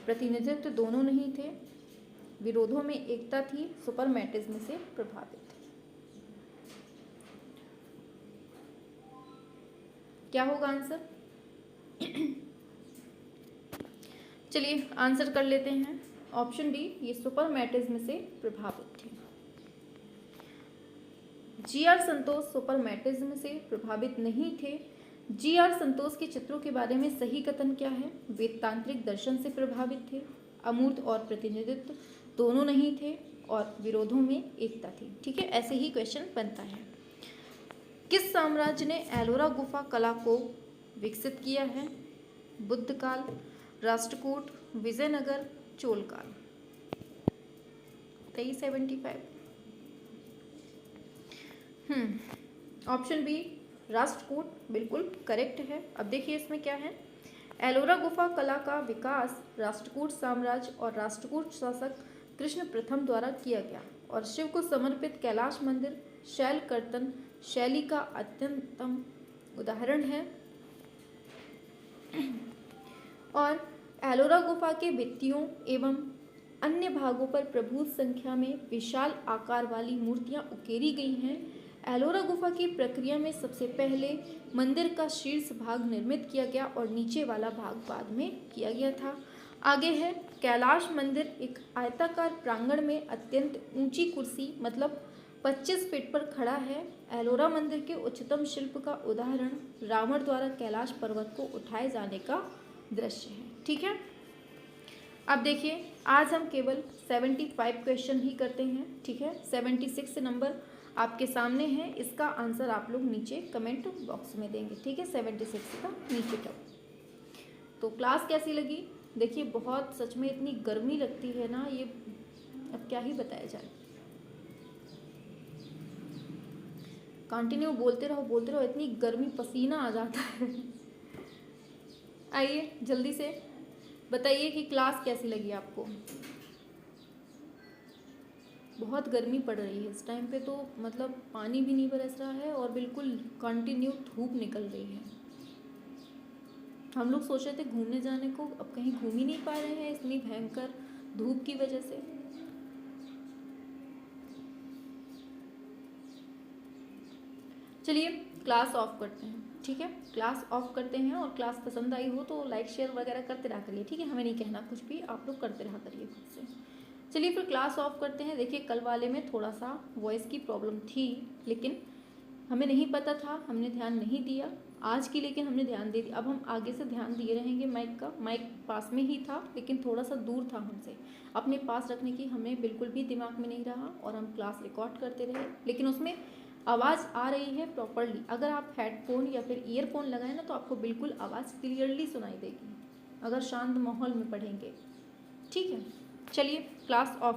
प्रतिनिधित्व दोनों नहीं थे, विरोधों में एकता थी, सुपरमैटिज्म से प्रभावित थे। क्या होगा आंसर? चलिए आंसर कर लेते हैं, ऑप्शन डी, ये सुपरमैटिज्म से प्रभावित थे। जी.आर. संतोष सुपरमैटिज्म से प्रभावित नहीं थे। जी.आर. संतोष के चित्रों के बारे में सही कथन क्या है? वे तांत्रिक दर्शन से प्रभावित थे, अमूर्त और प्रतिनिधित्व दोनों नहीं थे, और विरोधों में एकता थी। ठीक है, ऐसे ही क्वेश्चन बनता है। किस साम्राज्य ने एलोरा गुफा कला को विकसित किया है? बुद्ध काल, राष्ट्रकूट, विजयनगर, चोल काल। 2375। ऑप्शन बी राष्ट्रकूट बिल्कुल करेक्ट है। अब देखिए इसमें क्या है, एलोरा गुफा कला का विकास राष्ट्रकूट साम्राज्य और राष्ट्रकूट शासक कृष्ण प्रथम द्वारा किया गया, और शिव को समर्पित कैलाश मंदिर शैल कर्तन शैली का अत्यंतम उदाहरण है। और एलोरा गुफा के भित्तियों एवं अन्य भागों पर प्रभुत संख्या में विशाल आकार वाली मूर्तियां उकेरी गई हैं। एलोरा गुफा की प्रक्रिया में सबसे पहले मंदिर का शीर्ष भाग निर्मित किया गया और नीचे वाला भाग बाद में किया गया था। आगे है, कैलाश मंदिर एक आयताकार प्रांगण में अत्यंत ऊंची कुर्सी मतलब 25 फीट पर खड़ा है। एलोरा मंदिर के उच्चतम शिल्प का उदाहरण रावण द्वारा कैलाश पर्वत को उठाए जाने का दृश्य है। ठीक है, अब देखिए, आज हम केवल 75 क्वेश्चन ही करते हैं, ठीक है। 76 नंबर आपके सामने है, इसका आंसर आप लोग नीचे कमेंट बॉक्स में देंगे, ठीक है। 76 का नीचे का। तो क्लास कैसी लगी? देखिए, बहुत सच में इतनी गर्मी लगती है ना, ये अब क्या ही बताया जाए। कंटिन्यू बोलते रहो, इतनी गर्मी, पसीना आ जाता है। आइए जल्दी से बताइए कि क्लास कैसी लगी आपको। बहुत गर्मी पड़ रही है इस टाइम पे, तो मतलब पानी भी नहीं बरस रहा है और बिल्कुल कंटिन्यू धूप निकल रही है। हम लोग सोच रहे थे घूमने जाने को, अब कहीं घूम ही नहीं पा रहे हैं इतनी भयंकर धूप की वजह से। चलिए क्लास ऑफ करते हैं, ठीक है। क्लास ऑफ करते हैं, और क्लास पसंद आई हो तो लाइक शेयर वगैरह करते रहा करिए, ठीक है। हमें नहीं कहना कुछ भी, आप लोग करते रहा करिए खुद से। चलिए फिर क्लास ऑफ करते हैं। देखिए, कल वाले में थोड़ा सा वॉइस की प्रॉब्लम थी, लेकिन हमें नहीं पता था, हमने ध्यान नहीं दिया। आज की लेकिन हमने ध्यान दे दिया। अब हम आगे से ध्यान दिए रहेंगे माइक का। माइक पास में ही था, लेकिन थोड़ा सा दूर था हमसे। अपने पास रखने की हमें बिल्कुल भी दिमाग में नहीं रहा, और हम क्लास रिकॉर्ड करते रहे, लेकिन उसमें आवाज़ आ रही है प्रॉपरली। अगर आप हेडफोन या फिर ईयरफोन लगाएं ना, तो आपको बिल्कुल आवाज़ क्लियरली सुनाई देगी, अगर शांत माहौल में पढ़ेंगे, ठीक है। चलिए क्लास ऑफ।